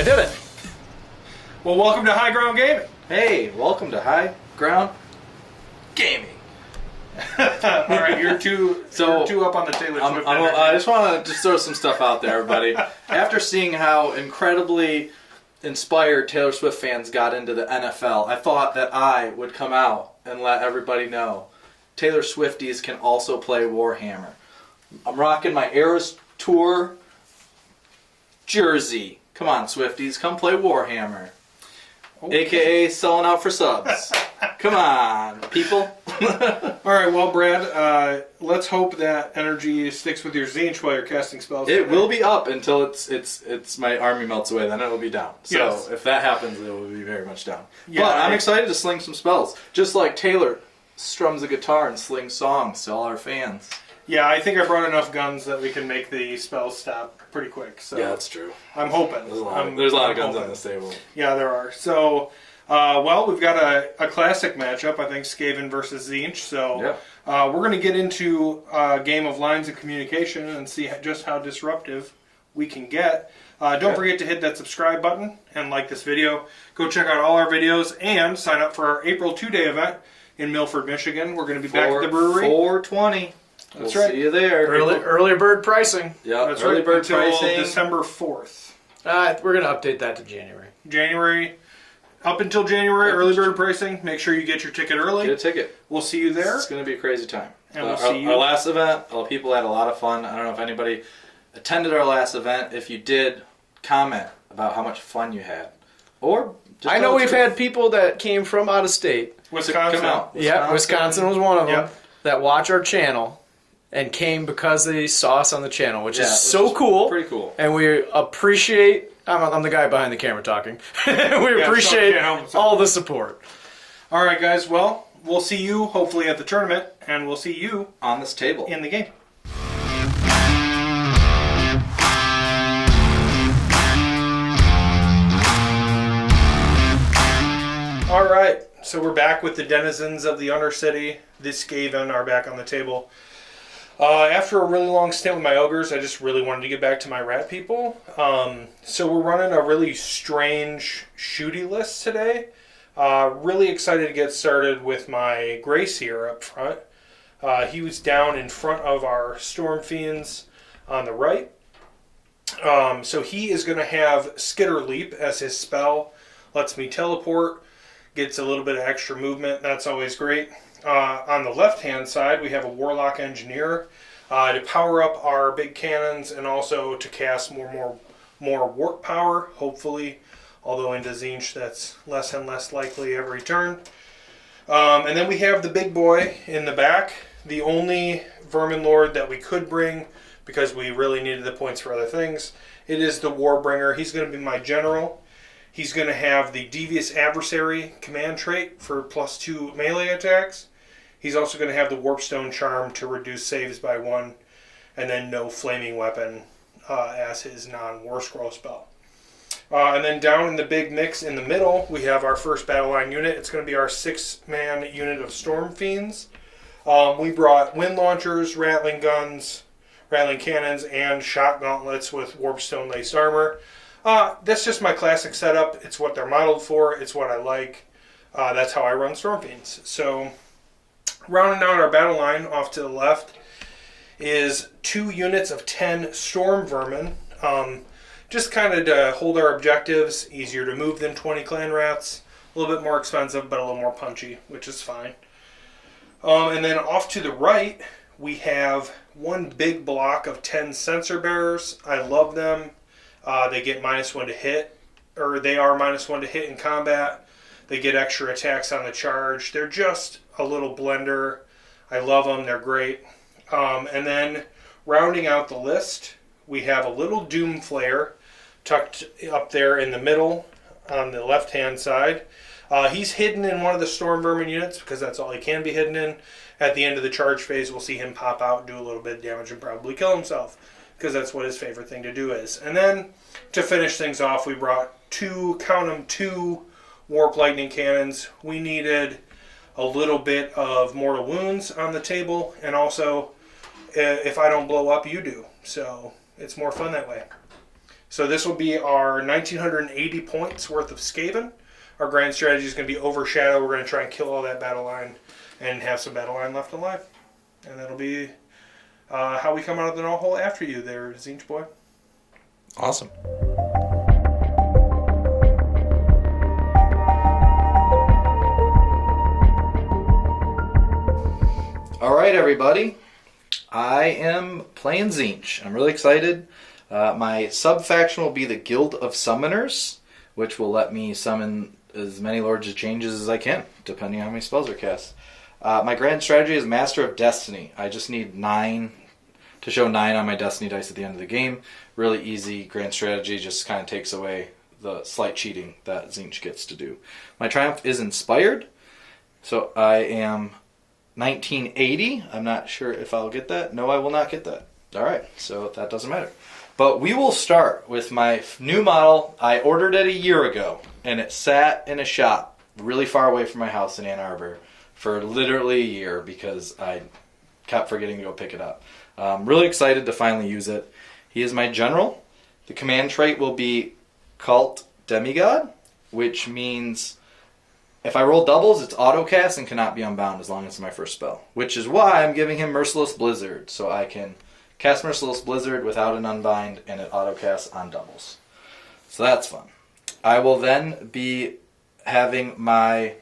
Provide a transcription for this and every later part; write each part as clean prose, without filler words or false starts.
I did it. Well, welcome to High Ground Gaming. Hey, welcome to High Ground Gaming. All right, you're too up on the Taylor Swift. I just want to throw some stuff out there, everybody. After seeing how incredibly inspired Taylor Swift fans got into the NFL, I thought that I would come out and let everybody know Taylor Swifties can also play Warhammer. I'm rocking my Eras Tour jersey. Come on, Swifties, come play Warhammer. Okay. AKA selling out for subs. Come on, people. All right, well, Brad, let's hope that energy sticks with your Tzeench while you're casting spells. It will be up until it's my army melts away. Then it will be down. So yes. If that happens, it will be very much down. Yeah, but I'm excited to sling some spells, just like Taylor strums a guitar and slings songs to all our fans. Yeah, I think I brought enough guns that we can make the spells stop pretty quick. So yeah, that's true. I'm hoping. There's a lot of guns on this table. Yeah, there are. So, well, we've got a classic matchup. I think Skaven versus Tzeench. So we're going to get into a game of lines of communication and see just how disruptive we can get. Don't forget to hit that subscribe button and like this video. Go check out all our videos and sign up for our April 2-day event in Milford, Michigan. We're going to be back at the brewery. 420. That's we'll right. See you there. Early bird pricing. Yeah, that's early right. bird Until pricing. December 4th. We're going to update that to January. January. Up until January, early bird pricing. Make sure you get your ticket early. Get a ticket. We'll see you there. It's going to be a crazy time. And we'll see you. Our last event, people had a lot of fun. I don't know if anybody attended our last event. If you did, comment about how much fun you had. Or just I know we've had people that came from out of state. Wisconsin. Come out. Yeah, Wisconsin was one of them. Yep. That watch our channel and came because they saw us on the channel, which is so which is cool. Pretty cool. And we appreciate. I'm the guy behind the camera talking. We appreciate all the support. All right, guys. Well, we'll see you hopefully at the tournament, and we'll see you on this table in the game. All right, so we're back with the denizens of the Undercity. The Skaven are back on the table. After a really long stint with my ogres, I just really wanted to get back to my rat people. So we're running a really strange shooty list today. Really excited to get started with my Grace here up front. He was down in front of our Storm Fiends on the right. So he is going to have Skitter Leap as his spell. Lets me teleport. Gets a little bit of extra movement. That's always great. On the left-hand side, we have a Warlock Engineer to power up our big cannons and also to cast more warp power, hopefully. Although into Tzeench, that's less and less likely every turn. And then we have the big boy in the back, the only Vermin Lord that we could bring because we really needed the points for other things. It is the Warbringer. He's going to be my general. He's going to have the Devious Adversary command trait for +2 melee attacks. He's also going to have the Warpstone charm to reduce saves by 1, and then no Flaming Weapon as his non-War Scroll spell. And then down in the big mix in the middle, we have our first battle line unit. It's going to be our 6-man unit of Storm Fiends. We brought wind launchers, rattling guns, rattling cannons, and shot gauntlets with Warpstone laced armor. That's just my classic setup. It's what they're modeled for. It's what I like. That's how I run Storm Fiends. So, rounding out our battle line off to the left is 2 units of 10 Storm Vermin. Just kind of to hold our objectives. Easier to move than 20 Clan Rats. A little bit more expensive, but a little more punchy, which is fine. And then off to the right, we have 1 big block of 10 Sensor Bearers. I love them. They get -1 to hit, or they are -1 to hit in combat. They get extra attacks on the charge. They're just a little blender. I love them. They're great. And then rounding out the list, we have a little Doom Flare tucked up there in the middle on the left-hand side. He's hidden in one of the Storm Vermin units because that's all he can be hidden in. At the end of the charge phase, we'll see him pop out, do a little bit of damage, and probably kill himself, because that's what his favorite thing to do is. And then, to finish things off, we brought 2 Warp Lightning Cannons. We needed a little bit of mortal wounds on the table, and also, if I don't blow up, you do. So, it's more fun that way. So this will be our 1,980 points worth of Skaven. Our grand strategy is going to be Overshadow. We're going to try and kill all that battle line and have some battle line left alive. And that'll be how we come out of the null hole after you there, Tzeench boy. Awesome. All right, everybody. I am playing Tzeench. I'm really excited. My sub-faction will be the Guild of Summoners, which will let me summon as many Lords of Changes as I can, depending on how many spells are cast. My grand strategy is Master of Destiny. I just need 9 to show 9 on my Destiny dice at the end of the game. Really easy grand strategy, just kind of takes away the slight cheating that Tzeench gets to do. My Triumph is Inspired, so I am 1980. I'm not sure if I'll get that. No, I will not get that. All right, so that doesn't matter. But we will start with my new model. I ordered it a year ago, and it sat in a shop really far away from my house in Ann Arbor for literally a year because I kept forgetting to go pick it up. I'm really excited to finally use it. He is my general. The command trait will be Cult Demigod, which means if I roll doubles, it's auto-cast and cannot be unbound as long as it's my first spell, which is why I'm giving him Merciless Blizzard, so I can cast Merciless Blizzard without an unbind, and it auto-casts on doubles. So that's fun. I will then be having my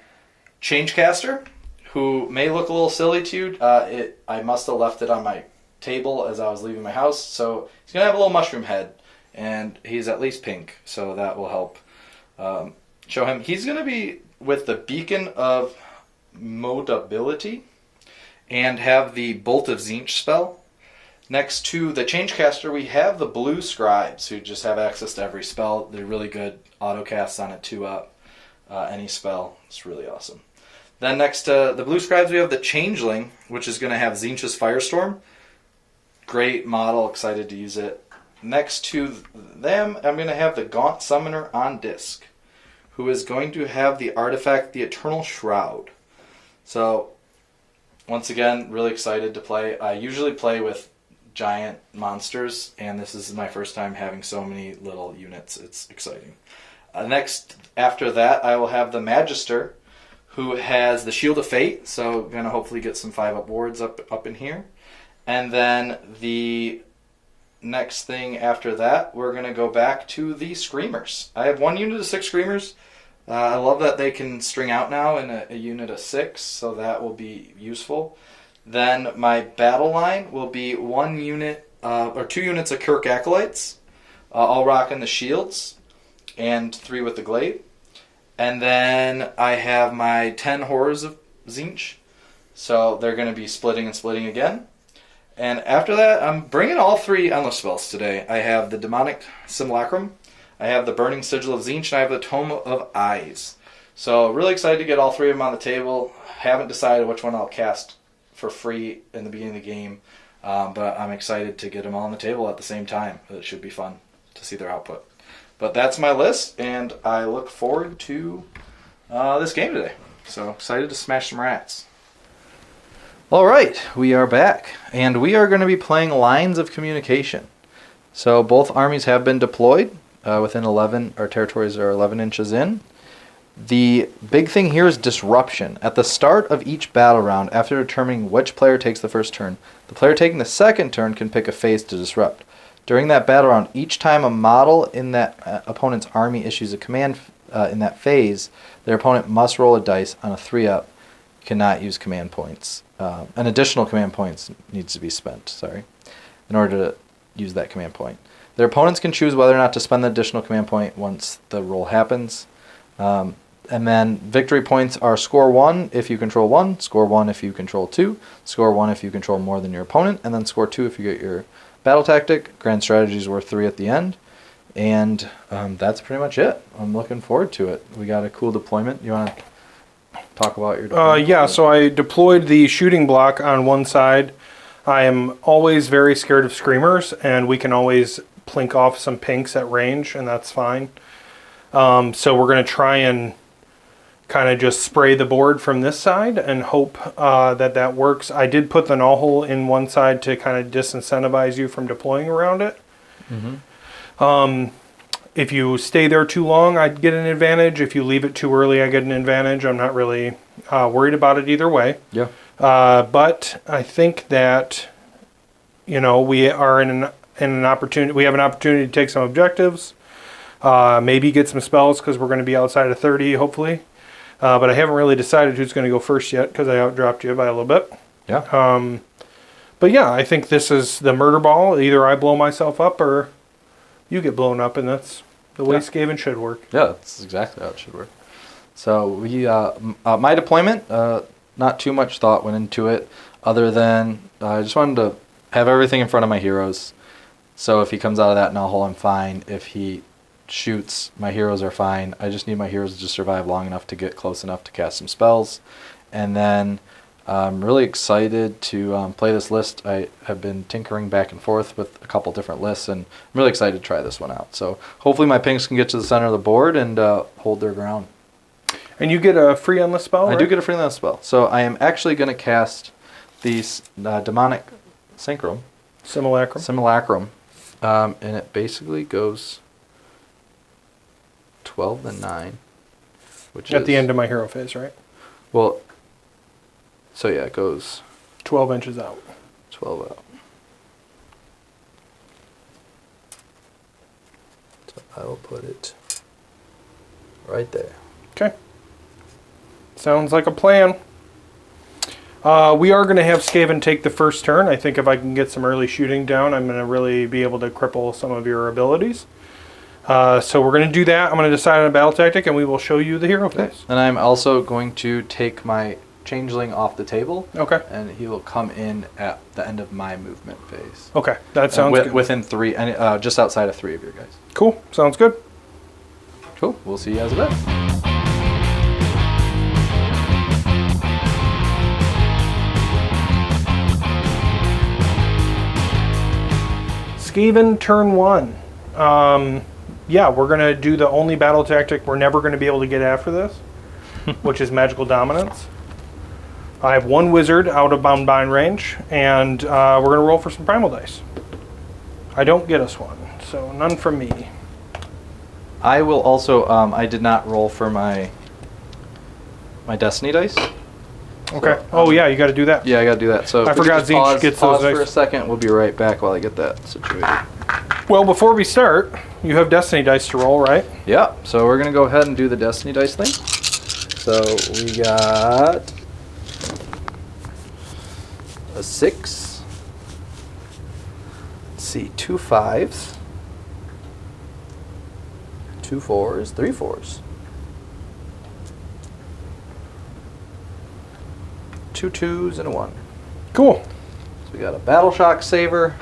Changecaster, who may look a little silly to you. I must have left it on my table as I was leaving my house, so he's going to have a little mushroom head, and he's at least pink, so that will help show him. He's going to be with the Beacon of Modability and have the Bolt of Tzeench spell. Next to the Changecaster, we have the Blue Scribes, who just have access to every spell. They're really good auto-casts on a 2-up. Any spell. It's really awesome. Then next to the Blue Scribes, we have the Changeling, which is going to have Tzeench's Firestorm. Great model. Excited to use it. Next to them, I'm going to have the Gaunt Summoner on disc, who is going to have the artifact, the Eternal Shroud. So, once again, really excited to play. I usually play with giant monsters, and this is my first time having so many little units. It's exciting. Next, after that, I will have the Magister, who has the Shield of Fate, so going to hopefully get some 5-up wards up in here. And then the next thing after that, we're going to go back to the Screamers. I have 1 unit of 6 Screamers. I love that they can string out now in a unit of 6, so that will be useful. Then my battle line will be 1 unit or 2 units of Kirk Acolytes, all rocking the shields, and 3 with the glaive. And then I have my 10 Horrors of Tzeench, so they're going to be splitting and splitting again. And after that, I'm bringing all 3 endless spells today. I have the Demonic Simulacrum, I have the Burning Sigil of Tzeench, and I have the Tome of Eyes. So really excited to get all 3 of them on the table. Haven't decided which one I'll cast for free in the beginning of the game, but I'm excited to get them all on the table at the same time. It should be fun to see their output. But that's my list, and I look forward to this game today. So excited to smash some rats. All right, we are back, and we are going to be playing Lines of Communication. So both armies have been deployed within 11. Our territories are 11 inches in. The big thing here is disruption. At the start of each battle round, after determining which player takes the first turn, the player taking the second turn can pick a phase to disrupt. During that battle round, each time a model in that opponent's army issues a command in that phase, their opponent must roll a dice on a 3-up. Cannot use command points. An additional command points needs to be spent, in order to use that command point. Their opponents can choose whether or not to spend the additional command point once the roll happens. And then victory points are score 1 if you control 1, score 1 if you control 2, score 1 if you control more than your opponent, and then score 2 if you get your battle tactic. Grand strategy is worth 3 at the end. And that's pretty much it. I'm looking forward to it. We got a cool deployment. You want to talk about your deployment? Yeah, so I deployed the shooting block on one side. I am always very scared of Screamers, and we can always plink off some pinks at range, and that's fine. So we're going to try and kind of just spray the board from this side and hope that works. I did put the null hole in one side to kind of disincentivize you from deploying around it. Mm-hmm. If you stay there too long, I'd get an advantage. If you leave it too early, I get an advantage. I'm not really worried about it either way. Yeah. But I think that, we are in an opportunity. We have an opportunity to take some objectives. Maybe get some spells because we're going to be outside of 30, hopefully. But I haven't really decided who's going to go first yet because I outdropped you by a little bit. Yeah. But yeah, I think this is the murder ball. Either I blow myself up or you get blown up, and that's the way Skaven should work. Yeah, that's exactly how it should work. So we, my deployment, not too much thought went into it, other than I just wanted to have everything in front of my heroes. So if he comes out of that null hole, I'm fine. If he shoots, my heroes are fine. I just need my heroes to just survive long enough to get close enough to cast some spells. And then I'm really excited to play this list. I have been tinkering back and forth with a couple different lists, and I'm really excited to try this one out. So hopefully my pinks can get to the center of the board and hold their ground. And you get a free endless spell, right? I do get a free endless spell. So I am actually going to cast the demonic synchro. Simulacrum. And it basically goes 12 and 9. Which at is the end of my hero phase, right? Well, so yeah, it goes 12 inches out. 12 out. So I will put it right there. Okay. Sounds like a plan. We are going to have Skaven take the first turn. I think if I can get some early shooting down, I'm going to really be able to cripple some of your abilities. So we're going to do that. I'm going to decide on a battle tactic, and we will show you the hero phase. And I'm also going to take my changeling off the table. Okay. And he will come in at the end of my movement phase. Okay, that sounds good. Within 3, and just outside of 3 of your guys. Cool, sounds good. Cool, we'll see you guys a bit. Skaven turn 1. Yeah, we're going to do the only battle tactic we're never going to be able to get after this, which is magical dominance. I have one wizard out of bound range, and we're going to roll for some primal dice. I don't get us one, so none from me. I will also, I did not roll for my destiny dice. Okay. Oh yeah, you got to do that. Yeah, I got to do that. So I forgot Tzeench gets those dice. For a second. We'll be right back while I get that situated. Well, before we start, you have destiny dice to roll, right? Yeah. So we're gonna go ahead and do the destiny dice thing. So we got a 6. Let's see, 2 5s, 2 4s, 3 4s. 2 2s and a 1. Cool. So we got a battle shock saver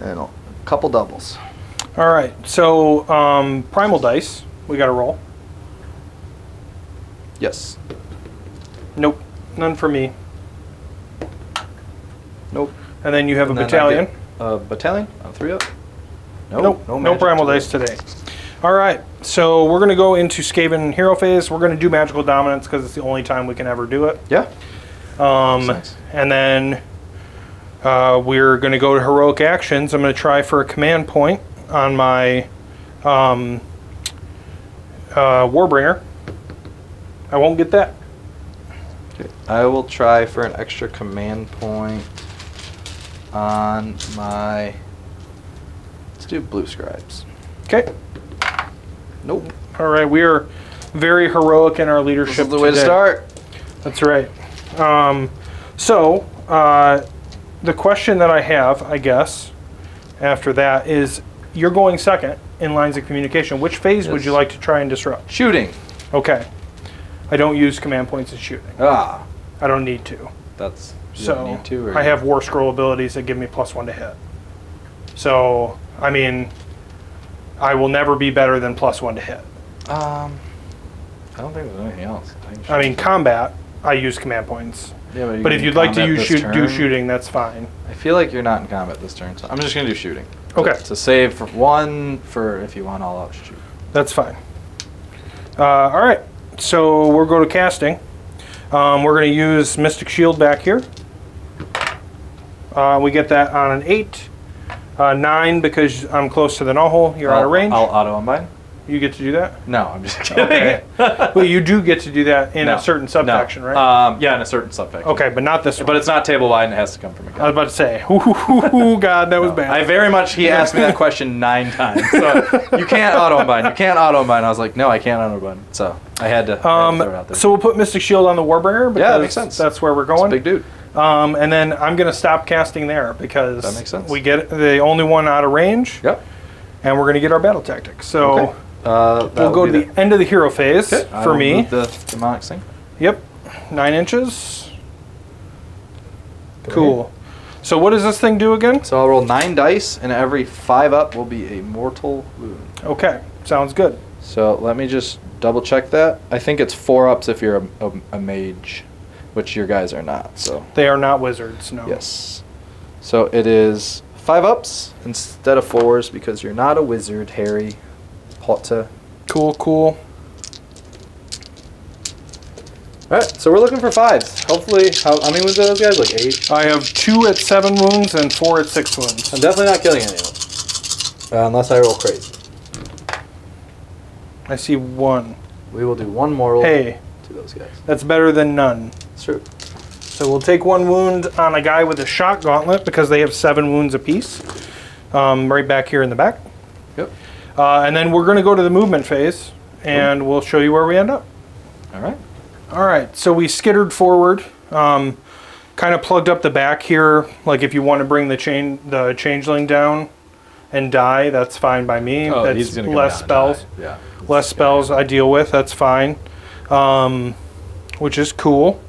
and a couple doubles. All right. So primal dice, we got to roll. Yes. Nope. None for me. Nope. And then you have And a then battalion. I get a battalion on 3 up. Nope. No magic primal today. dice today. All right. So we're going to go into Skaven hero phase. We're going to do magical dominance because it's the only time we can ever do it. Yeah. Nice. And then we're going to go to heroic actions. I'm going to try for a command point on my Warbringer. I won't get that. Okay. I will try for an extra command point on my. Let's do blue scribes. Okay. Nope. All right. We are very heroic in our leadership. This is the way to today. start. That's right. So the question that I have, I guess, after that is, you're going second in lines of communication. Which phase would you like to try and disrupt? Shooting. Okay. I don't use command points in shooting. Ah. I don't need to. That's. You So don't need to, or I have war scroll abilities that give me +1 to hit. So, I mean, I will never be better than +1 to hit. I don't think there's anything else. I mean, combat, I use command points. Yeah, But if you'd like to use do shooting, that's fine. I feel like you're not in combat this turn, so I'm just gonna do shooting. Okay. To save for 1 for if you want all out shoot. That's fine. All right. So we'll go to casting. We're going to use Mystic Shield back here. We get that on an 8. 9 because I'm close to the null. You're out of range. I'll auto-unbind. You get to do that? No, I'm just kidding. Okay. Well, you do get to do that in a certain subfaction, right? Yeah, in a certain subfaction. Okay, but not this one. But it's not table-wide and it has to come from a I guy. was about to say, ooh, God, that was bad. I very much, he asked me that question 9 times. So, you can't auto-unbind. You can't auto-unbind. I was like, no, I can't auto-unbind. So, I had to throw it out there. So we'll put Mystic Shield on the Warbringer because that makes sense. That's where we're going. Big dude. And then I'm going to stop casting there because That makes sense. we get the only one out of range. Yep. And we're going to get our battle tactics. So Okay. we'll go to the end of the hero phase for me. The demonic thing. Yep. 9 inches. Cool. So what does this thing do again? So I'll roll 9 dice, and every 5 up will be a mortal wound. Okay. Sounds good. So let me just double check that. I think it's 4 ups if you're a mage, which your guys are not. So They are not wizards, no. yes. So it is 5 ups instead of 4s because you're not a wizard, Harry Potter. Cool. All right, so we're looking for 5s. Hopefully, how many wounds are those guys? Like 8? I have 2 at 7 wounds and 4 at 6 wounds. I'm definitely not killing any of them. Unless I roll crazy. I see 1. We will do 1 mortal Hey, to those guys. that's better than none. It's true. So we'll take 1 wound on a guy with a shock gauntlet because they have 7 wounds apiece. Right back here in the back. Yep. And then we're going to go to the movement phase, and we'll show you where we end up. All right. All right, so we skittered forward, kind of plugged up the back here. Like if you want to bring the changeling down and die, that's fine by me. Oh, that's he's gonna go less down and spells. die. Yeah. Less spells I deal with, that's fine. Which is cool.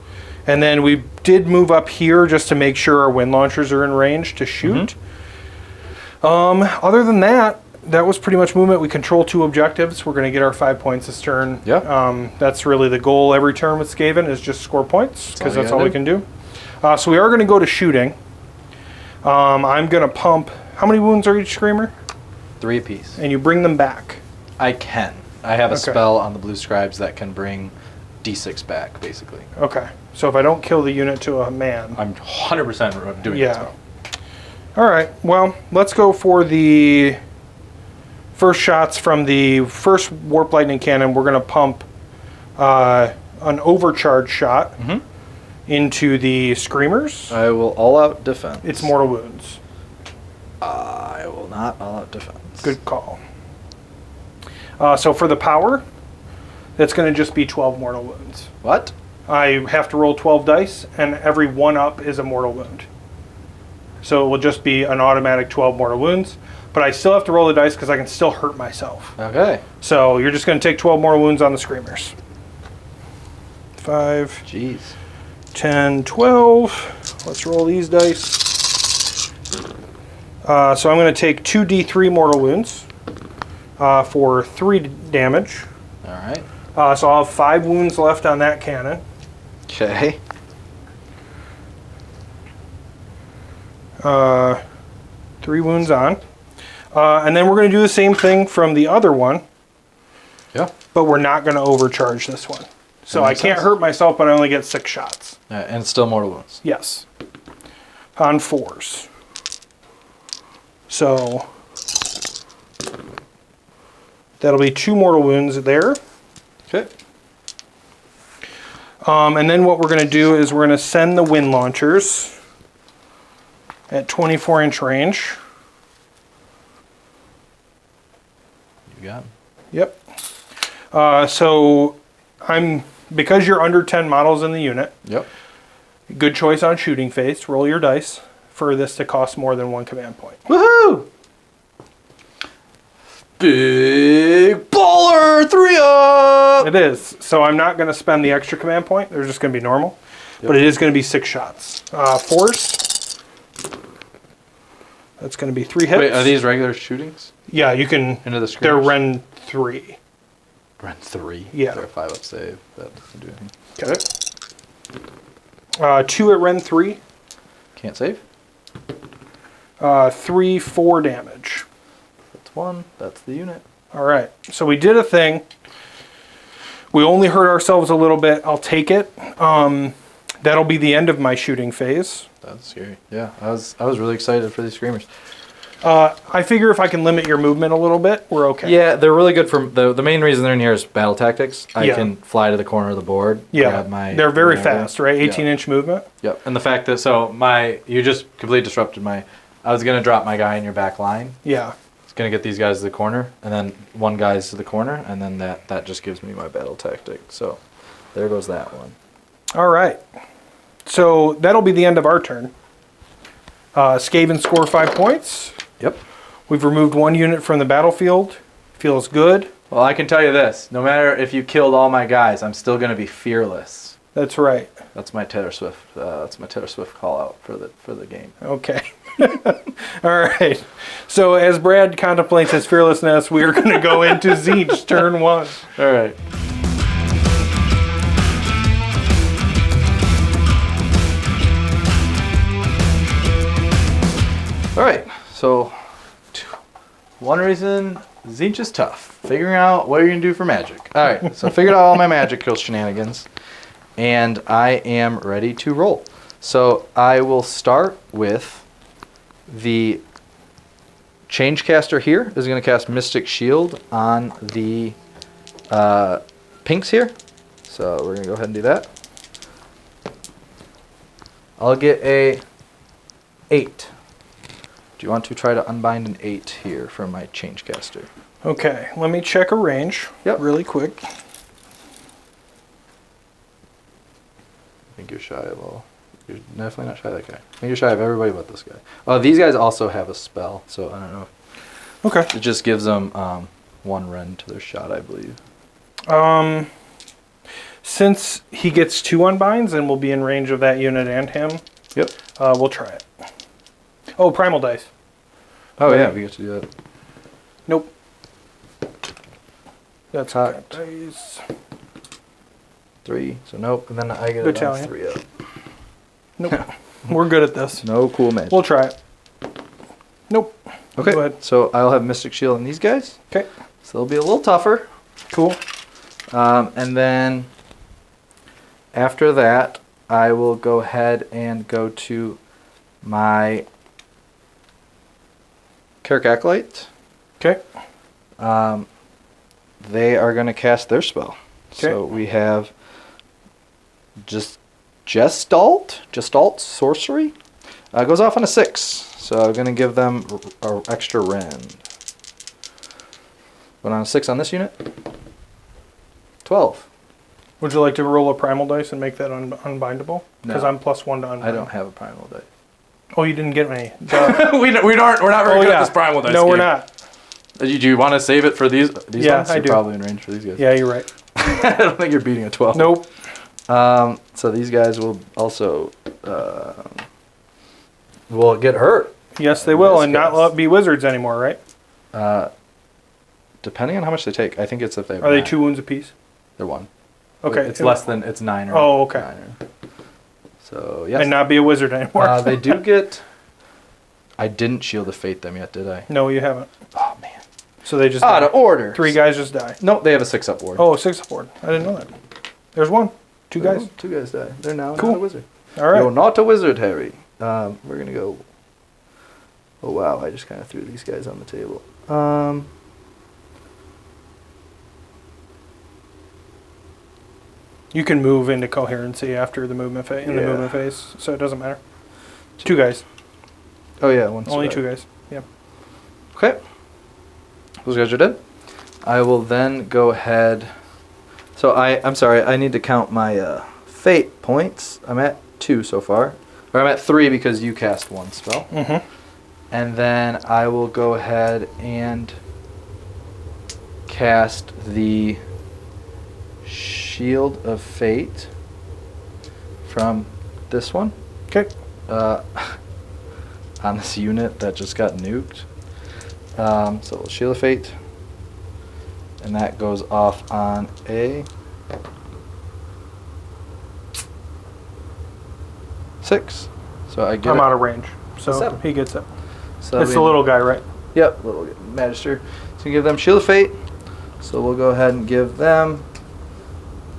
And then we did move up here just to make sure our wind launchers are in range to shoot. Other than that, that was pretty much movement. We control 2 objectives. We're going to get our 5 points this turn. Yeah. That's really the goal every turn with Skaven is just score points because that's all we can do. do. So we are going to go to shooting. I'm going to pump. How many wounds are each screamer? 3 apiece. And you bring them back. I can. I have a Okay. spell on the blue scribes that can bring D6 back, basically. Okay. So if I don't kill the unit to a man. I'm 100% doing Yeah. that spell. All right. Well, let's go for the first shots from the first warp lightning cannon. We're going to pump an overcharge shot into the screamers. I will all out defense. It's mortal wounds. I will not all out defense. Good call. So for the power, that's going to just be 12 mortal wounds. What? I have to roll 12 dice, and every 1 up is a mortal wound. So it will just be an automatic 12 mortal wounds. But I still have to roll the dice because I can still hurt myself. Okay. So you're just going to take 12 mortal wounds on the screamers. 5, Jeez. 10, 12. Let's roll these dice. So I'm going to take 2d3 mortal wounds for 3 damage. All right. So I'll have 5 wounds left on that cannon. Okay. 3 wounds on. And then we're going to do the same thing from the other one. Yeah. But we're not going to overcharge this one. So I makes can't sense. hurt myself, but I only get 6 shots. And it's still mortal wounds. Yes. On 4s. So that'll be 2 mortal wounds there. Okay. And then what we're going to do is we're going to send the wind launchers at 24-inch range. You got him. Yep. So because you're under 10 models in the unit, Yep. good choice on shooting phase. Roll your dice for this to cost more than 1 command point. Woohoo! Big baller 3 up! It is. So I'm not going to spend the extra command point. They're just going to be normal. But it is going to be 6 shots. 4s. That's going to be 3 hits. Wait, are these regular shootings? Yeah, you can. Into the They're screamers? Ren 3. Ren 3. Yeah. They're a 5 up save. That doesn't do anything. Okay. 2 at Ren 3. Can't save. 3, 4 damage. That's 1. That's the unit. All right. So we did a thing. We only hurt ourselves a little bit. I'll take it. That'll be the end of my shooting phase. That's scary. Yeah, I was really excited for these screamers. I figure if I can limit your movement a little bit, we're okay. Yeah, they're really good for the main reason they're in here is battle tactics. I Yeah. can fly to the corner of the board. Yeah. Grab my They're very whatever. fast, right? 18-inch movement. Yep. And the fact that you just completely disrupted I was gonna drop my guy in your back line. Yeah. It's gonna get these guys to the corner, and then one guy's to the corner, and then that just gives me my battle tactic. So there goes that one. All right. So that'll be the end of our turn. Skaven score 5 points. Yep. We've removed 1 unit from the battlefield. Feels good. Well, I can tell you this: no matter if you killed all my guys, I'm still gonna be fearless. That's right. That's my Taylor Swift. That's my Taylor Swift call out for the game. Okay. All right. So as Brad contemplates his fearlessness, we are going to go into Tzeench turn 1. All right. All right. So one reason Tzeench is tough. Figuring out what you're gonna do for magic. All right. So I figured out all my magic kill shenanigans, and I am ready to roll. So I will start with the Changecaster here is going to cast Mystic Shield on the pinks here. So we're going to go ahead and do that. I'll get a 8. Do you want to try to unbind an 8 here from my Changecaster? Okay. Let me check a range really quick. I think you're shy of all. You're definitely not shy of that guy. I think you're shy of everybody but this guy. Oh, these guys also have a spell, so I don't know. Okay. It just gives them 1 rend to their shot, I believe. Since he gets 2 unbinds and we'll be in range of that unit and him, Yep. we'll try it. Oh, primal dice. Oh, yeah, we get to do that. Nope. That's Cocked. dice. 3, so nope. And then I get Battalion. a 3 up. Nope. We're good at this. No cool magic. We'll try it. Nope. Okay, Go ahead. so I'll have Mystic Shield on these guys. Okay. So they'll be a little tougher. Cool. And then after that, I will go ahead and go to my Carrick Acolyte. Okay. They are going to cast their spell. Okay. So we have Gestalt Sorcery. Goes off on a 6. So I'm going to give them an extra rend. Went on a 6 on this unit. 12. Would you like to roll a primal dice and make that unbindable? Because No. I'm +1 to unbind. I don't have a primal die. Oh, you didn't get any. Duh. We're not very good at this primal dice No, we're game. not. Do you want to save it for these Yeah, ones? I You're do. probably in range for these guys. Yeah, you're right. I don't think you're beating a 12. Nope. So these guys will also will get hurt. Yes, they will, This and not guy's- be wizards anymore, right? Depending on how much they take. I think it's if they have Are they 9. 2 wounds apiece? They're 1. Okay. It's less than, it's 9 or Oh, okay. 9 or, so, yes. And not be a wizard anymore. They do get... I didn't Shield of Fate them yet, did I? No, you haven't. Oh, man. So they just Out die. of order. 3 guys just die. Nope, they have a 6-up ward. Oh, 6 aboard. I didn't know that. There's 1. 2 guys. 2 guys die. They're now Cool. not a wizard. All right. You're not a wizard, Harry. We're going to go... Oh, wow. I just kind of threw these guys on the table. You can move into coherency after the movement phase, in the Yeah. movement phase, so it doesn't matter. 2 guys. Oh, yeah. One Only survived. 2 guys. Yeah. Okay. Those guys are dead. I will then go ahead. So I'm sorry. I need to count my fate points. I'm at 2 so far. Or I'm at 3 because you cast 1 spell. Mm-hmm. And then I will go ahead and cast the Shield of Fate from this one. Okay. On this unit that just got nuked. So Shield of Fate. And that goes off on a 6. So I get I'm it. out of range, so 7. he gets it. So It's the little guy, right? Yep, little Magister. So give them Shield of Fate. So we'll go ahead and give them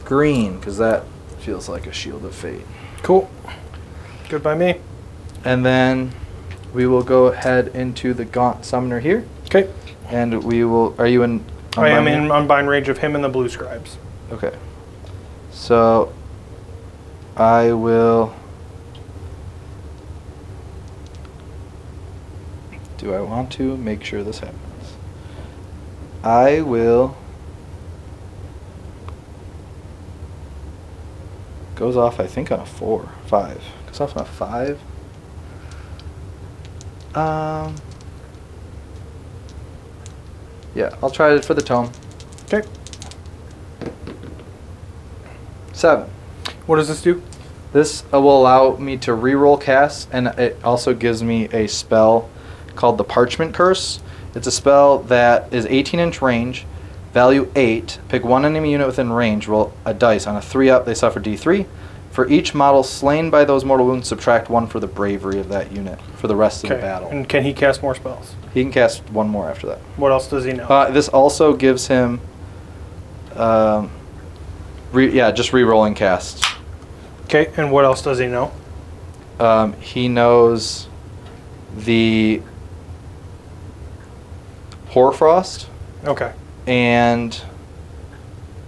green, because that feels like a Shield of Fate. Cool. Good by me. And then we will go ahead into the Gaunt Summoner here. Okay. And we will... Are you in... I am in unbind range of him and the blue scribes. Okay. So, I will... Do I want to make sure this happens? I will... Goes off, I think, on a 4, 5. Goes off on a 5. Yeah, I'll try it for the tome. Okay. 7. What does this do? This will allow me to reroll casts, and it also gives me a spell called the Parchment Curse. It's a spell that is 18-inch range, value 8. Pick one enemy unit within range, roll a dice. On a 3-up, they suffer D3. For each model slain by those mortal wounds, subtract 1 for the bravery of that unit for the rest of the battle. And can he cast more spells? He can cast one more after that. What else does he know? This also gives him, just re-rolling casts. Okay, and what else does he know? He knows the Hoarfrost. Okay. And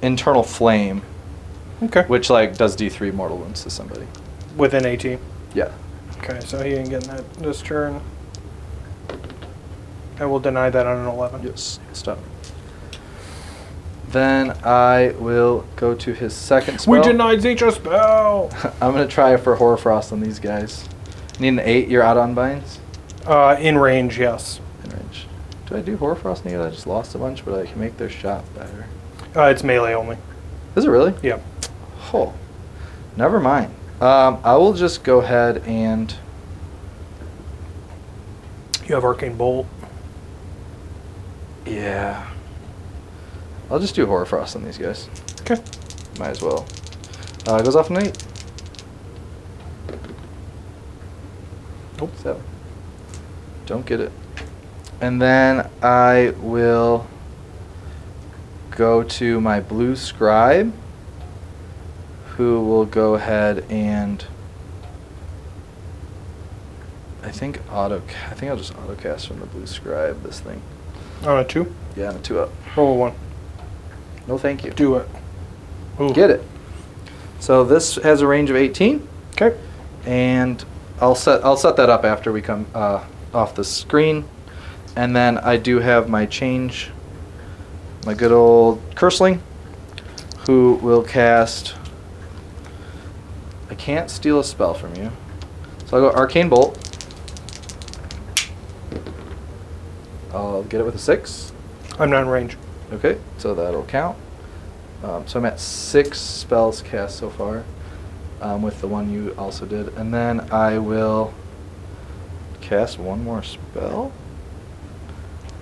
Internal Flame. Okay. Which does D3 mortal wounds to somebody. Within 18. Yeah. Okay, so he ain't getting that this turn. I will deny that on an 11. Yes. Stop. Then I will go to his second spell. We denied Tzeench a spell! I'm going to try for Hoarfrost on these guys. Need an 8. You're out on binds? In range, yes. In range. Did I do Hoarfrost again? I just lost a bunch, but I can make their shot better. It's melee only. Is it really? Yeah. Oh, never mind. I will just go ahead and... You have Arcane Bolt. Yeah. I'll just do Hoarfrost on these guys. Okay. Might as well. It goes off an 8. Nope. 7. Don't get it. And then I will go to my blue scribe, who will go ahead and I think I'll just autocast from the blue scribe this thing. On a 2? Yeah, on a 2-up. Roll a 1. No, thank you. Do it. Ooh. Get it. So this has a range of 18. Okay. And I'll set that up after we come off the screen. And then I do have my good old Curseling, who will cast... I can't steal a spell from you. So I'll go Arcane Bolt. I'll get it with a 6. I'm not in range. Okay, so that'll count. So I'm at 6 spells cast so far, with the one you also did. And then I will cast one more spell.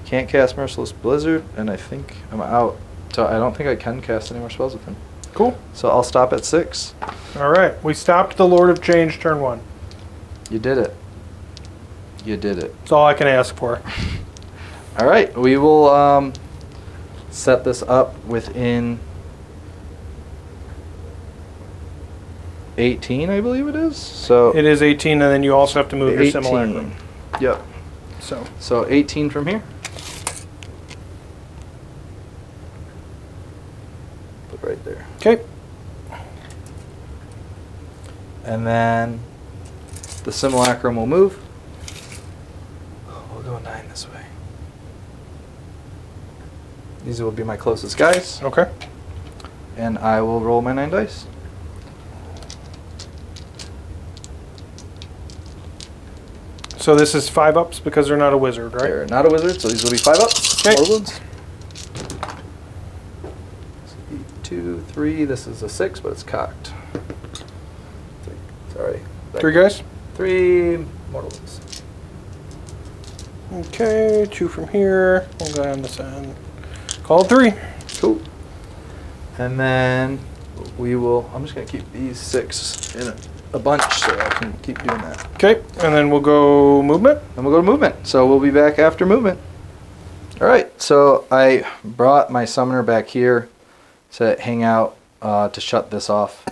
Can't cast Merciless Blizzard, and I think I'm out. So I don't think I can cast any more spells with him. Cool. So I'll stop at 6. All right. We stopped the Lord of Change turn 1. You did it. You did it. That's all I can ask for. All right, we will set this up within 18, I believe it is. So It is 18, and then you also have to move your 18. Simulacrum. Yep. So 18 from here. Put right there. Okay. And then the Simulacrum will move. We'll go 9 this way. These will be my closest guys. Okay. And I will roll my 9 dice. So this is 5-ups because they're not a wizard, right? They're not a wizard, so these will be 5-ups. Okay. Mortal wounds. 2, 3. This is a 6, but it's cocked. Sorry. 3 guys? 3 mortal wounds. Okay, 2 from here. One guy on this end. Call it 3. Cool. And then we will... I'm just going to keep these 6 in a bunch so I can keep doing that. Okay, and then we'll go movement. And we'll go to movement. So we'll be back after movement. All right. So I brought my summoner back here to hang out to shut this off.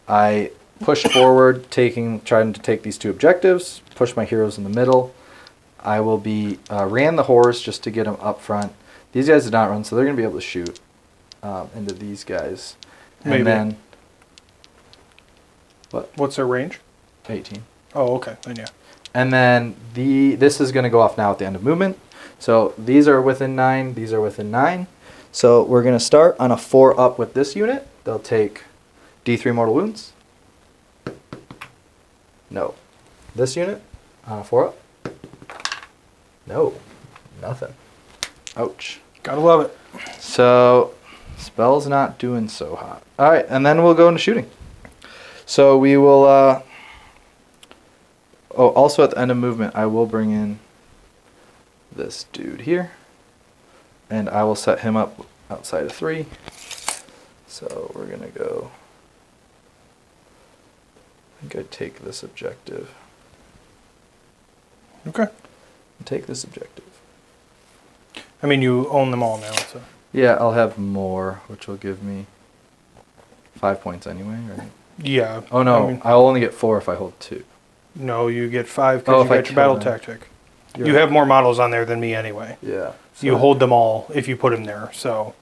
I pushed forward, trying to take these 2 objectives. push my heroes in the middle. I will be ran the horse just to get them up front. These guys did not run, so they're going to be able to shoot into these guys. And Maybe. then... What's their range? 18. Oh, okay. Then yeah. And then this is going to go off now at the end of movement. So these are within 9. These are within 9. So we're going to start on a 4 up with this unit. They'll take D3 mortal wounds. No. This unit on a 4 up. No. Nothing. Ouch. Gotta love it. So spell's not doing so hot. All right, and then we'll go into shooting. So we will... also at the end of movement, I will bring in this dude here. And I will set him up outside of 3. So we're going to go... I think I'd take this objective. Okay. Take this objective. I mean, you own them all now, so. Yeah, I'll have more, which will give me 5 points anyway, right? Yeah. Oh no, I mean, I'll only get 4 if I hold 2. no, you get 5 Oh, because if you I got your kill battle them. tactic. You're You right. have more models on there than me anyway. Yeah. You hold them all if you put him there. So,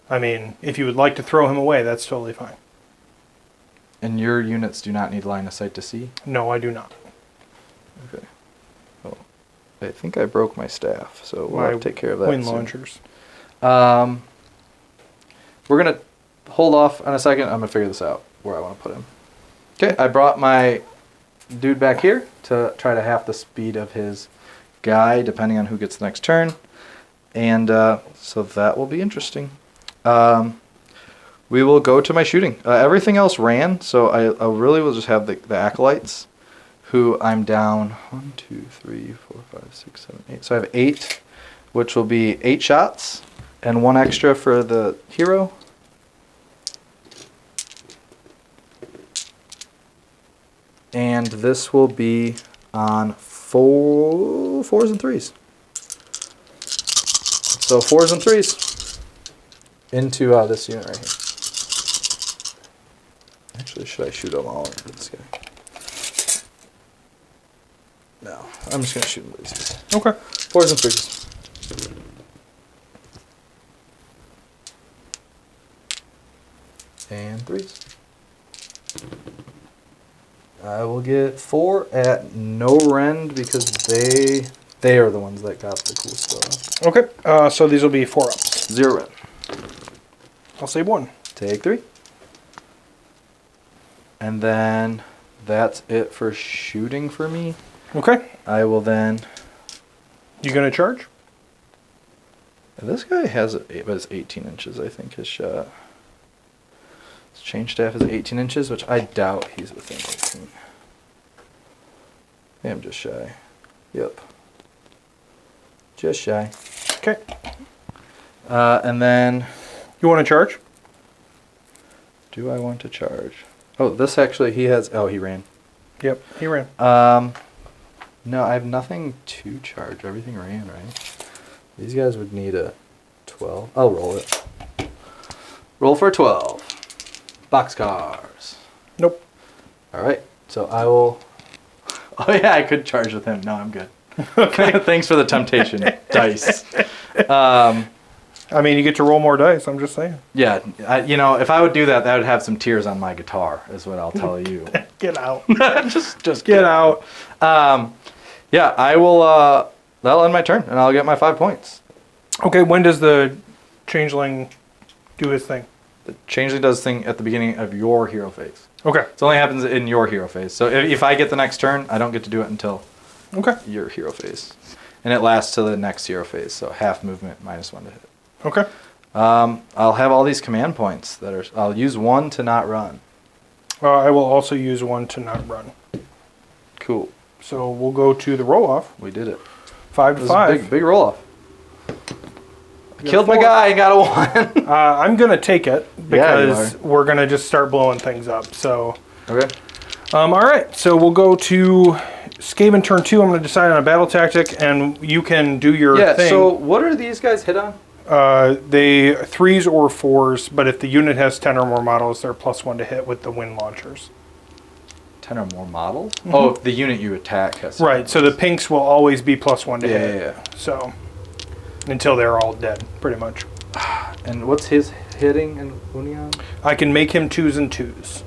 I mean, if you would like to throw him away, that's totally fine. And your units do not need line of sight to see? No, I do not. Okay. Oh, I think I broke my staff, so we'll My have to take care of that Wind soon. launchers. We're going to hold off on a second. I'm going to figure this out, where I want to put him. Okay, I brought my dude back here to try to half the speed of his guy, depending on who gets the next turn. And so that will be interesting. We will go to my shooting. Everything else ran, so I really will just have the acolytes, who I'm down 1, 2, 3, 4, 5, 6, 7, 8. So I have 8, which will be 8 shots, and 1 extra for the hero. And this will be on 4s and 3s. So 4s and 3s into this unit right here. Actually, should I shoot them all into this guy? No, I'm just gonna shoot them with these guys. Okay. 4s and 3s. And 3s. I will get 4 at no rend because they are the ones that got the cool stuff. Okay. So these will be 4 ups. 0 rend. I'll save 1. Take 3. And then that's it for shooting for me. Okay. I will then... You gonna charge? This guy has 18 inches, I think, his shot. His chain staff is 18 inches, which I doubt he's within 18. I am just shy. Yep. Just shy. Okay. And then... You want to charge? Do I want to charge? Oh, this actually, he has... Oh, he ran. Yep. He ran. No, I have nothing to charge. Everything ran, right? These guys would need a 12. I'll roll it. Roll for 12. Boxcars. Nope. All right. So I will... Oh, yeah, I could charge with him. No, I'm good. Okay. Thanks for the temptation, dice. I mean, you get to roll more dice. I'm just saying. Yeah, if I would do that, that would have some tears on my guitar, is what I'll tell you. Get out. just Get out. Yeah, I will. That'll end my turn, and I'll get my 5 points. Okay. When does the changeling do his thing? The changeling does thing at the beginning of your hero phase. Okay. It only happens in your hero phase. So if I get the next turn, I don't get to do it until Okay. your hero phase, and it lasts till the next hero phase. So half movement, -1 to hit. Okay. I'll have all these command points that are. I'll use 1 to not run. I will also use 1 to not run. Cool. So we'll go to the roll off. We did it. 5 It to was 5. a big roll off. got Killed my 4. guy and got a 1. I'm gonna take it Yeah, you because we're gonna just start blowing things up. So, Okay. all right. So we'll go to Skaven turn 2. I'm gonna decide on a battle tactic, and you can do your Yeah, thing. so what are these guys hit on? They 3s or 4s, but if the unit has 10 or more models, they're +1 to hit with the wind launchers. 10 or more models. Oh, the unit you attack has. Right. So the pinks will always be +1 to hit. Yeah. So until they're all dead, pretty much. And what's his hitting and Union? I can make him 2s and 2s.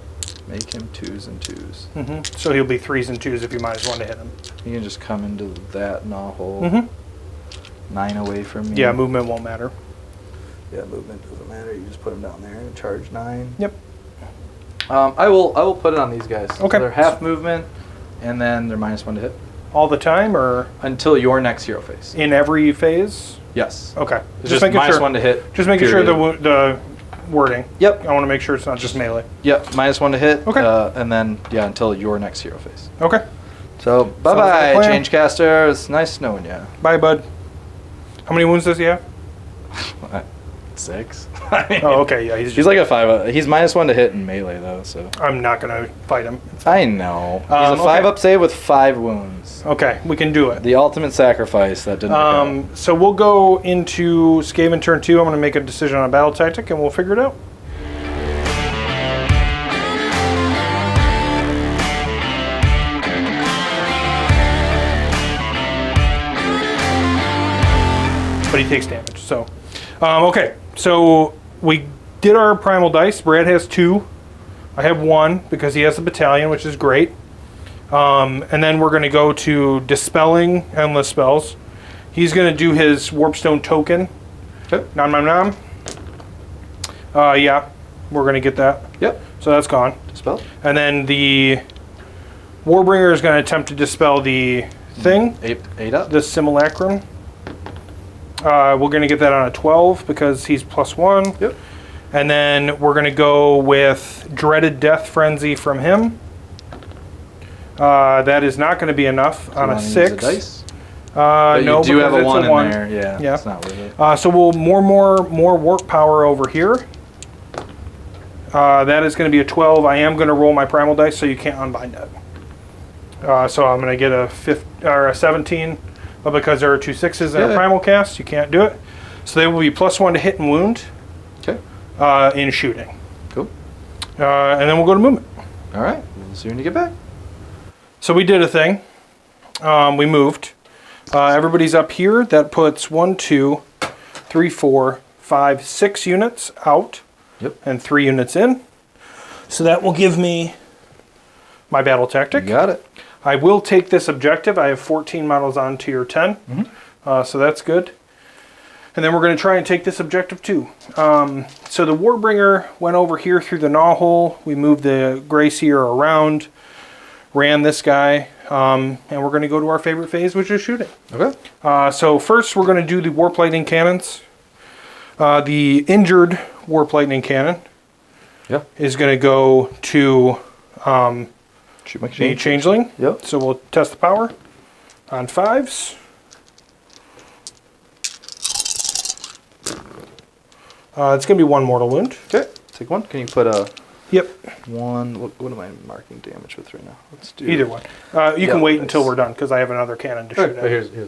Make him 2s and 2s. So he'll be 3s and 2s if you -1 to hit him. You can just come into that hole. 9 away from me. Yeah, movement won't matter. Yeah, movement doesn't matter. You just put him down there and charge 9. Yep. I will put it on these guys. Okay. So they're half movement, and then they're -1 to hit All the time, or until your next hero phase. in every phase? Yes. Okay. It's just -1 to hit. Just making sure period. the wording. Yep. I want to make sure it's not just melee. Yep. -1 to hit. Okay. And then until your next hero phase. Okay. So like a bye, plan. Change Caster. It's nice knowing you. Bye, bud. How many wounds does he have? 6. Oh, okay. Yeah, He's like a 5. He's -1 to hit in melee though, so. I'm not gonna fight him. I know. He's a 5-up save with 5 wounds. Okay, we can do it. The ultimate sacrifice that didn't. work out. So we'll go into Skaven turn 2. I'm gonna make a decision on a battle tactic, and we'll figure it out. But he takes damage. So, okay. So we did our primal dice. Brad has 2. I have 1 because he has a battalion, which is great. And then we're going to go to dispelling endless spells. He's going to do his Warpstone token. Okay. Nom nom nom. Yeah, we're going to get that. Yep. So that's gone. Dispel. And then the Warbringer is going to attempt to dispel the thing, 8 up. the simulacrum. We're going to get that on a 12 because he's +1. Yep. And then we're going to go with Dreaded Death Frenzy from him. That is not going to be enough on a 6. Dice? No, you do have because a it's 1 a 1. in there. Yeah. Yeah. It's not worth it. So we'll more warp power over here. That is going to be a 12. I am going to roll my primal dice, so you can't unbind that. So I'm going to get a 17, but because there are 2 6s and a primal cast, you can't do it. So they will be +1 to hit and wound. Okay. In shooting. Cool. And then we'll go to movement. All right. We'll see you when you get back. So we did a thing. We moved. Everybody's up here. That puts 1, 2, 3, 4, 5, 6 units out. Yep. And 3 units in. So that will give me my battle tactic. You got it. I will take this objective. I have 14 models on tier 10. So that's good. And then we're going to try and take this objective too. So the Warbringer went over here through the gnaw hole. We moved the Grey Seer around, ran this guy, and we're going to go to our favorite phase, which is shooting. Okay. So first we're going to do the Warp Lightning Cannons. The injured Warp Lightning Cannon is going to go to Shoot my the Changeling. Yep. So we'll test the power on 5s. It's going to be 1 mortal wound. Okay. Take 1. Can you put a Yep. 1? What am I marking damage with right now? Let's do Either one. You can wait until we're done because I have another cannon to shoot at. Here's the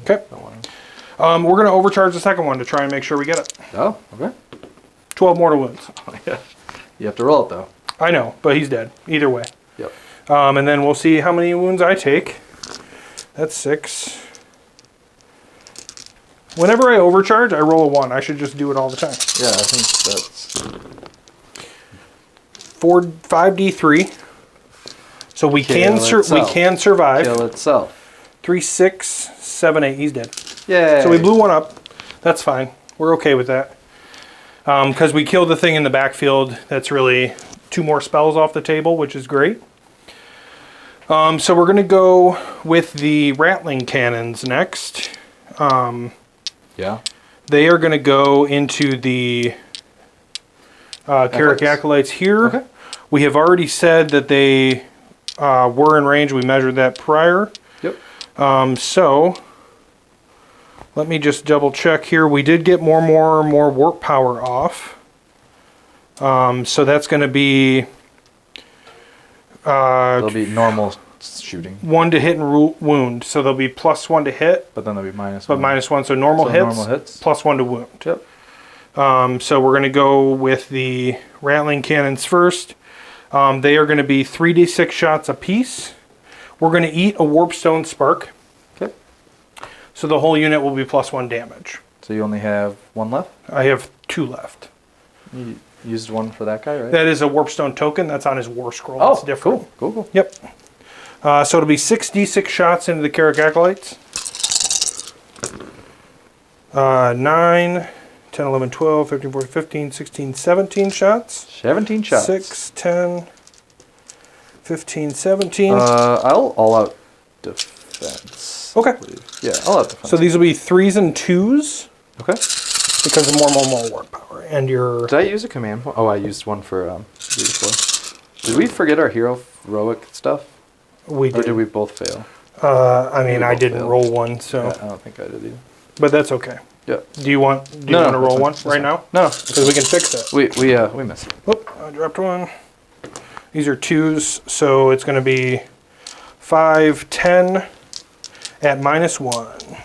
Okay. We're going to overcharge the second one to try and make sure we get it. Oh, okay. 12 mortal wounds. You have to roll it though. I know, but he's dead. Either way. Yep. And then we'll see how many wounds I take. That's 6. Whenever I overcharge, I roll a 1. I should just do it all the time. Yeah, I think that's 5d3. So we Kill can survive. kill itself. 3, 6, 7, 8. He's dead. Yeah. So we blew 1 up. That's fine. We're okay with that. Because we killed the thing in the backfield. That's really 2 more spells off the table, which is great. So we're going to go with the Rattling Cannons next. Yeah. They are going to go into the Carrick Acolytes here. Okay. We have already said that they were in range. We measured that prior. Yep. So let me just double check here. We did get more warp power off. So that's going to be There'll be normal shooting, 1 to hit and wound. So they'll be +1 to hit, but then there'll be -1. but -1. So normal hits, +1 to wound. Yep. So we're going to go with the Rattling Cannons first. They are going to be 3d6 shots apiece. We're going to eat a Warpstone Spark. Okay. So the whole unit will be +1 damage. So you only have one left? I have 2 left. You used one for that guy, right? That is a Warpstone token. That's on his War Scroll. Oh, it's different. Cool. Yep. So it'll be 6d6 shots into the Carrick Acolytes. 9, 10, 11, 12, 13, 14, 15, 16, 17 shots. 17 shots. 6, 10, 15, 17. I'll all out defense. Okay. Yeah, all out defense. So these will be 3s and 2s Okay. because of more war power. And your... Did I use a command point? Oh, I used one for before. Did we forget our heroic stuff? We Or did. did we both fail? I mean, We I both didn't failed. roll one, so... Yeah, I don't think I did either. But that's okay. Yeah. Do you want to No, roll one that's right fine. now? No. Because we can fix it. We missed it. Whoop, I dropped one. These are 2s, so it's going to be 5, 10 at -1.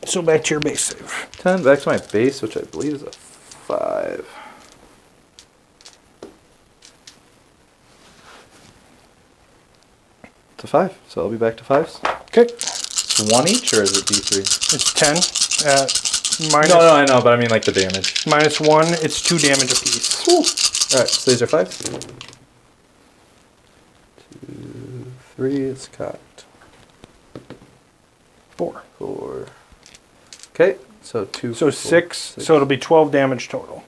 So back to your base save. 10 back to my base, which I believe is a 5. It's a 5, so I'll be back to 5s. Okay, It's 1 each, or is it D3? it's 10 at minus, No, I know, but I mean like the damage. -1. It's 2 damage apiece. Alright, so these are 5s. 2, 3, it's cocked. 4. 4. Okay, so 2. So 6, so it'll be 12 damage total.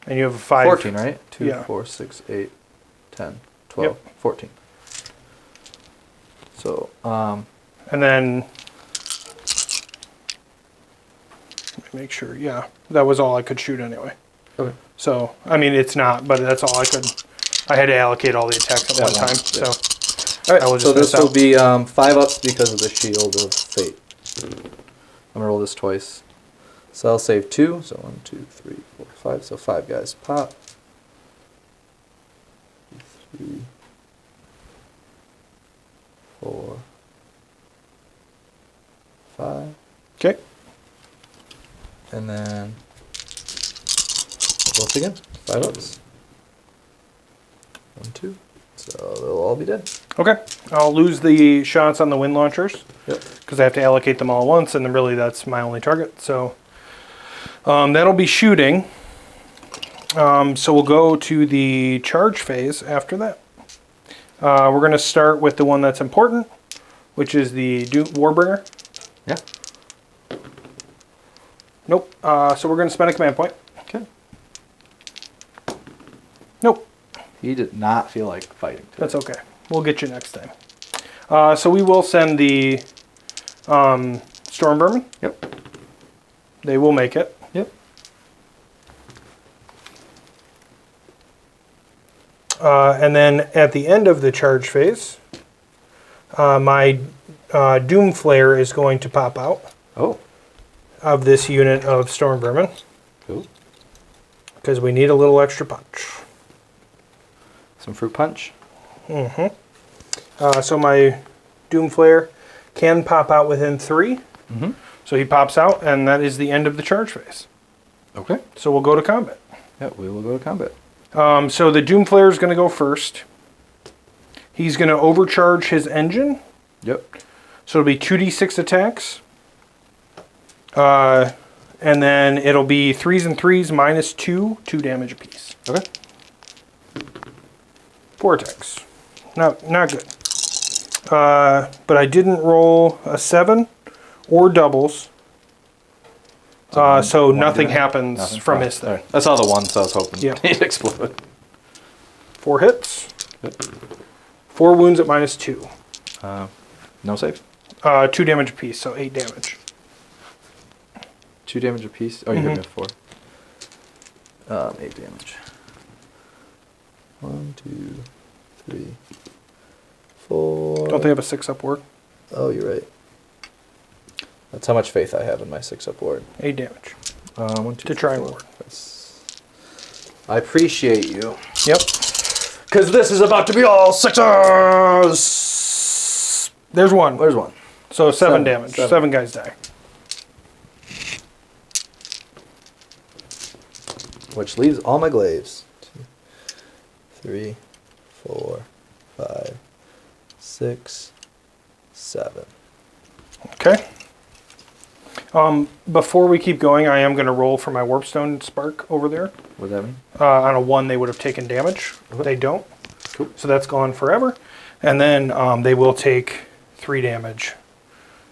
And you have a 5. 14, right? 2, Yeah. 4, 6, 8, 10, 12, 14. So, And then, let me make sure, yeah, that was all I could shoot anyway. okay. So, I mean, it's not, but that's all I could. I had to allocate all the attacks at one Yeah, time. yeah. So, Alright, I will so just this miss will out. be 5 ups because of the Shield of Fate. I'm gonna roll this twice. So I'll save 2. So 1, 2, 3, 4, 5. So 5 guys pop. 3, 4, 5. okay. And then once again, 5 ups. 1, 2. So they'll all be dead. Okay. I'll lose the shots on the wind launchers Yep. because I have to allocate them all at once, and then really that's my only target. So, that'll be shooting. So we'll go to the charge phase after that. We're going to start with the one that's important, which is the Warbringer. Yeah. Nope. So we're going to spend a command point. Okay. Nope. He did not feel like fighting today. That's okay. We'll get you next time. So we will send the Storm Vermin. Yep. They will make it. Yep. And then at the end of the charge phase, my Doom Flare is going to pop out Oh. of this unit of Storm Vermin Cool. because we need a little extra punch. Some fruit punch. So my Doom Flare can pop out within 3. Mm-hmm. So he pops out, and that is the end of the charge phase. Okay. So we'll go to combat. Yeah, we will go to combat. So the Doom Flare is going to go first. He's going to overcharge his engine. Yep. So it'll be 2d6 attacks. And then it'll be 3s and 3s minus 2 damage apiece. Okay. 4 attacks. Not good. But I didn't roll a 7 or doubles. So One nothing unit? happens Nothing. from Oh, his thing. alright. I saw the one, so I was hoping Yeah. he'd explode. 4 hits. Yep. 4 wounds at minus 2. No save. 2 damage apiece, so 8 damage. 2 damage apiece. Oh, you hit me with 4. 8 damage. 1, 2, 3, 4. Don't they have a 6-up ward? Oh, you're right. That's how much faith I have in my 6-up ward. 8 damage. 1, 2, To try and ward. I appreciate you. Yep. Because this is about to be all 6s! There's one. There's one. So 7 Seven. damage. 7. 7 guys die. Which leaves all my glaives. 3, 4, 5, 6, 7. Okay. Before we keep going, I am going to roll for my Warpstone Spark over there. What does that mean? On a 1, they would have taken damage. Okay. They don't. Cool. So that's gone forever. And then they will take 3 damage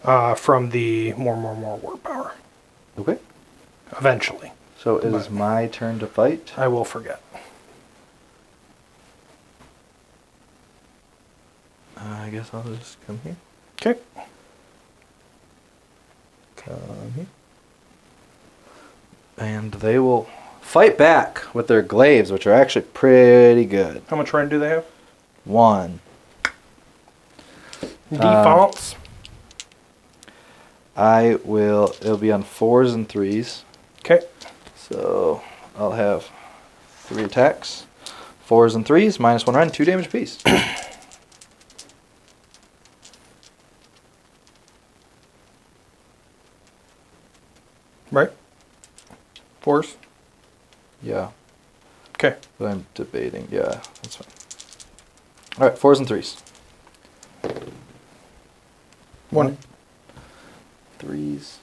from the more warp power. Okay. Eventually. So it is my turn to fight. I will forget. I guess I'll just come here. Okay. Come here. And they will fight back with their glaives, which are actually pretty good. How much rend do they have? 1. Defaults. It'll be on 4s and 3s. Okay. So I'll have 3 attacks. 4s and 3s, -1 rend, 2 damage apiece. Right. 4s. Yeah, Okay. but I'm debating. Yeah, that's fine. All right, 4s and 3s. 1. 3s.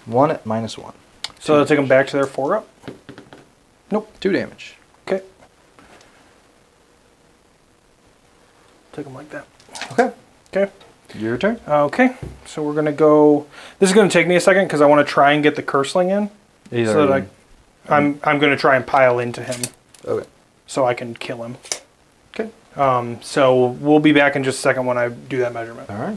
1 at -1. So they'll take them back to their 4 up. Nope. 2 damage. Okay. Take them like that. Okay. Okay. Your turn. Okay. So we're gonna go. This is gonna take me a second because I want to try and get the Curseling in, so that I'm gonna try and pile into him Okay. so I can kill him. Okay. So we'll be back in just a second when I do that measurement. All right.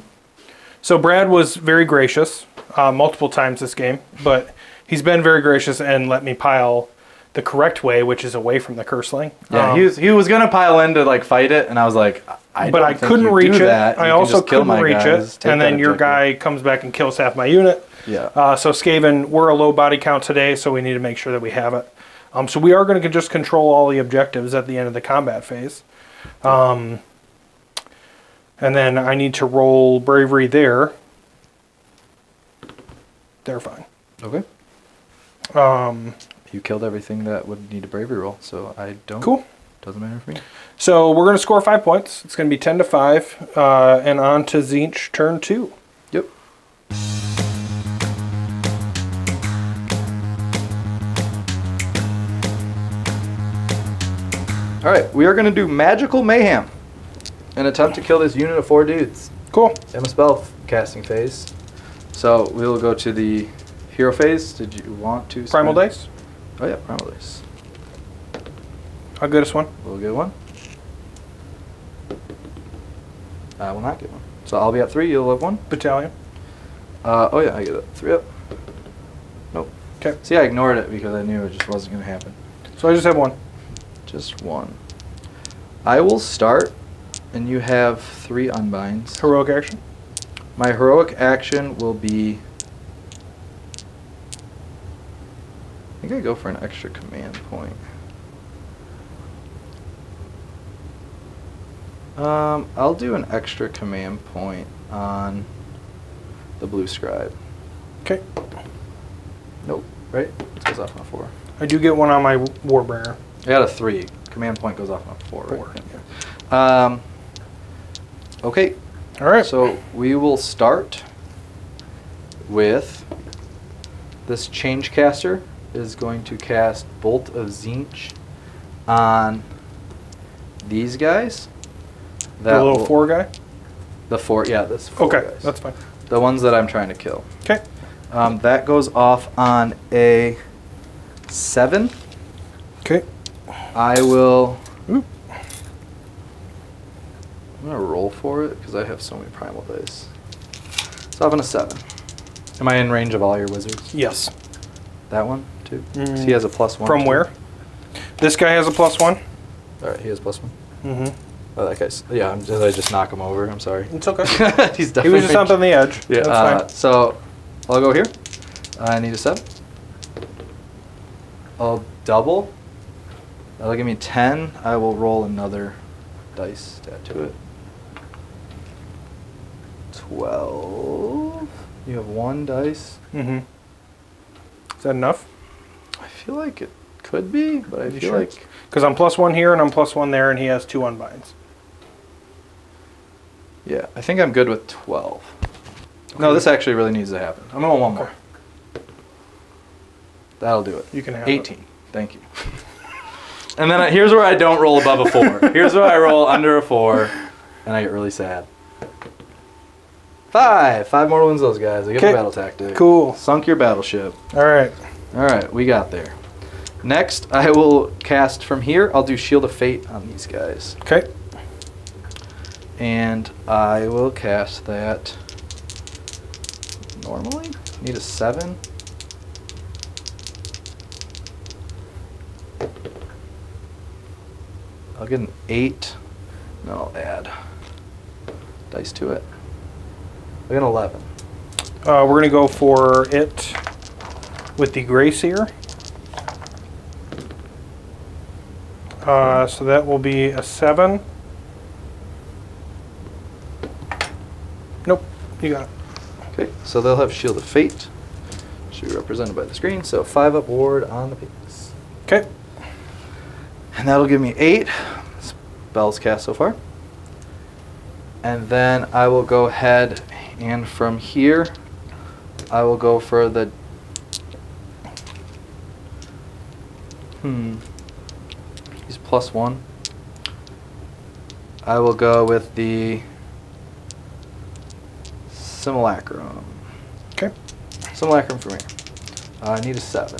So Brad was very gracious multiple times this game, but he's been very gracious and let me pile the correct way, which is away from the Curseling. Yeah, he was gonna pile in to like fight it, and I was like, but I couldn't reach it. I also couldn't reach it, and then your guy comes back and kills half my unit. Yeah. So Skaven, we're a low body count today, so we need to make sure that we have it. So we are going to just control all the objectives at the end of the combat phase. And then I need to roll bravery there. They're fine. Okay. You killed everything that would need a bravery roll, so I don't. Cool. Doesn't matter for me. So we're going to score 5 points. It's going to be 10-5, and on to Tzeench, turn 2. Yep. All right, we are going to do magical mayhem. An attempt to kill this unit of 4 dudes. Cool. I'm a spell casting phase. So we will go to the hero phase. Did you want to? Primal spend- dice. Oh yeah, primal dice. I'll get us one. We'll get 1. I will not get 1. So I'll be at 3. You'll have 1. Battalion. Oh yeah, I get it. 3 up. Nope. Okay. See, I ignored it because I knew it just wasn't going to happen. So I just have 1. Just 1. I will start, and you have 3 unbinds. Heroic action. My heroic action will be... I think I go for an extra command point. I'll do an extra command point on the blue scribe. Okay. Nope, right? It goes off on a 4. I do get 1 on my Warbringer. I got a 3. Command point goes off on a 4, right? 4. Yeah. Okay. All right. So we will start with this change caster is going to cast Bolt of Tzeench on these guys. The little 4 guy? The 4, yeah, this 4 Okay, guys. that's fine. The ones that I'm trying to kill. Okay. That goes off on a 7. Okay. I will... Oop. I'm going to roll for it because I have so many primal dice. It's off on a 7. Am I in range of all your wizards? Yes. That one, too? 'Cause he has a +1. From too. where? This guy has a +1. Alright, he has +1. Mm-hmm. Oh, that guy's... Yeah, did I just knock him over? I'm sorry. It's okay. He's He definitely... was just up on the edge. Yeah, That's fine. so I'll go here. I need a 7. I'll double. That'll give me 10. I will roll another dice to add to it. 12. You have 1 dice. Mm-hmm. Is that enough? I feel like it could be, but I feel like... Because I'm +1 here and I'm +1 there, and he has 2 unbinds. Yeah, I think I'm good with 12. Okay. No, this actually really needs to happen. I'm going one more. That'll do it. You can have 18. Thank you. And then here's where I don't roll above a 4. Here's where I roll under a 4, and I get really sad. 5. 5 more wins those guys. I get the battle tactic. Cool. Sunk your battleship. All right. All right, we got there. Next, I will cast from here. I'll do Shield of Fate on these guys. Okay. And I will cast that normally. Need a 7. I'll get an 8. And I'll add dice to it. I'll get an 11. We're going to go for it with the Grace here. So that will be a 7. Nope, you got it. Okay, so they'll have Shield of Fate. Should be represented by the screen. So 5 up ward on the pigs. Okay. And that'll give me 8 spells cast so far. And then I will go ahead and from here, I will go for the... He's +1. I will go with the Simulacrum. Okay. Simulacrum from here. I need a 7.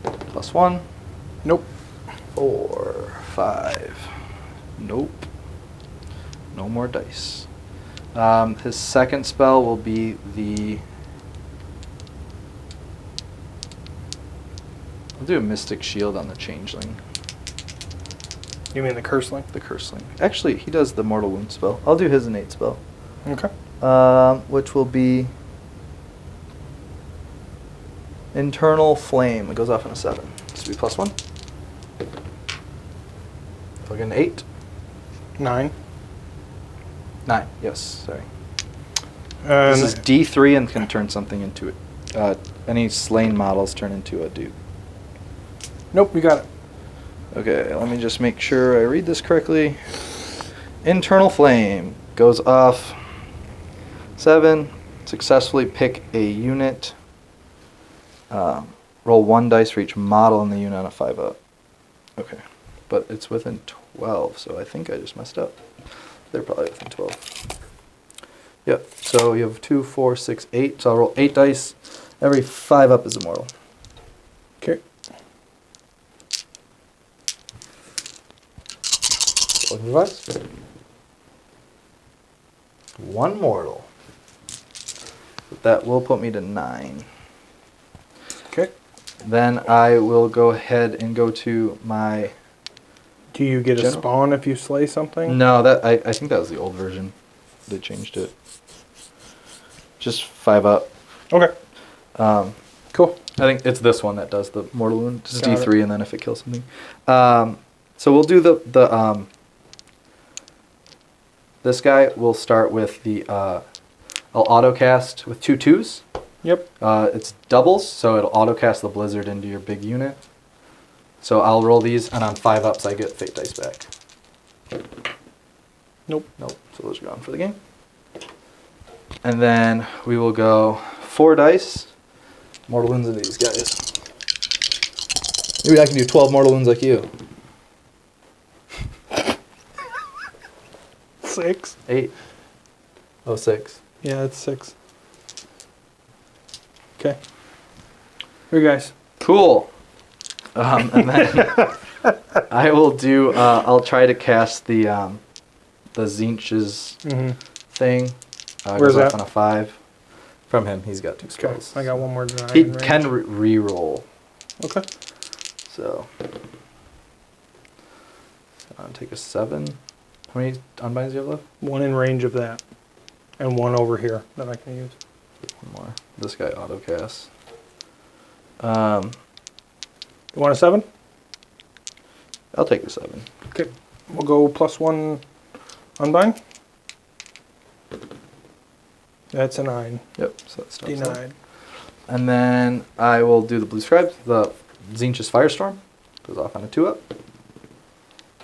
+1. Nope. 4, 5. Nope. No more dice. His second spell will be the... I'll do a Mystic Shield on the Changeling. You mean the Curseling? The Curseling. Actually, he does the Mortal Wound spell. I'll do his innate spell. Okay. Which will be Internal Flame. It goes off in a 7. This will be +1. I'll get an 8. 9. 9. Yes, sorry. And This is D3 and can turn something into it. Any slain models turn into a dude. Nope, you got it. Okay, let me just make sure I read this correctly. Internal Flame goes off 7. Successfully pick a unit. Roll 1 dice for each model in the unit on a 5 up. Okay, but it's within 12, so I think I just messed up. They're probably within 12. Yep, so you have 2, 4, 6, 8. So I'll roll 8 dice. Every 5 up is immortal. Okay. One mortal. That will put me to 9. Okay. Then I will go ahead and go to my... Do you get General? a spawn if you slay something? No, that I think that was the old version. They changed it. Just 5 up. Okay. Cool. I think it's this one that does the mortal wound. Just Got D3 it. and then if it kills something. So we'll do the this guy will start with the I'll auto cast with 2 2s. Yep. It's doubles, so it'll auto cast the blizzard into your big unit. So I'll roll these, and on 5 ups I get fate dice back. Nope. Nope. So those are gone for the game. And then we will go 4 dice. Mortal wounds into these guys. Maybe I can do 12 mortal wounds like you. 6. 8. Oh, 6. Yeah, it's 6. Okay. Here, guys. Cool. And then I will do. I'll try to cast the Tzeench's thing. Where's goes off that? on a 5. From him, he's got 2 Okay. spells. I got one more than I He in range. can re-roll. Okay. So I'll take a 7. How many unbinds do you have left? 1 in range of that. And 1 over here that I can use. One more. This guy auto casts. You want a 7? I'll take the 7. Okay. We'll go +1 unbind. That's a 9. Yep. So that stops that. Denied. And then I will do the blue scribe. The Tzeench's Firestorm goes off on a 2-up.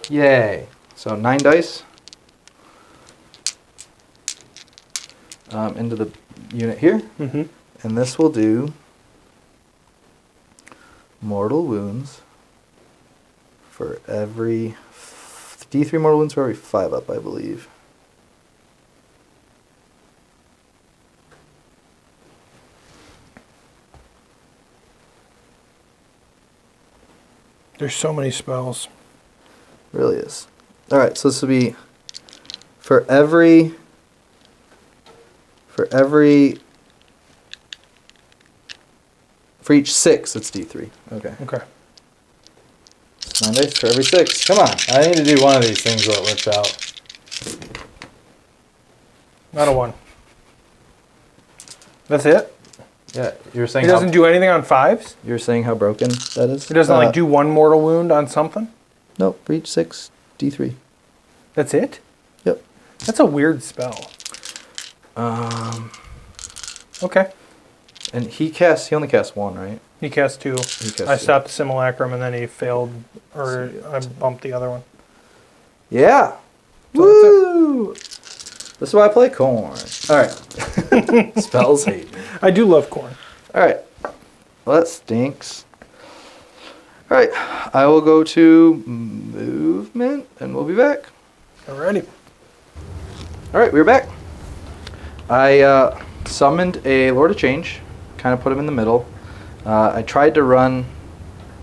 Yay. So 9 dice. Into the unit here. Mm-hmm. And this will do mortal wounds for every D3 mortal wounds for every 5-up, I believe. There's so many spells. Really is. All right, so this will be for each 6, it's D3. Okay. Okay. 9 dice for every 6. Come on, I need to do one of these things so it works out. Not a 1. That's it? Yeah, you were saying It doesn't do anything on 5s? you were saying how broken that is. It doesn't like do 1 mortal wound on something? Nope, for each 6, D3. That's it? Yep. That's a weird spell. Okay. And he only casts 1, right? He cast 2. He I stopped the Simulacrum and then he failed, or I bumped the other one. Yeah. So Woo! This is why I play corn. All right. Spells hate me. I do love corn. All right. Well, that stinks. All right. I will go to movement, and we'll be back. Alrighty. All right, we're back. I summoned a Lord of Change, kind of put him in the middle. I tried to run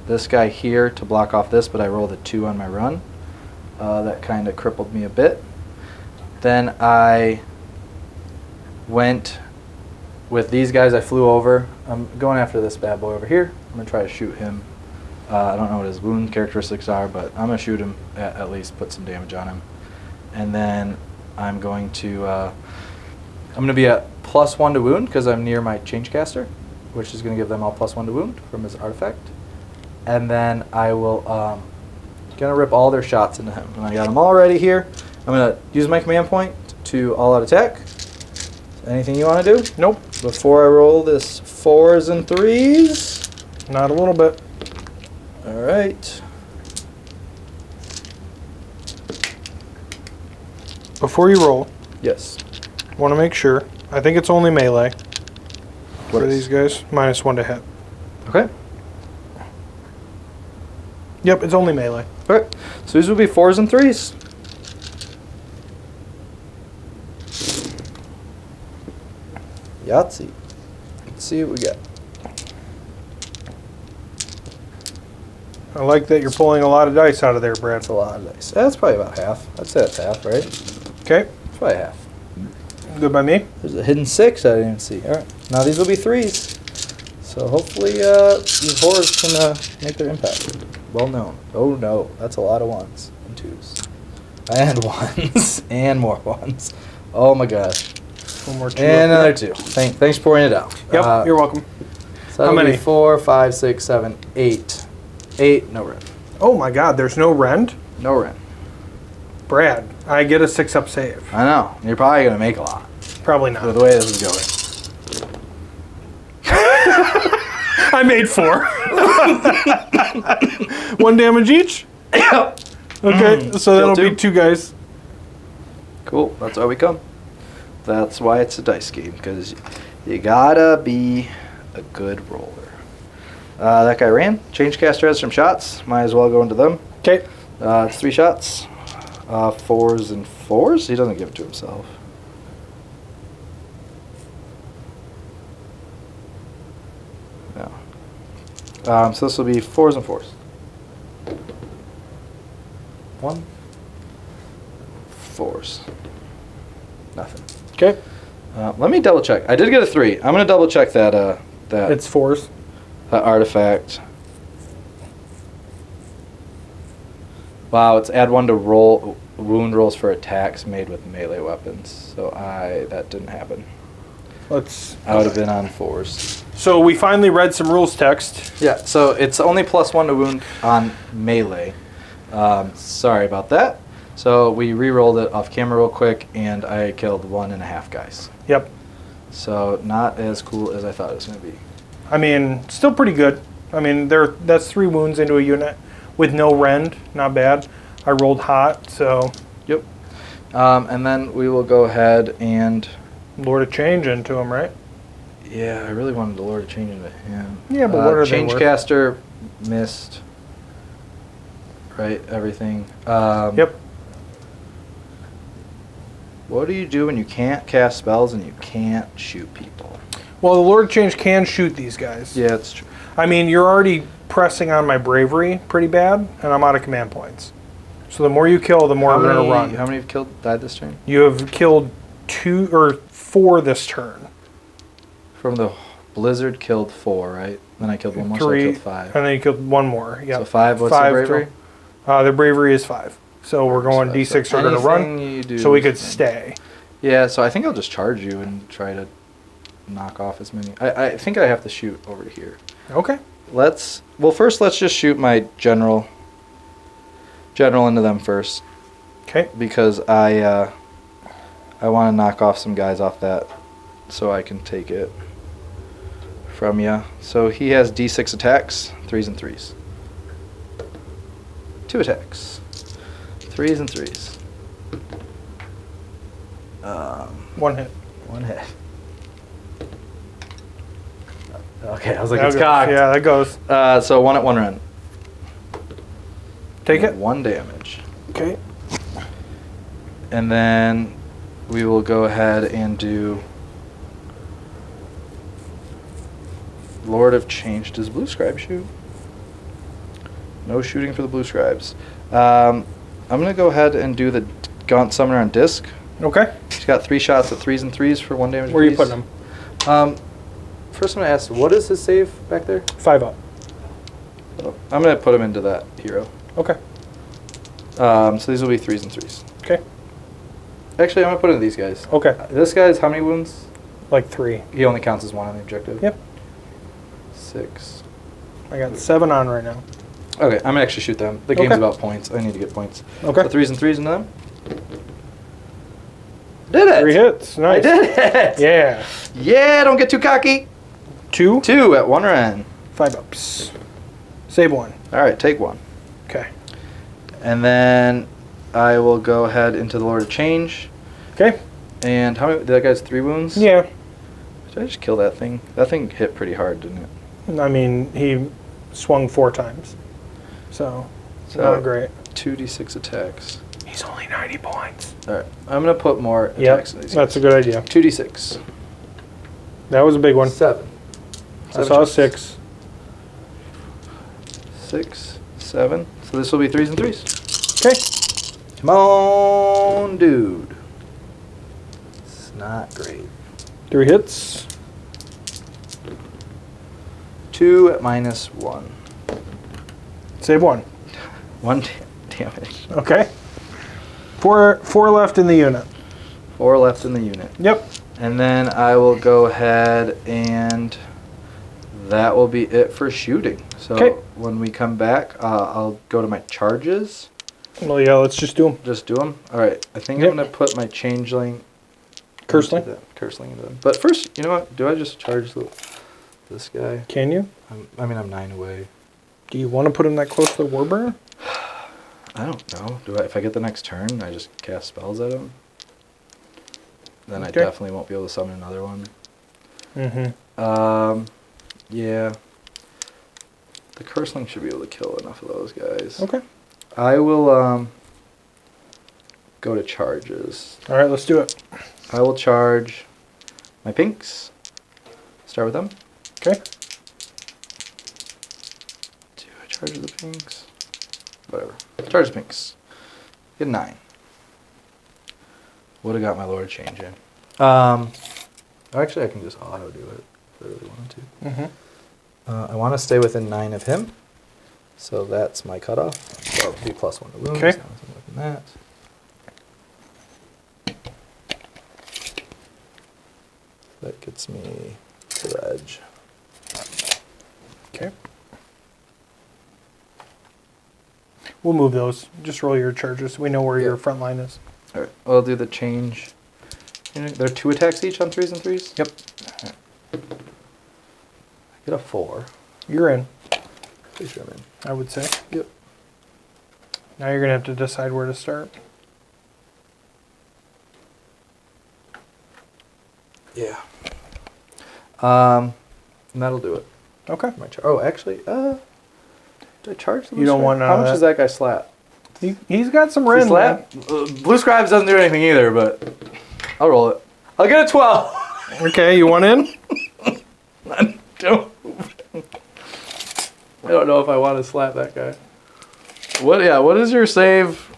this guy here to block off this, but I rolled a 2 on my run. That kind of crippled me a bit. Then I went with these guys. I flew over. I'm going after this bad boy over here. I'm going to try to shoot him. I don't know what his wound characteristics are, but I'm going to shoot him, at least put some damage on him. And then I'm going to be at +1 to wound because I'm near my change caster, which is going to give them all +1 to wound from his artifact. And then I will going to rip all their shots into him. And I got them all ready here. I'm going to use my command point to all-out attack. Anything you want to do? Nope. Before I roll this 4s and 3s. Not a little bit. All right. Before you roll, Yes. want to make sure. I think it's only melee What for is- these guys. -1 to hit. Okay. Yep, it's only melee. All right. So these will be 4s and 3s. Yahtzee. Let's see what we got. I like that you're pulling a lot of dice out of there, Brad. That's a lot of dice. That's probably about half. I'd say that's half, right? Okay, It's probably half. good by me. There's a hidden 6 I didn't see. All right. Now these will be 3s. So hopefully these horrors can make their impact. Well known. Oh no, that's a lot of 1s and 2s. And 1s. And more 1s. Oh my gosh. One more 2. And another 2. Thanks for pointing it out. Yep, you're welcome. So How that'll be many? 4, 5, 6, 7, 8. 8, no rend. Oh my god, there's no rend? No rend. Brad, I get a 6-up save. I know. You're probably going to make a lot Probably with not. the way this is going. I made 4. 1 damage each? Yep. Okay, so that'll Kill be 2. 2 guys. Cool. That's why we come. That's why it's a dice game, because you gotta be a good roller. That guy ran. Change caster has some shots. Might as well go into them. Okay. It's 3 shots. 4s and 4s. He doesn't give it to himself. No. So this will be 4s and 4s. 1. 4s. Nothing. Okay. Let me double check. I did get a 3. I'm gonna double check that It's 4s. artifact. Wow, it's add 1 to roll wound rolls for attacks made with melee weapons. So that didn't happen. I would have been on 4s. So we finally read some rules text. Yeah, so it's only +1 to wound on melee. Sorry about that. So we re-rolled it off camera real quick, and I killed 1.5 guys. Yep. So not as cool as I thought it was going to be. I mean, still pretty good. I mean, that's 3 wounds into a unit with no rend. Not bad. I rolled hot, so... Yep. And then we will go ahead and... Lord of Change into him, right? Yeah, I really wanted the Lord of Change into him. Yeah, but what are they Change worth? caster, missed. Right, everything. Yep. What do you do when you can't cast spells and you can't shoot people? Well, the Lord of Change can shoot these guys. Yeah, it's true. I mean, you're already pressing on my bravery pretty bad, and I'm out of command points. So the more you kill, the more I'm going to run. How many have died this turn? You have killed 2 or 4 this turn. From the blizzard, killed 4, right? Then I killed 1 more, 3, so I killed 5. and then you killed 1 more. Yeah. So 5, what's 5 the bravery? The bravery is 5. So we're going D6 are going to run, so we could stay. Yeah, so I think I'll just charge you and try to knock off as many. I think I have to shoot over here. Okay. First let's just shoot my general into them first. Okay. Because I want to knock off some guys off that so I can take it from you. So he has D6 attacks, 3s and 3s. 2 attacks, 3s and 3s. 1 hit. 1 hit. Okay, I was like, That it's goes. cocked. Yeah, that goes. So 1 at 1 run. Take it. 1 damage. Okay. And then we will go ahead and do Lord of Change. Does Blue Scribe shoot? No shooting for the Blue Scribes. I'm going to go ahead and do the Gaunt Summoner on Disc. Okay. He's got 3 shots at 3s and 3s for 1 damage. Where are you apiece. putting him? First I'm going to ask, what is his save back there? 5 up. Oh, I'm going to put him into that hero. Okay. So these will be 3s and 3s. Okay. Actually, I'm going to put in these guys. Okay. This guy's how many wounds? Like 3. He only counts as 1 on the objective. Yep. 6. I got 7 on right now. Okay, I'm going to actually shoot them. The game's Okay. about points. I need to get points. Okay. So 3s and 3s into them. Did it! 3 hits. Nice. I did it! Yeah. Yeah, don't get too cocky. 2. 2 at 1 run. 5 ups. Save 1. All right, take 1. Okay. And then I will go ahead into the Lord of Change. Okay. And how many? That guy's 3 wounds? Yeah. Did I just kill that thing? That thing hit pretty hard, didn't it? I mean, he swung 4 times. So not great. 2d6 attacks. He's only 90 points. All right, I'm going to put more Yep. attacks in these That's guys. a good idea. 2d6. That was a big one. 7. I saw a 6. 6, 7. So this will be 3s and 3s. Okay. Come on, dude. It's not great. 3 hits. 2 at -1. Save 1. 1 damage. Okay. 4 left in the unit. 4 left in the unit. Yep. And then I will go ahead and that will be it for shooting. So 'Kay. when we come back, I'll go to my charges. Well, yeah, let's just do them. Just do them. All right. I think Yep. I'm going to put my changeling. Curseling? into the- Curseling into them. But first, you know what? Do I just charge this guy? Can you? I'm 9 away. Do you want to put him that close to the Warburner? I don't know. If I get the next turn, I just cast spells at him? Then I Okay. definitely won't be able to summon another one. Mm-hmm. Yeah. The Curseling should be able to kill enough of those guys. Okay. I will, go to charges. All right, let's do it. I will charge my pinks. Start with them. Okay. Do I charge the pinks? Whatever. Charge the pinks. Get 9. Would have got my Lord Change in. Actually, I can just auto do it if I really wanted to. Mm-hmm. I want to stay within 9 of him, so that's my cutoff. So I'll do +1 to wounds. Okay. Now I'm within that. That gets me to the edge. Okay. We'll move those. Just roll your charges. We know where your front line is. All right. I'll do the change. There are 2 attacks each on 3s and 3s. Yep. I get a 4. You're in, Pretty sure I'm in. I would say. Yep. Now you're going to have to decide where to start. Yeah. And that'll do it. Okay. Oh, actually, did I charge the You don't want How much does that guy slap? He's got some Does red. he slap? Blue Scribes doesn't do anything either, but I'll roll it. I'll get a 12. Okay, you want in? I don't know if I want to slap that guy. What is your save?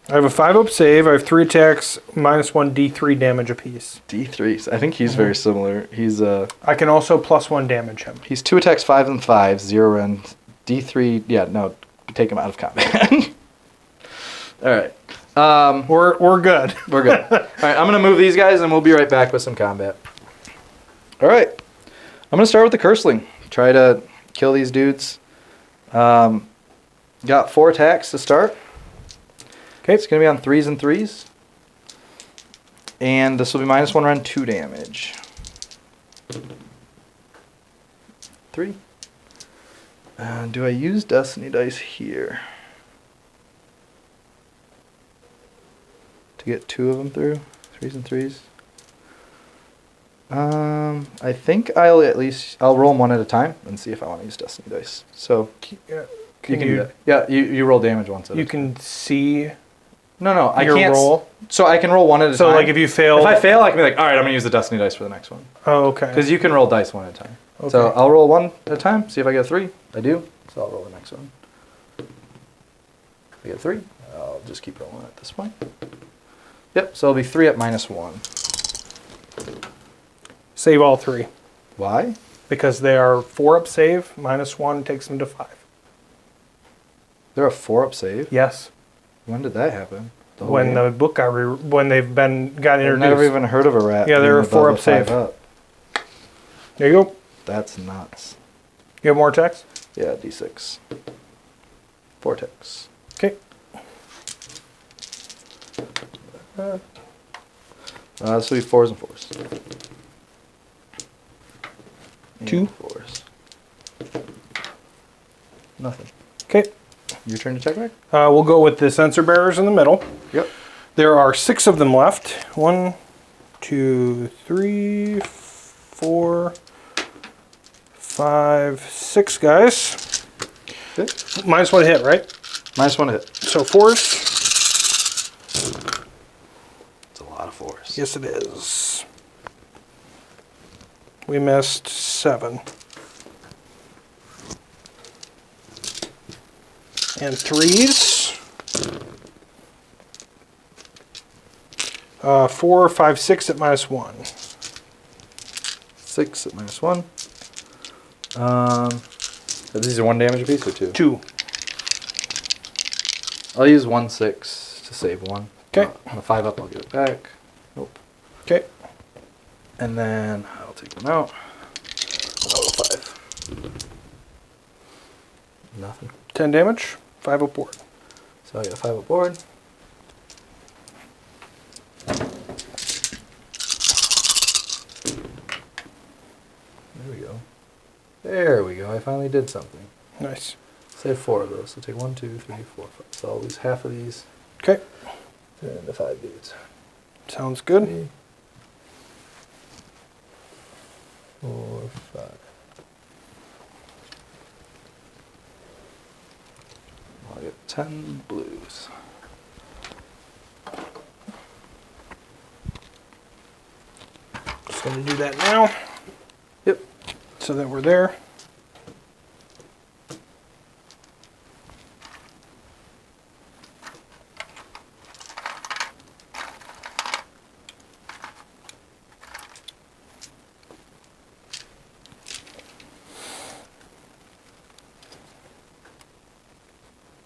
I have a 5-up save. I have 3 attacks, -1 D3 damage apiece. D3. I think he's very similar. He's I can also +1 damage him. he's 2 attacks, 5 and 5, 0 and D3. Yeah, no, take him out of combat. All right. We're good. We're good. All right, I'm going to move these guys, and we'll be right back with some combat. All right. I'm going to start with the Curseling. Try to kill these dudes. Got 4 attacks to start. Okay, it's going to be on 3s and 3s. And this will be -1 run 2 damage. 3. Do I use Destiny Dice here? To get 2 of them through? 3s and 3s? I think I'll roll them one at a time and see if I want to use Destiny Dice. So, Yeah. you can do that. Yeah, you roll damage once at a You time. can see No, I your can't. roll. So I can roll one at a So time. like if you fail. If I fail, I can be like, all right, I'm going to use the Destiny Dice for the next one. Oh, okay. Because you can roll dice one at a time. So Okay. I'll roll one at a time, see if I get 3. I do, so I'll roll the next one. If I get 3, I'll just keep rolling at this point. Yep, so it'll be 3 at -1. Save all 3. Why? Because they are 4-up save, -1 takes them to 5. They're a 4-up save? Yes. When did that happen? When the book got when they've got I've introduced. never even heard of a rat. Yeah, they're being a 4-up above a 5 save. up. There you go. That's nuts. You have more attacks? Yeah, D6. 4 ticks. Okay. This will be 4s and 4s. 2. And 4s. Nothing. Okay. Your turn to check back? We'll go with the sensor bearers in the middle. Yep. There are 6 of them left. 1, 2, 3, 4, 5, 6 guys. Okay. -1 hit, right? -1 to hit. So 4s. It's a lot of 4s. Yes, it is. We missed 7. And 3s. 4, 5, 6 at -1. 6 at -1. These are 1 damage apiece or 2? 2. I'll use 1 6 to save 1. Okay. On a 5 up, I'll give it back. Nope. Okay. And then I'll take them out. Another 5. Nothing. 10 damage. 5 up board. So I got 5 up board. There we go. There we go. I finally did something. Nice. Save 4 of those. So take 1, 2, 3, 4, 5. So I'll lose half of these. Okay. Turn into 5 dudes. Sounds good. 3, 4, 5. I'll get 10 blues. Just going to do that now. Yep. So that we're there.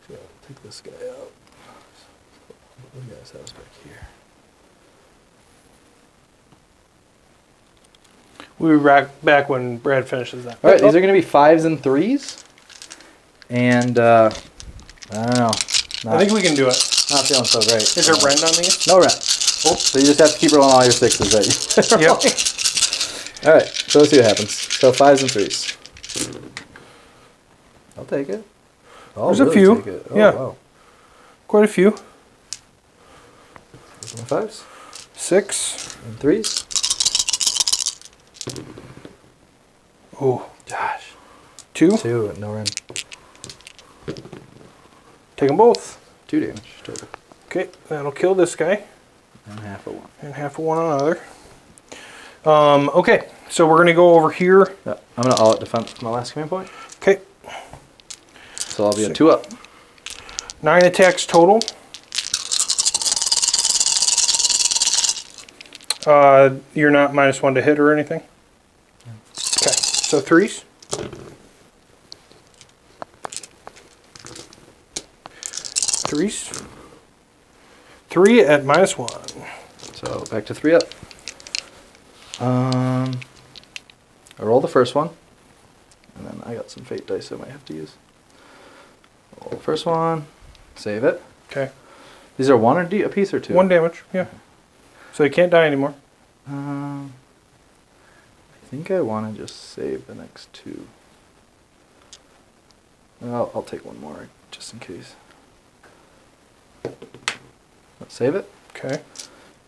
So take this guy out. What guys has back here? We'll be back when Brad finishes that. All right, these are going to be 5s and 3s. And, I don't know. I think we can do it. Not feeling so great. Is there rend on these? No rent. Oh, so you just have to keep rolling all your 6s that you. Yep. All right, so let's see what happens. So 5s and 3s. I'll take it. I'll There's a few. Take it. Oh, Yeah. Wow. Quite a few. Those are my 5s 6. and 3s. Oh, Gosh. 2. 2 and no run. Take them both. 2 damage total. Okay, that'll kill this guy. And half a 1. And half of one on another. Okay, so we're going to go over here. Yeah, I'm going to all out defense for my last command point. Okay, So I'll be at 2 up. 9 attacks total. You're not -1 to hit or anything? Okay, so 3s. 3s. 3 at -1. So back to 3 up. I roll the first one. And then I got some fate dice I might have to use. Roll the first one. Save it. Okay, These are 1 a piece or 2? 1 damage, yeah. So you can't die anymore. I think I want to just save the next 2. I'll take 1 more just in case. Let's save it. Okay.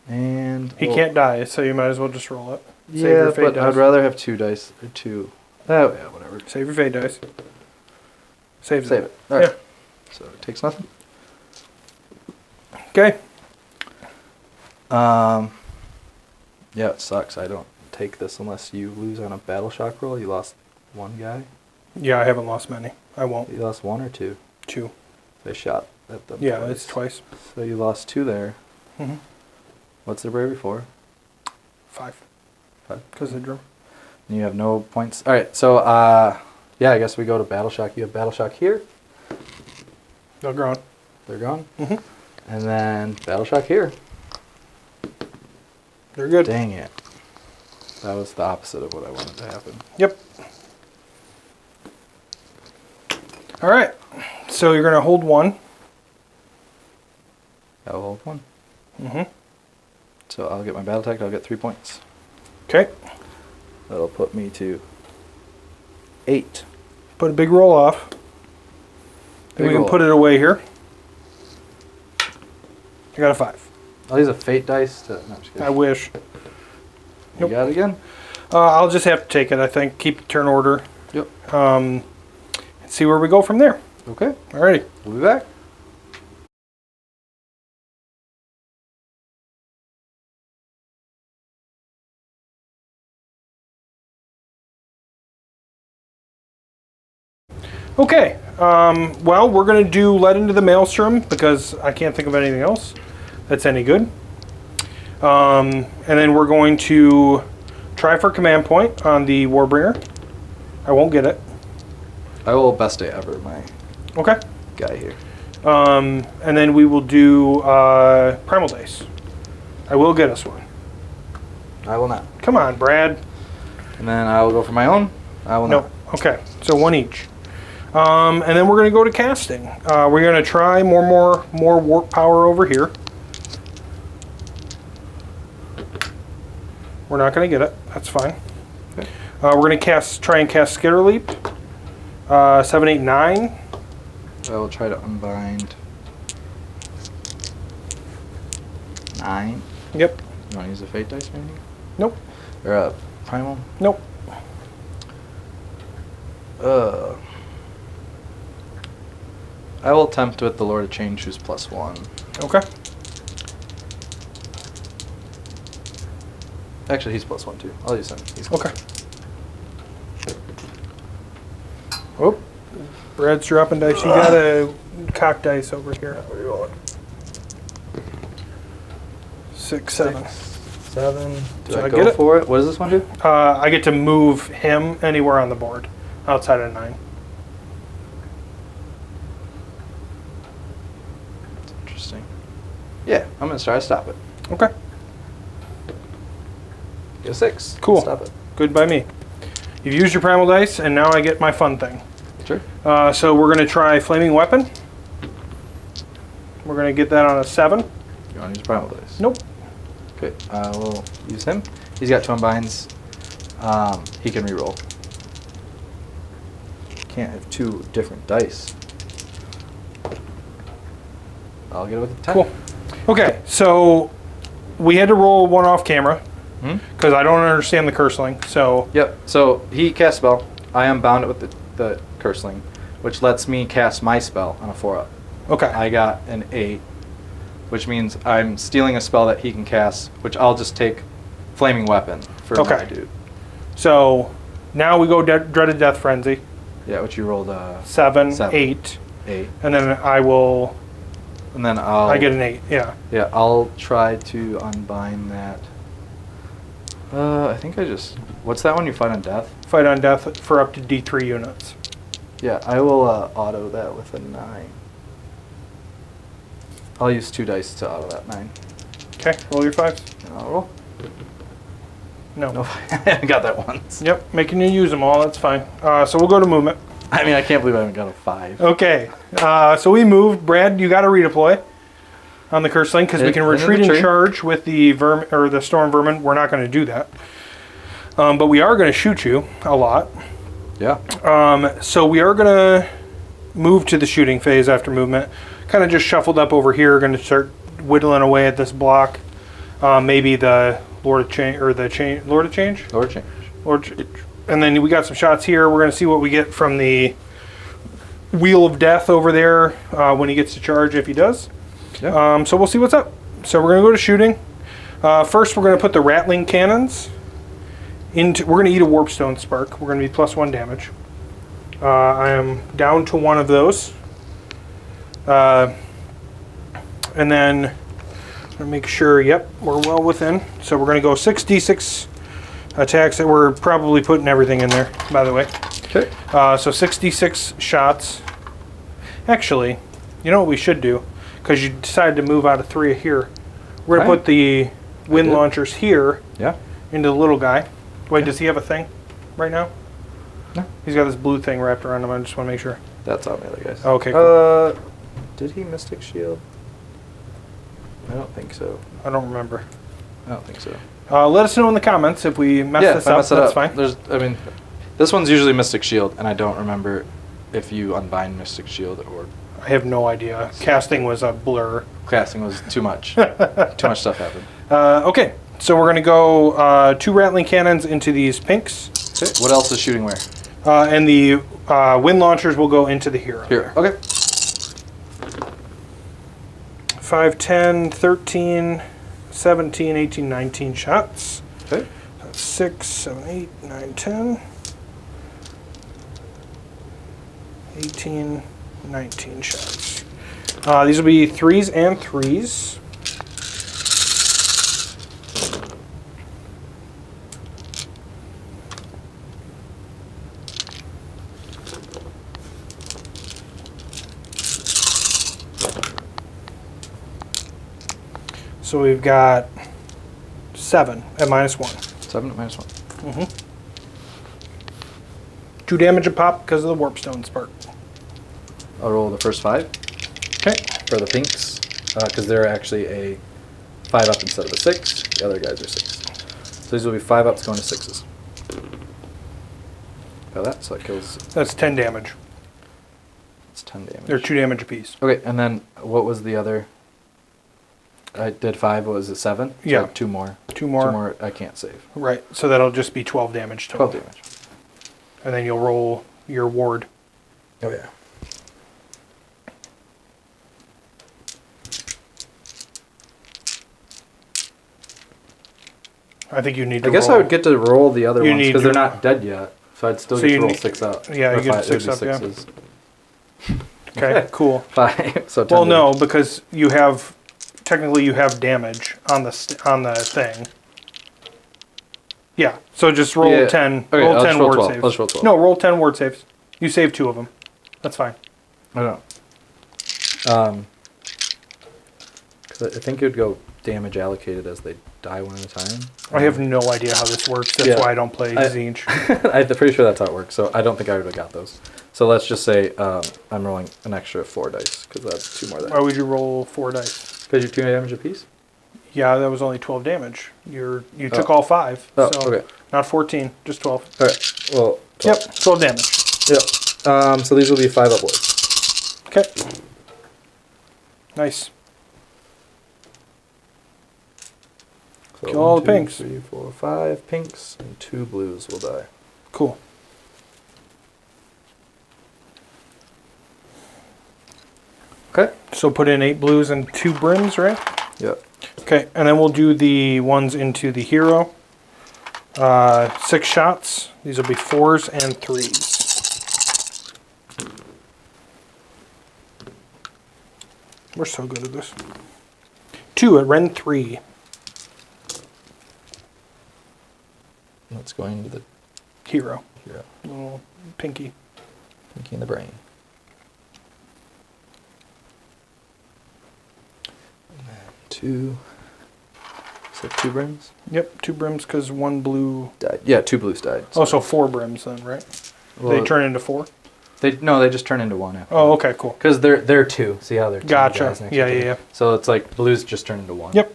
And He can't die, so you might as well just roll it. Save Yeah, your fate but dice. I'd rather have 2 dice or 2. Oh yeah, whatever. Save your fate dice. Save Save it. All right. Yeah. So it takes nothing. Okay. Yeah, it sucks. I don't take this unless you lose on a battle shock roll. You lost 1 guy. Yeah, I haven't lost many. I won't. You lost 1 or 2. 2. They shot at them. Yeah, twice. it's twice. So you lost 2 there. Mm-hmm. What's their bravery for? 5. 5. Because they drew. And you have no points. All right. So yeah, I guess we go to battle shock. You have battle shock here. They're gone. They're gone. Mm-hmm. And then battle shock here. They're good. Dang it. That was the opposite of what I wanted to happen. Yep. All right. So you're going to hold 1. I'll hold 1. Mm-hmm. So I'll get my battle tech. I'll get 3 points. Okay. That'll put me to 8. Put a big roll off. Then Big we can roll. put it away here. I got a 5. I'll use a fate dice to. No, I'm just kidding. I wish. You Nope. got it again? I'll just have to take it, I think. Keep the turn order. Yep. And see where we go from there. Okay. Alrighty. We'll be back. Okay. Well, we're going to do Let Into the Maelstrom because I can't think of anything else that's any good. And then we're going to try for command point on the Warbringer. I won't get it. I will best day ever, my Okay. guy here. And then we will do Primal Dice. I will get us one. I will not. Come on, Brad. And then I will go for my own. I will No. not. Okay. So 1 each. And then we're going to go to casting. We're going to try more warp power over here. We're not going to get it. That's fine. Okay. We're going to try and cast Skitter Leap. 7, 8, 9. I will try to unbind 9. Yep. You want to use a fate dice maybe? Nope. Or a primal? Nope. I will attempt with the Lord of Change, who's +1. Okay. Actually, he's +1 too. I'll use him. He's Okay. Oh, Brad's dropping dice. You got a cock dice over here. 6, 7. 7. Do So I I go get it? for it? What does this one do? I get to move him anywhere on the board outside of 9. Interesting. Yeah, I'm going to try to stop it. Okay. Get a 6. Cool. Stop it. Good by me. You've used your primal dice, and now I get my fun thing. Sure. So we're going to try Flaming Weapon. We're going to get that on a 7. You want to use primal dice? Nope. Okay, I will use him. He's got 2 unbinds. He can reroll. can't have two different dice. I'll get it with a 10. Cool. Okay, so we had to roll one off camera because I don't understand the curseling. So Yep. So he casts spell. I unbound it with the curseling, which lets me cast my spell on a 4-up. okay, I got an 8, which means I'm stealing a spell that he can cast, which I'll just take Flaming Weapon for Okay. my dude. so now we go Dreaded Death Frenzy. Yeah, which you rolled 7, 7. 8, 8. and then And then I get an 8. Yeah. Yeah, I'll try to unbind that. I think what's that one you fight on death? Fight on death for up to D3 units. Yeah, I will auto that with a 9. I'll use 2 dice to auto that 9. Okay, roll your 5s. And I'll roll. No. Nope, I haven't got that once. Yep, making you use them all. That's fine. So we'll go to movement. I mean, I can't believe I haven't got a 5. Okay, so we moved. Brad, you got to redeploy on the curse link because we can Into the retreat and tree. charge with the the storm vermin. We're not going to do that, but we are going to shoot you a lot. Yeah. So we are going to move to the shooting phase after movement. Kind of just shuffled up over here. Going to start whittling away at this block. Maybe the Lord of Change or the Lord of Change. Lord change. And then we got some shots here. We're going to see what we get from the Wheel of Death over there when he gets to charge, if he does. Yeah. So we'll see what's up. So we're going to go to shooting. First, we're going to put the rattling cannons into. We're going to eat a Warpstone Spark. We're going to be +1 damage. I am down to 1 of those. And then I'm going to make sure, yep, we're well within. So we're going to go 6d6 attacks. That we're probably putting everything in there, by the way. Okay. So 66 shots. Actually, you know what we should do? Because you decided to move out of 3 here. We're going to Right. put the wind did. launchers here Yeah. into the little guy. Wait, does he have a thing right now? No. He's got this blue thing wrapped around him. I just want to make sure. That's on the other guys. Okay, cool. Did he Mystic Shield? I don't think so. I don't remember. I don't think so. Let us know in the comments if we mess Yeah, this if I up. mess it That's up. fine. This one's usually Mystic Shield, and I don't remember if you unbind Mystic Shield or I have no idea. Casting was a blur. casting was too much. Too much stuff happened. Okay, so we're going to go 2 rattling cannons into these pinks. Okay. What else is shooting where? And the wind launchers will go into the hero. Here. Okay. 5, 10, 13, 17, 18, 19 shots. Okay. That's 6, 7, 8, 9, 10. 18, 19 shots. These will be 3s and 3s. So we've got 7 at -1. 7 at -1. 2 damage a pop because of the Warpstone Spark. I'll roll the first 5 Okay. for the pinks, because they're actually a 5-up instead of a 6. The other guys are 6. So these will be 5-ups going to 6s. Got that, so that kills. That's 10 damage. It's 10 damage. They're 2 damage apiece. Okay, and then what was the other? I did 5. What was it? 7? So Yeah. 2 more. 2 more. 2 more. I can't save. Right. So that'll just be 12 damage total. 12 damage. And then you'll roll your ward. Oh yeah. I think you need to I guess roll. I would get to roll the other You ones need because to- they're not dead yet. So I'd still So get you to roll need- 6 up. Yeah, you Or get five- it would 6 be up, yeah. 6s. Okay, cool. 5. So 10 Well, no, damage. because you have technically you have damage on the thing. Yeah. So just roll Yeah. 10. Okay, roll I'll 10 just roll ward 12. saves. I'll just roll 12. No, roll 10 ward saves. You save 2 of them. That's fine. I don't know. Because I think it would go damage allocated as they die one at a time. I have no idea how this works. That's Yeah. why I don't play Tzeench. I'm pretty sure that's how it works. So I don't think I would have got those. So let's just say I'm rolling an extra 4 dice because that's 2 more Why there. would you roll 4 dice? Because you're 2 damage apiece. Yeah, that was only 12 damage. You took all 5. Oh, so okay. Not 14, just 12. All right. Well. 12. Yep, 12 damage. Yep. So these will be 5 up boards. Okay. Nice. So Kill all the pinks. 3, 4, 5 pinks, and 2 blues will die. Cool. Okay. So put in 8 blues and 2 brims, right? Yep. Okay, and then we'll do the ones into the hero. 6 shots. These will be 4s and 3s. We're so good at this. 2 at Ren 3. That's going into the Hero. hero. Little pinky. Pinky in the brain. And then 2. Is that 2 brims? Yep, 2 brims because 1 blue. Died. Yeah, 2 blues died. Oh, so 4 brims then, right? Well, They turn into 4? They just turn into 1 after. Oh, okay, cool. Because they're 2. See how they're 2 Gotcha. guys next to Yeah, each yeah, other? yeah. So it's like blues just turn into 1. Yep.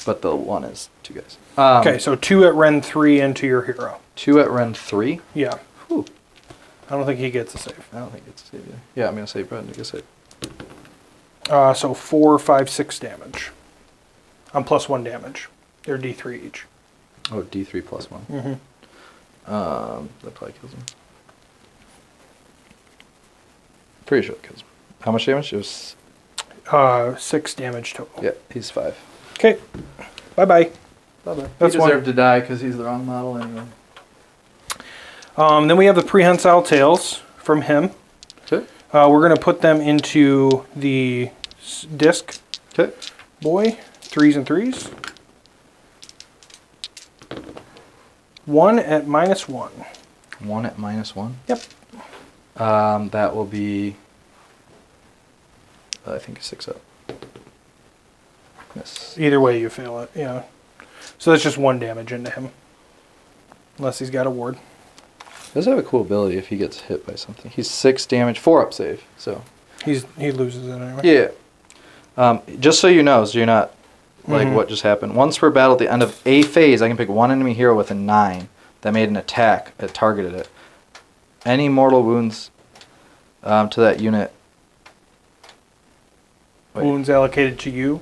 But the 1 is 2 guys. Okay, so 2 at Ren 3 into your hero. 2 at Ren 3. Yeah. Whew. I don't think he gets a save. I don't think it's a save either. Yeah, I'm gonna save Brandon. You can save. So 4, 5, 6 damage. On +1 damage. They're D3 each. Oh, D3 plus 1. Mm-hmm. That probably kills him. Pretty sure it kills him. How much damage? It was. 6 damage total. Yeah, he's 5. Okay. Bye-bye. Bye-bye. That's he one. deserved to die because he's the wrong model anyway. Then we have the prehensile tails from him. Okay. We're going to put them into the disc. Okay. Boy. 3s and 3s. 1 at -1. 1 at -1. Yep. That will be. I think 6 up. Yes. Either way you fail it, yeah. So that's just 1 damage into him. Unless he's got a ward. Does have a cool ability if he gets hit by something. He's 6 damage, 4 up save. So. He loses it anyway. Yeah. Just so you know, so you're not like Mhm. what just happened. Once per battle at the end of a phase, I can pick 1 enemy hero with a 9 that made an attack that targeted it. Any mortal wounds to that unit. Wait. Wounds allocated to you.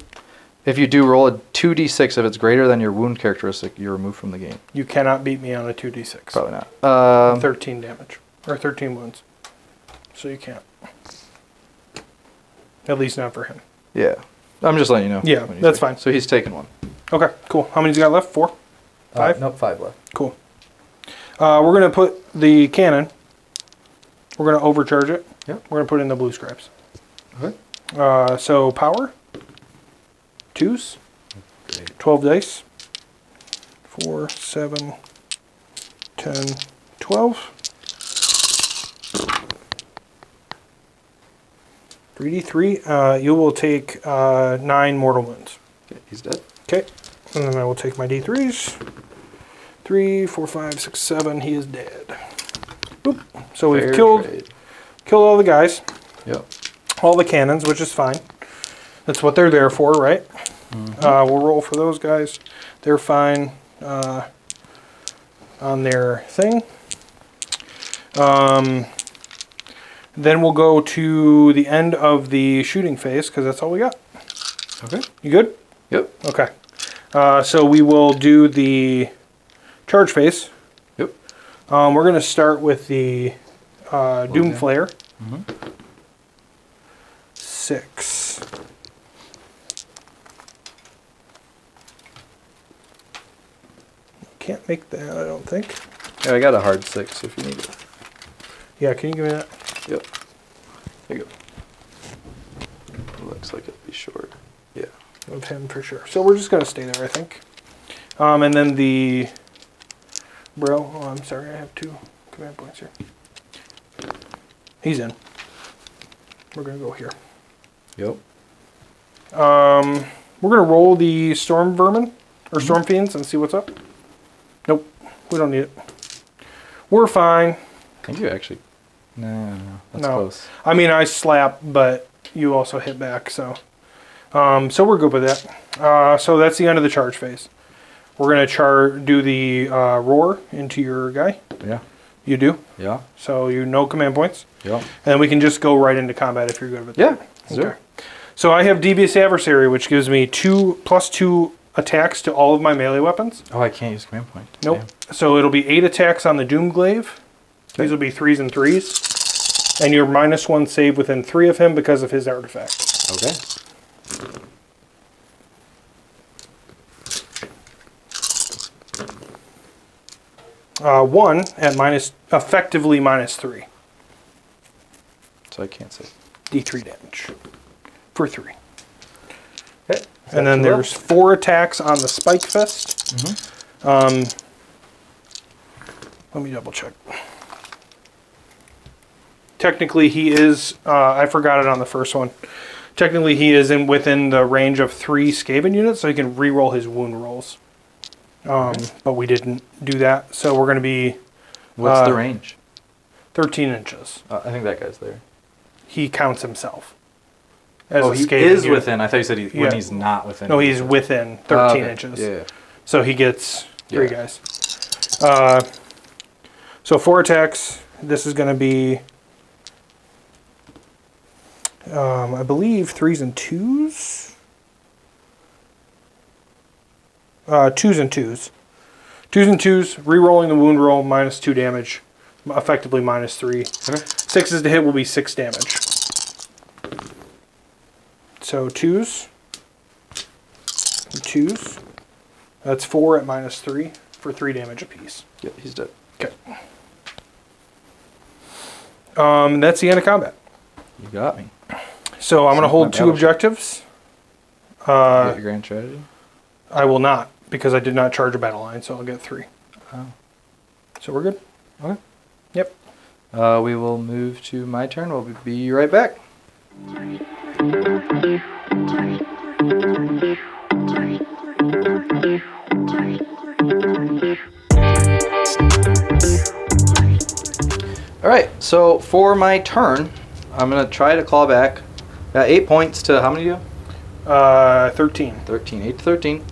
If you do, roll a 2d6. If it's greater than your wound characteristic, you're removed from the game. You cannot beat me on a 2d6. Probably not. 13 damage. Or 13 wounds. So you can't. At least not for him. Yeah. I'm just letting you know. Yeah, when you that's pick. fine. So he's taken 1. Okay, cool. How many's he got left? 4? 5? Nope, 5 left. Cool. We're going to put the cannon. We're going to overcharge it. Yep. We're going to put in the blue scribes. Okay. So power. 2s. Great. 12 dice. 4, 7, 10, 12. 3d3. You will take 9 mortal wounds. Okay, he's dead. Okay. And then I will take my d3s. 3, 4, 5, 6, 7. He is dead. Boop. So we've Fair killed trade. all the guys. Yep. All the cannons, which is fine. That's what they're there for, right? Mm-hmm. We'll roll for those guys. They're fine on their thing. Then we'll go to the end of the shooting phase, because that's all we got. Okay. You good? Yep. Okay. So we will do the charge phase. Yep. We're going to start with the Doom Flare. Mm-hmm. 6. Can't make that, I don't think. Yeah, I got a hard 6 if you need it. Yeah, can you give me that? Yep. There you go. Looks like it'll be short. Yeah. With him for sure. So we're just going to stay there, I think. And then the... Bro, oh, I'm sorry, I have 2 command points here. He's in. We're going to go here. Yep. We're going to roll the Storm Vermin, or Storm Fiends, and see what's up. Nope, we don't need it. We're fine. I think you actually... No, that's No. close. I mean, I slap, but you also hit back, so... so we're good with that. So that's the end of the charge phase. We're going to do the roar into your guy. Yeah. You do? Yeah. So you know command points? Yeah. And we can just go right into combat if you're good with Yeah. that. Okay. So I have Devious Adversary, which gives me +2 attacks to all of my melee weapons. Oh, I can't use command point. Nope. Damn. So it'll be 8 attacks on the Doomglaive. These will be 3s and 3s. And your -1 save within 3 of him because of his artifact. Okay. One at effectively -3. So I can't say. D3 damage. For 3. Okay. And then there's 4 attacks on the Spike Fist. Let me double check. Technically, he is. I forgot it on the first one. Technically, he is within the range of 3 Skaven units, so he can re-roll his wound rolls. But we didn't do that, so we're going to be. What's the range? 13 inches. I think that guy's there. He counts himself. As Oh, a he Skaven is unit. within. I thought you said when Yeah. he's not within. No, he's within 13 okay. inches. Yeah. So he gets 3 Yeah. guys. So 4 attacks. This is going to be, I believe, 3s and 2s. 2s and 2s. 2s and 2s, re-rolling the wound roll, -2 damage, effectively -3. Okay. 6s to hit will be 6 damage. So 2s. 2s. That's 4 at -3 for 3 damage apiece. Yep, he's dead. Okay. That's the end of combat. You got me. So I'm going to hold my 2 battleship. objectives. You got your grand strategy. I will not, because I did not charge a battle line, so I'll get 3. Oh. So we're good? Okay. Yep. We will move to my turn. We'll be right back. All right. So for my turn, I'm gonna try to claw back. Got 8 points to how many do you have? 13. 13. 8 to 13.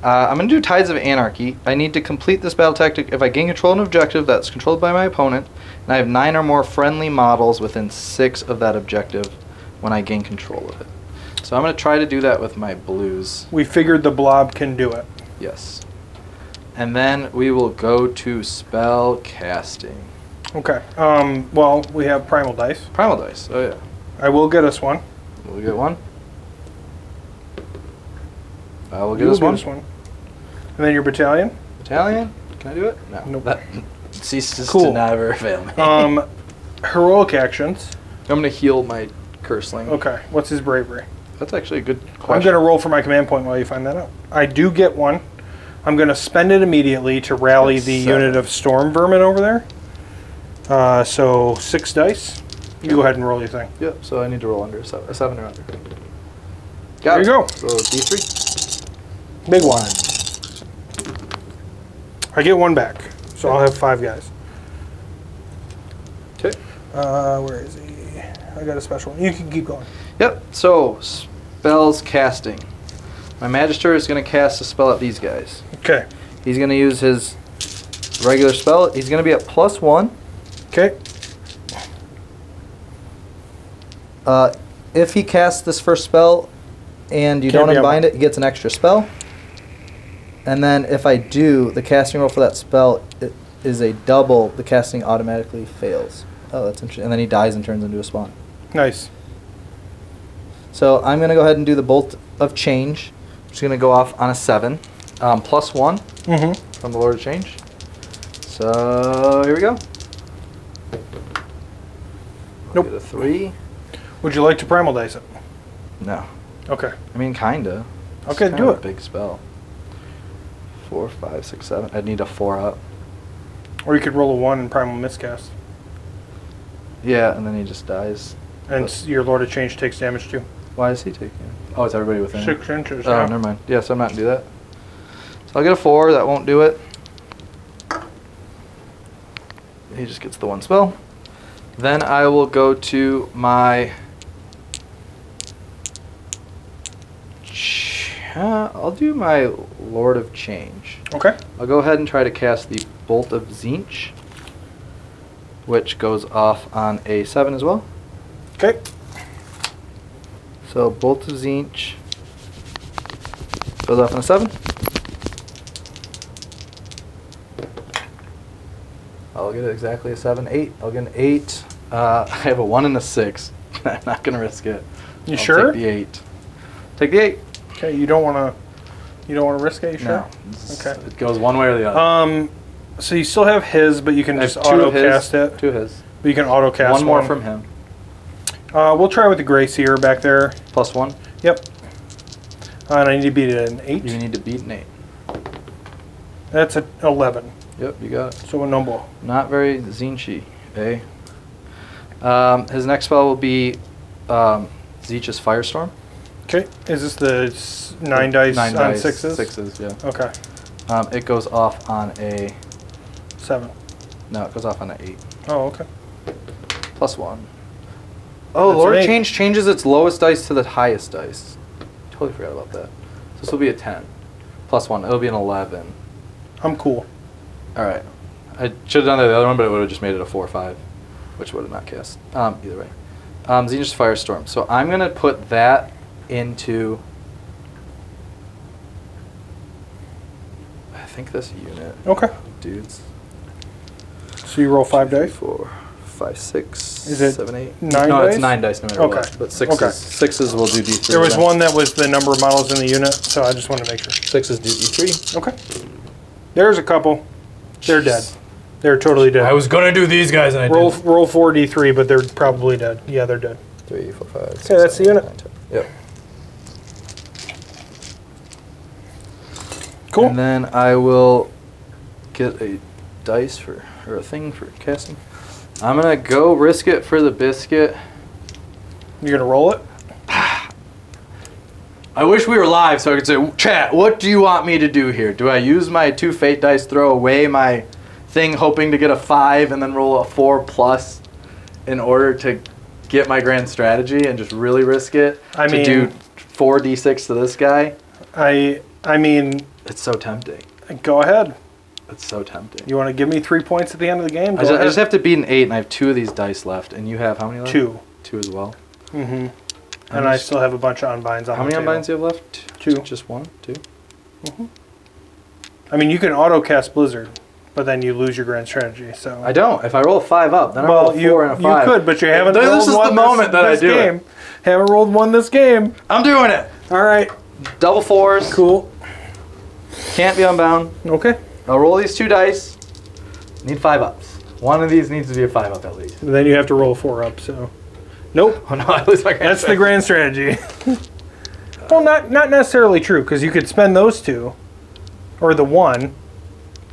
I'm going to do Tides of Anarchy. I need to complete this battle tactic if I gain control of an objective that's controlled by my opponent, and I have 9 or more friendly models within 6 of that objective when I gain control of it. So I'm going to try to do that with my blues. We figured the blob can do it. Yes. And then we will go to spell casting. Okay. Well, we have primal dice. Primal dice. Oh, yeah. I will get us one. We'll get one. I will You get will us one. us one. And then your battalion. Battalion? Can I do it? No. Nope. That ceases Cool. to never fail me. Heroic actions. I'm going to heal my Cursling. Okay. What's his bravery? That's actually a good I'm question. going to roll for my command point while you find that out. I do get one. I'm going to spend it immediately to rally That's the 7. unit of storm vermin over there. So 6 dice. You go ahead and roll your thing. Yep, so I need to roll under a 7 or under. There you go. So D3. Big one. I get 1 back. So I'll have 5 guys. Okay. Where is he? I got a special one. You can keep going. Yep, so spells casting. My Magister is going to cast a spell at these guys. Okay. He's going to use his regular spell. He's going to be at +1. Okay. If he casts this first spell and you Can't don't be on unbind mine. it, he gets an extra spell. And then if I do, the casting roll for that spell is a double. The casting automatically fails. Oh, that's interesting. And then he dies and turns into a spawn. Nice. So I'm going to go ahead and do the Bolt of Change. I'm just going to go off on a 7. +1 Mm-hmm. from the Lord of Change. So here we go. Nope. Get a 3. Would you like to primal dice it? No. Okay. I mean, kinda. It's Okay, kind do of it. a big spell. 4, 5, 6, 7. I'd need a 4 up. Or you could roll a 1 and primal miscast. Yeah, and then he just dies. And But- your Lord of Change takes damage too. Why is he taking it? Oh, it's everybody within. 6 inches. Oh, yeah. never mind. Yeah, so I'm not gonna do that. So I'll get a 4. That won't do it. He just gets the 1 spell. Then I will go to my. I'll do my Lord of Change. Okay. I'll go ahead and try to cast the Bolt of Tzeench. which goes off on a 7 as well. Okay. So both of Tzeench goes off on a 7. I'll get it exactly a 7. 8. I'll get an 8. I have a 1 and a 6. I'm not gonna risk it. You I'll sure? Take the 8. Take the 8. Okay, you don't want to risk it, you sure? No. Okay. It goes one way or the other. So you still have his, but you can I have just 2 auto of his, cast it. 2 of his. But you can auto cast One more from him. We'll try with the Gray Seer back there. +1. Yep. And I need to beat it at an 8. You need to beat an 8. That's an 11. Yep, you got it. So a number. Not very Tzeenchy, eh? His next spell will be Tzeench's Firestorm. Okay. Is this the 9 dice 9 on dice, 6s? 6s, yeah. Okay. It goes off on a... 7. No, it goes off on an 8. Oh, okay. +1. Oh, That's Lord an 8. Change changes its lowest dice to the highest dice. Totally forgot about that. So this will be a 10. +1. It'll be an 11. I'm cool. Alright. I should have done the other one, but it would have just made it a 4 or 5, which would have not cast. Either way. Tzeench's Firestorm. So I'm going to put that into... I think this unit. Okay. Dudes. So you roll 5 dice? 4, 5, 6, Is it 7, 8. 9 no, dice? it's 9 dice no matter Okay. what. But 6s, Okay. 6s will do D3. There was then. one that was the number of models in the unit, so I just wanted to make sure. 6s do D3. Okay. There's a couple. They're dead. They're totally dead. I was gonna do these guys and I roll didn't. roll 4d3, but they're probably dead. Yeah, they're dead. 3, 4, 5. Okay, that's the unit. 9, 10. Yep. Cool. And then I will get a dice for, or a thing for casting. I'm gonna go risk it for the biscuit. You're gonna roll it? I wish we were live so I could say, chat, what do you want me to do here? Do I use my 2 fate dice, throw away my thing hoping to get a 5 and then roll a 4+ in order to get my grand strategy and just really risk it to do 4d6 to this guy? I mean, It's so tempting. go ahead. It's so tempting. You want to give me 3 points at the end of the game? I just have to beat an 8 and I have 2 of these dice left. And you have how many left? 2. 2 as well. Mm-hmm. And I still have a bunch of unbinds on How the many table. unbinds do you have left? 2. Just 1? 2? I mean, you can auto cast Blizzard, but then you lose your grand strategy. So I don't. If I roll a 5 up, then I roll a 4 and a 5. You could, but you haven't rolled This is one the moment that I this do game. it. Haven't rolled one this game. I'm doing it. All right. Double 4s. Cool. Can't be unbound. Okay. I'll roll these 2 dice. Need 5 ups. One of these needs to be a 5 up at least. And then you have to roll 4 up. So, nope. Oh no, I lose my grand That's the grand strategy. Well, not necessarily true, because you could spend those 2, or the 1,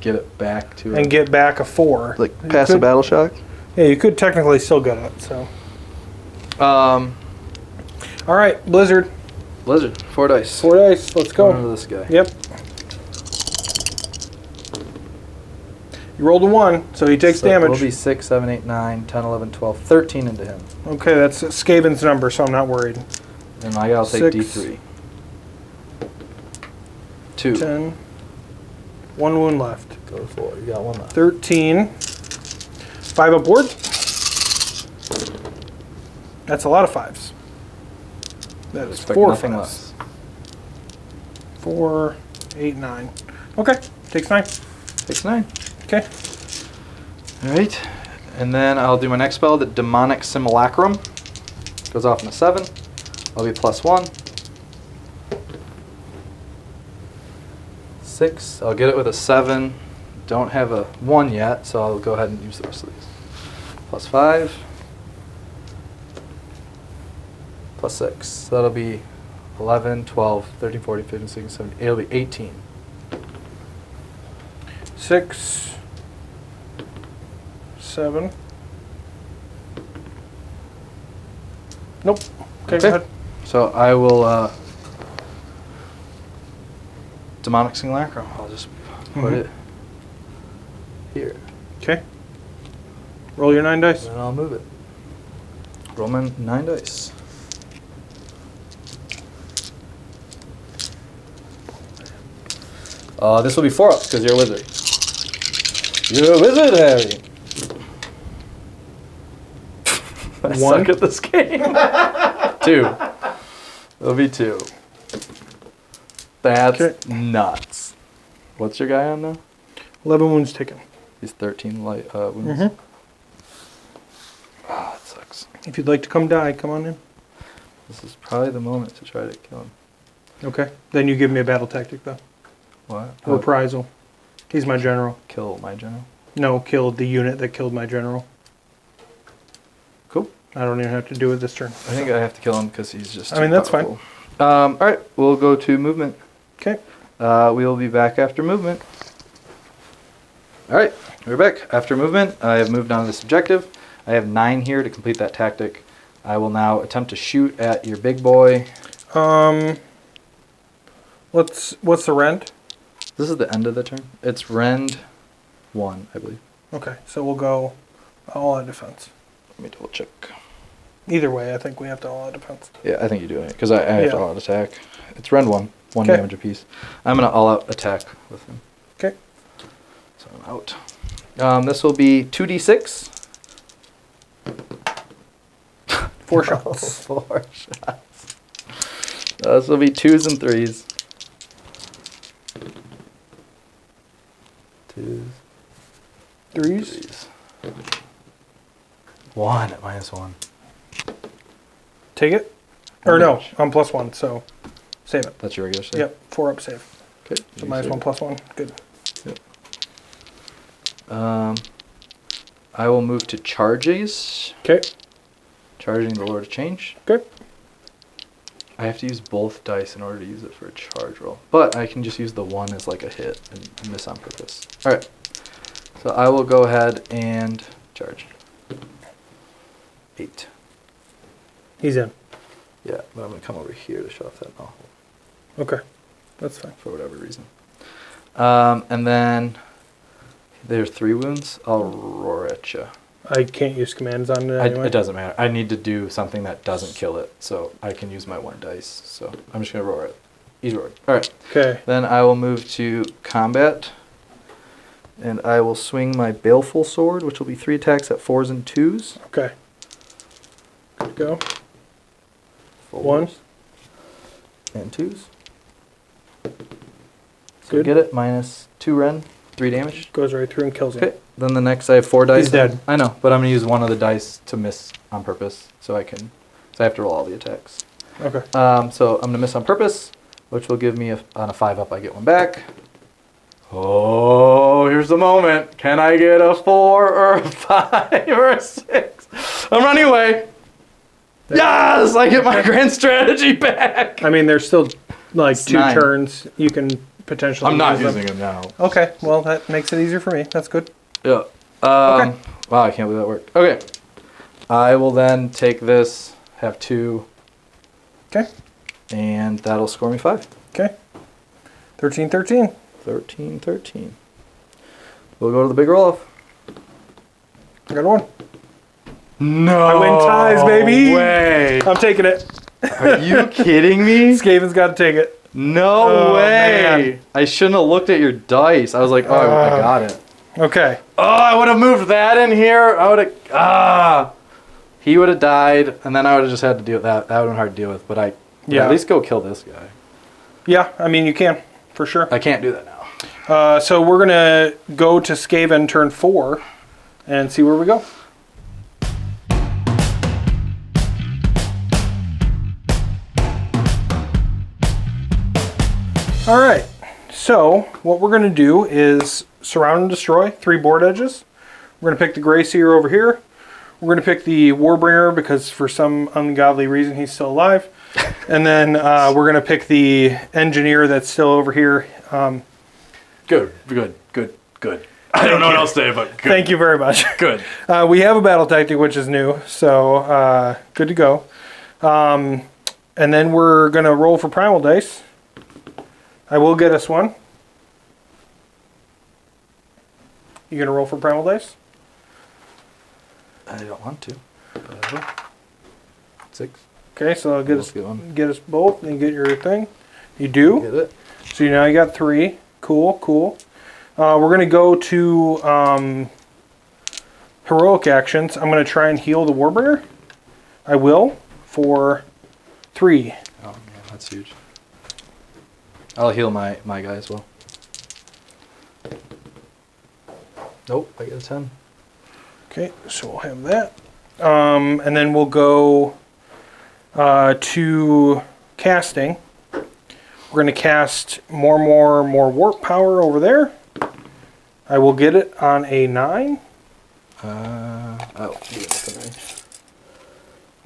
Get it back to and get back a 4. like You pass a could- battle shock. Yeah, you could technically still get it. So, Um, all right, Blizzard, Blizzard, 4 dice. 4 dice. Let's Going to go. this guy. Yep. You rolled a 1, so he takes So damage. Will be 6, 7, 8, 9, 10, 11, 12, 13 into him. Okay, that's Skaven's number, so I'm not worried. And I gotta take 6, D3. 2. 10. 1 wound left. Go to 4. You got 1 left. 13. 5 up board. That's a lot of 5s. That is Expect 4 nothing 5s. less. 4, 8, 9. Okay, takes 9. Takes 9. Okay. Alright. And then I'll do my next spell, the Demonic Simulacrum. Goes off in a 7. I'll be +1. 6. I'll get it with a 7. Don't have a 1 yet, so I'll go ahead and use the rest of these. +5. +6. So that'll be 11, 12, 13, 14, 15, 16, 17. It'll be 18. 6, 7. Nope. Okay, go ahead. So I will Demonic Simulacrum. I'll just put it here. Okay. Roll your 9 dice. And then I'll move it. Roll my 9 dice. This will be 4 ups because you're a wizard. You're a wizard, Harry. I suck at this game. 2. It'll be 2. That's nuts. What's your guy on now? 11 wounds taken. He's 13 light wounds. Mm-hmm. Ah, that sucks. If you'd like to come die, come on in. This is probably the moment to try to kill him. Okay. Then you give me a battle tactic, though. What? Reprisal. He's my general. Kill my general? No, kill the unit that killed my general. Cool. I don't even have to do it this turn. I think I have to kill him because he's just. I mean, that's fine. All right, we'll go to movement. Okay. We will be back after movement. All right, we're back after movement. I have moved on to this objective. I have 9 here to complete that tactic. I will now attempt to shoot at your big boy. What's the rend? This is the end of the turn. It's rend 1, I believe. Okay, so we'll go all out defense. Let me double check. Either way, I think we have to all out defense. Yeah, I think you do it because I have to all out attack. It's rend 1, 1 damage apiece. I'm gonna all out attack with him. Okay. So I'm out. This will be 2d6. 4 shots. 4 shots. This will be 2s and 3s. 2s. 3s. 1 at -1. Take it? Or no, I'm +1, so save it. That's your regular save? Yep, 4 up save. Okay. So -1 +1. Good. Yep. I will move to charges. Okay. Charging the Lord of Change. Okay. I have to use both dice in order to use it for a charge roll. But I can just use the 1 as like a hit and miss on purpose. Alright. So I will go ahead and charge. 8. He's in. Yeah, but I'm going to come over here to show off that novel. Okay. That's fine. For whatever reason. And then there's 3 wounds. I'll roar at you. I can't use commands on it anyway. It doesn't matter. I need to do something that doesn't kill it, so I can use my 1 dice. So I'm just going to roar it. He's roared. All right. Okay. Then I will move to combat, and I will swing my baleful sword, which will be 3 attacks at 4s and 2s. Okay. Good to go. 4s and 2s. So Good. get it. -2 ren, 3 damage. Goes right through and kills him. Okay. Then the next I have 4 dice. He's dead. I know, but I'm going to use one of the dice to miss on purpose, so I have to roll all the attacks. Okay. So I'm going to miss on purpose, which will give me, on a 5 up, I get 1 back. Oh, here's the moment. Can I get a 4 or a 5 or a 6? I'm running away. Yes, I get my grand strategy back. I mean, there's still like It's 2 9. turns. You can potentially I'm not use them. using them now. Okay, well, that makes it easier for me. That's good. Yeah. Okay. Wow, I can't believe that worked. Okay. I will then take this, have 2, Okay. and that'll score me 5. Okay. 13-13. 13-13. We'll go to the big roll-off. I got a 1. No I win ties, baby. way. I'm taking it. Are you kidding me? Skaven's got to take it. No Oh, way. man. I shouldn't have looked at your dice. I was like, oh, I got it. Okay. Oh, I would have moved that in here. I would have. He would have died, and then I would have just had to deal with that. That would have been hard to deal with, but at least go kill this guy. Yeah, I mean, you can, for sure. I can't do that now. So we're going to go to Skaven turn 4 and see where we go. All right, so what we're going to do is surround and destroy 3 board edges. We're going to pick the Grey Seer over here. We're going to pick the Warbringer because for some ungodly reason he's still alive. And then we're going to pick the Engineer that's still over here. Good. I don't know what else to say, but good. Thank you very much. Good. We have a battle tactic, which is new, so good to go. And then we're going to roll for primal dice. I will get us 1. You going to roll for primal dice? I don't want to. But I will. 6. Okay, so I'll get Let's get one. us both and get your thing. You do? Get it. So now you got 3. Cool. We're going to go to heroic actions. I'm going to try and heal the Warbringer. I will for 3. Oh man, that's huge. I'll heal my guy as well. Nope, I get a 10. Okay, so we'll have that. And then we'll go to casting. We're going to cast more warp power over there. I will get it on a 9. Oh,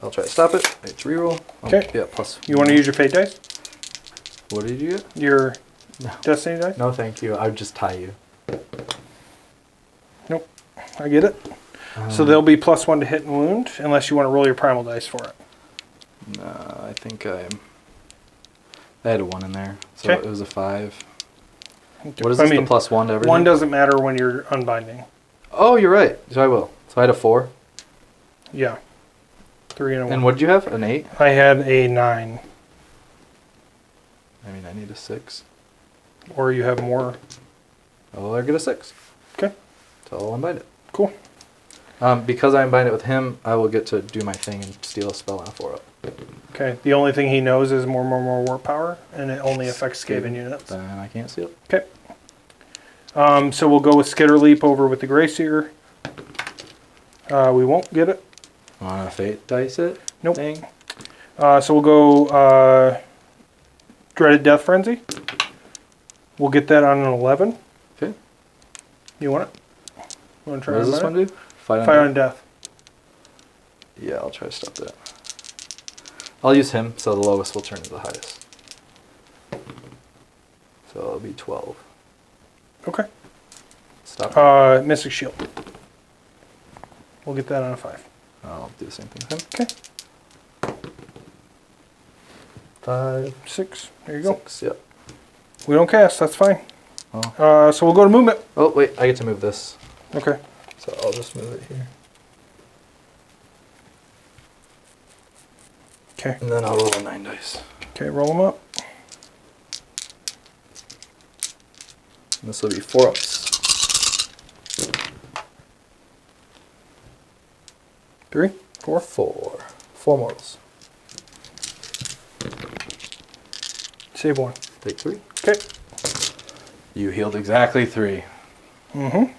I'll try to stop it. It's reroll. Okay. Yeah, plus. You want to use your fate dice? What did you get? Your No. destiny dice? No, thank you. I would just tie you. Nope. I get it. So they'll be +1 to hit and wound, unless you want to roll your primal dice for it. No, I think I had a 1 in there, so Okay. it was a 5. Okay. What is I this? mean, The +1 to everything? 1 doesn't matter when you're unbinding. Oh, you're right. So I will. So I had a 4. Yeah. 3 and a 1. And what did you have? An 8? I had a 9. I mean, I need a 6. Or you have more. Oh, I get a 6. Okay. So I'll unbind it. Cool. Because I unbind it with him, I will get to do my thing and steal a spell on a 4-up. Okay. The only thing he knows is more warp power, and it only affects Skaven units. Then I can't steal it. Okay. So we'll go with Skitter Leap over with the Grayseer. We won't get it. Want to fate dice it? Nope. Thing? So we'll go Dreaded Death Frenzy. We'll get that on an 11. Okay. You want it? You want to try What does this on one do? Fight on death. Yeah, I'll try to stop that. I'll use him, so the lowest will turn to the highest. So it'll be 12. Okay. Stop. Mystic Shield. We'll get that on a 5. I'll do the same thing with him. Okay. 5, 6. There you go. 6, yep. We don't cast. That's fine. Oh. So we'll go to movement. Oh, wait, I get to move this. Okay. So I'll just move it here. Okay. And then I'll roll a 9 dice. Okay, roll them up. And this will be 4 ups. 3, 4. 4. 4 mortals. Save 1. Take 3. Okay. You healed exactly 3. Mm-hmm.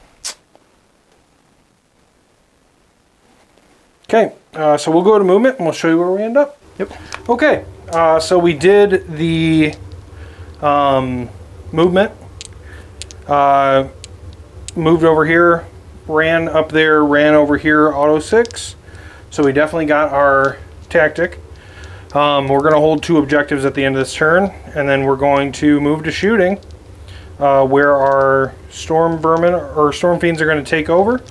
Okay, so we'll go to movement and we'll show you where we end up. Yep. Okay, so we did the movement. Moved over here, ran up there, ran over here, auto 6. So we definitely got our tactic. We're going to hold 2 objectives at the end of this turn, and then we're going to move to shooting, where our storm vermin or storm fiends are going to take over.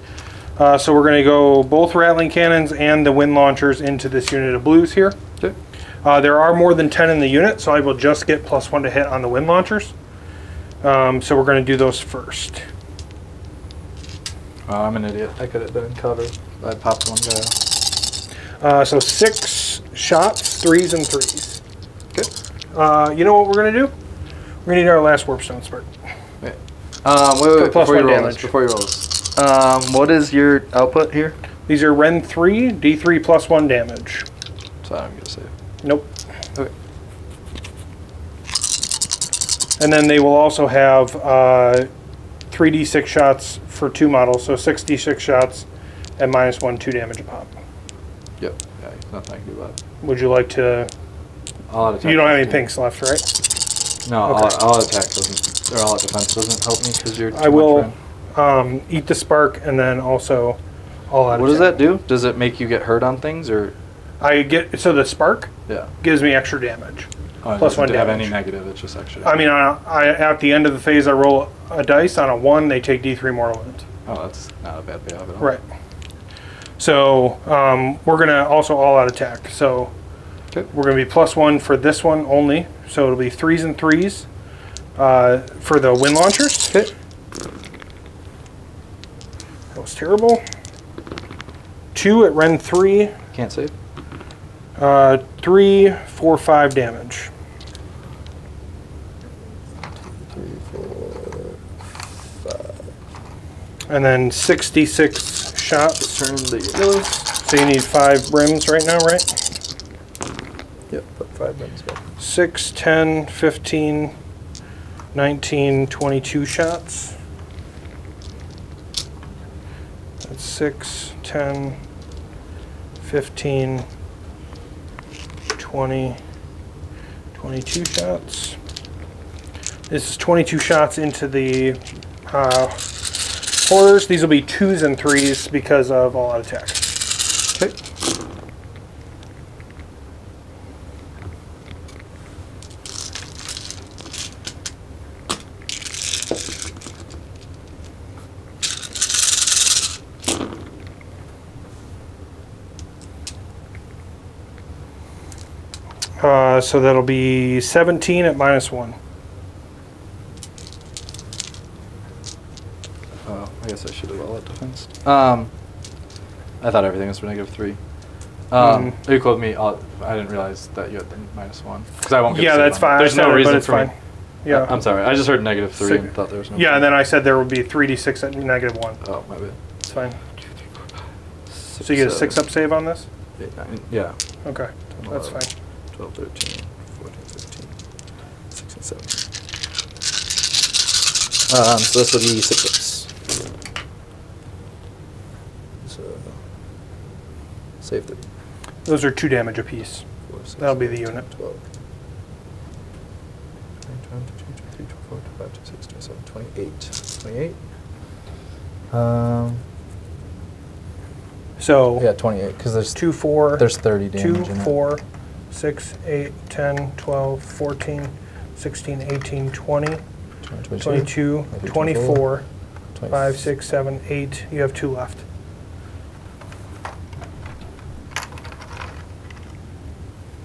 So we're going to go both rattling cannons and the wind launchers into this unit of blues here. Okay. There are more than 10 in the unit, so I will just get +1 to hit on the wind launchers. So we're going to do those first. Oh, I'm an idiot. I could have been in cover. I popped one guy out. So 6 shots, 3s and 3s. Okay. You know what we're going to do? We're going to need our last Warpstone spark. Wait. Wait, plus before you 1 roll damage. this. Before you roll this. What is your output here? These are Ren 3, D3 +1 damage. So I'm going to save. Nope. Okay. And then they will also have 3d6 shots for 2 models, so 6d6 shots and -1, 2 damage a pop. Yep. Yeah, nothing I can do about it. Would you like to... All out attack. You don't have any pinks left, right? No, Okay. all out attack doesn't, or all out defense doesn't help me because you're too I will much eat the spark and then also all out What does attack. that do? Does it make you get hurt on things or? I get... So the spark Yeah. gives me extra damage. Oh, it Plus doesn't 1 have damage. any negative. It's just extra. I mean, at the end of the phase, I roll a dice. On a 1, they take D3 mortal wounds. Oh, that's not a bad payoff at all. Right. So we're going to also all-out attack. So Okay. we're going to be +1 for this one only. So it'll be 3s and 3s for the wind launchers. Okay. That was terrible. 2 at Ren 3. Can't save. 3, 4, 5 damage. 3, 4, 5. And then 66 shots. Turn the yellows. So you need 5 brims right now, right? Yep, put 5 brims back. 6, 10, 15, 19, 22 shots. That's 6, 10, 15, 20, 22 shots. This is 22 shots into the horrors. These will be 2s and 3s because of all out attack. Okay. So that'll be 17 at -1. Oh, I guess I should have all at defense. I thought everything was for -3. Are you cool with me? I didn't realize that you had the -1. Because I won't get Yeah, to save that's on fine. it. There's I said no it, reason but it's for fine. me. Yeah. I'm sorry. I just heard -3 Six. and thought there was no. Yeah, and then I said there would be 3d6 at -1. Oh, my bad. It's fine. 6, So you get a 7, 6-up save on this? 8, 9, yeah. Okay, 10, that's 11, fine. 12, 13, 14, 15, 16, 17. So this will be 6 ups. So, save 3. Those are 2 damage apiece. 4, 6, That'll be the unit. 12. 23, 24, 25, 26, 27, 28. 28. So Yeah, 28, because there's 2, 4, there's 30 damage 2, in it. 4, 6, 8, 10, 12, 14, 16, 18, 20, 22, 24, 5, 6, 7, 8. You have 2 left.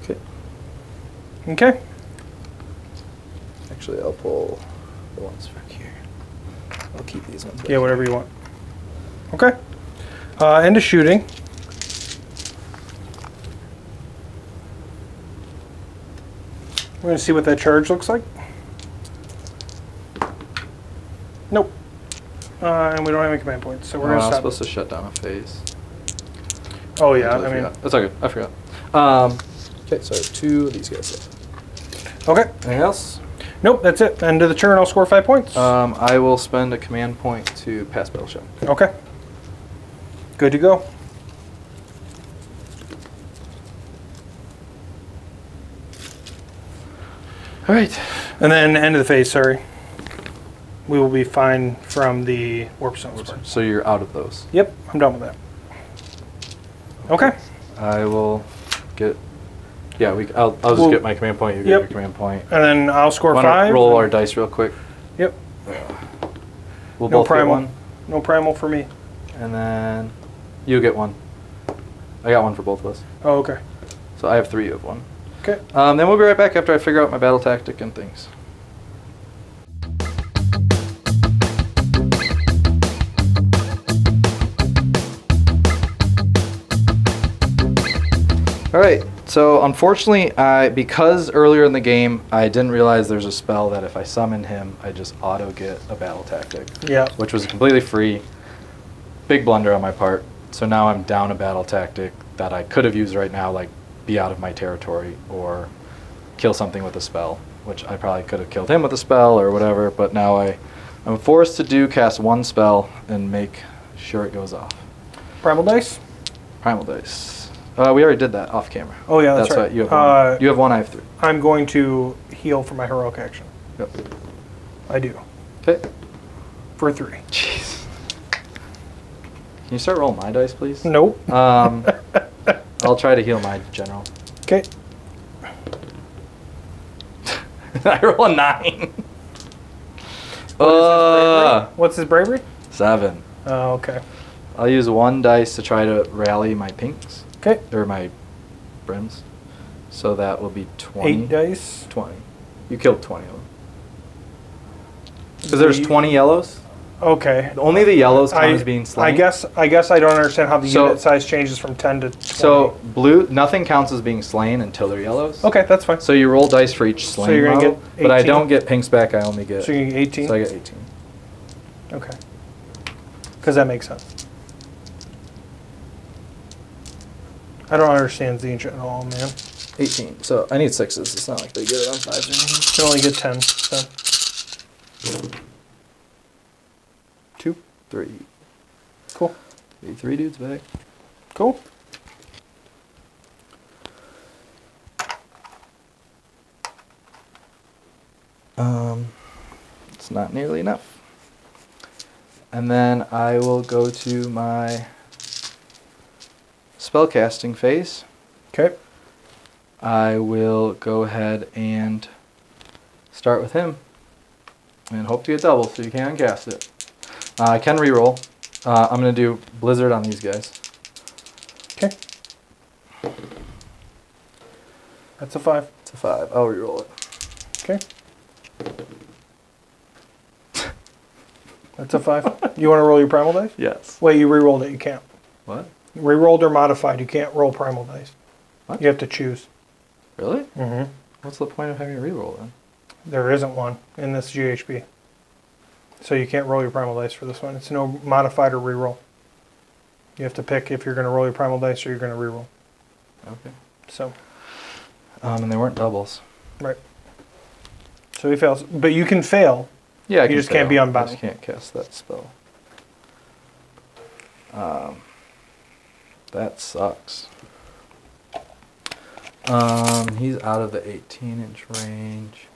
Okay. Okay. Actually, I'll pull the ones back here. I'll keep these ones back Yeah, whatever you want. Okay. End of shooting. We're going to see what that charge looks like. Nope. And we don't have any command points, so we're I'm going to supposed stop. to shut down a phase. Oh, yeah. Totally I mean, forgot. That's all good. I forgot. Okay, so 2 of these guys. okay. Anything else? Nope, that's it. End of the turn. I'll score 5 points. I will spend a command point to pass battle check. Okay. Good to go. All right. And then end of the phase, sorry. We will be fine from the Warpstone part. So you're out of those. Yep, I'm done with that. Okay. I will get. Yeah, I'll just Well, get my command point. You get yep. your command point. And then I'll score Wanna 5. roll our dice real quick. Yep. We'll No both get primal. one, No primal for me. and then you get one. I got one for both of us. Oh, okay. So I have 3 of one. Okay. Then we'll be right back after I figure out my battle tactic and things. Alright, so unfortunately, because earlier in the game I didn't realize there's a spell that if I summon him, I just auto get a battle tactic. Yeah. Which was completely free. Big blunder on my part. So now I'm down a battle tactic that I could have used right now, like be out of my territory or kill something with a spell, which I probably could have killed him with a spell or whatever, but now I'm forced to cast 1 spell and make sure it goes off. Primal dice? Primal dice. We already did that off camera. Oh, yeah, that's right. Right. You have 1. You have 1, I have 3. I'm going to heal for my heroic action. Yep. I do. Okay. For 3. Jeez. Can you start rolling my dice, please? Nope. I'll try to heal my general. Okay. I roll a 9. What's his bravery? 7. Oh, okay. I'll use 1 dice to try to rally my pinks. Okay. Or my brims. So that will be 20. 8 dice. 20. You killed 20 of them. Because there's 20 yellows. Okay. Only the yellows count as being slain. I guess I don't understand how the So- unit size changes from 10 to 20. So blue, nothing counts as being slain until they're yellows. Okay, that's fine. So you roll dice for each slain you're gonna model, get but I 18? don't get pinks back. I only get. So you get 18? So I get 18. Okay. Because that makes sense. I don't understand Tzeench at all, man. 18. So I need 6s. It's not like they get it on 5s or anything. You can only get 10. So. 2. 3. Cool. 3 dudes back. Cool. It's not nearly enough. And then I will go to my spellcasting phase. Okay. I will go ahead and start with him and hope to get double so you can cast it. I can reroll. I'm going to do Blizzard on these guys. Okay. That's a 5. It's a 5. I'll reroll it. Okay. That's a 5. You want to roll your primal dice? Yes. Wait, you re-rolled it. You can't. What? Rerolled or modified. You can't roll primal dice. What? You have to choose. Really? Mm-hmm. What's the point of having a reroll then? There isn't one in this GHB. So you can't roll your primal dice for this one. It's no modified or reroll. You have to pick if you're going to roll your primal dice or you're going to reroll. Okay. So. And they weren't doubles. Right. So he fails. But you can fail. Yeah, I You just can't be I unbound. just can't cast that spell. That sucks. He's out of the 18-inch range.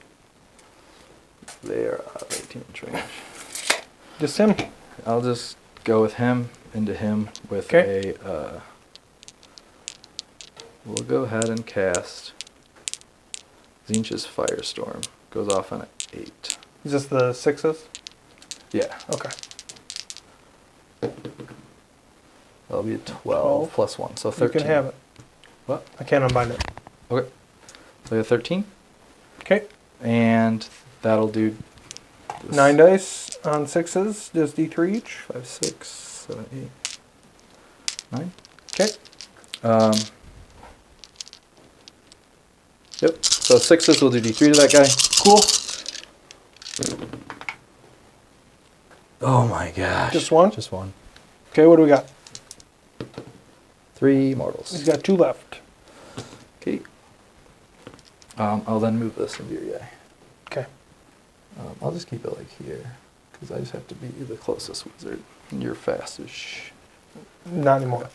They are out of 18-inch range. Just him. I'll just go with him into him with Okay. a. We'll go ahead and cast Tzeench's Firestorm. Goes off on an 8. Is this the 6s? Yeah. Okay. That'll be a 12 12. plus 1, so 13. You can have it. What? I can't unbind it. Okay. So we have 13. Okay. And that'll do this. 9 dice on 6s. Does D3 each. 5, 6, 7, 8, 9. Okay. Yep. So 6s will do D3 to that guy. Cool. Oh my gosh. Just one? Just one. Okay, what do we got? 3 He's mortals. got 2 left. Okay. I'll then move this into your guy. Okay. I'll just keep it like here, because I just have to be the closest wizard. And you're fastest. Not anymore.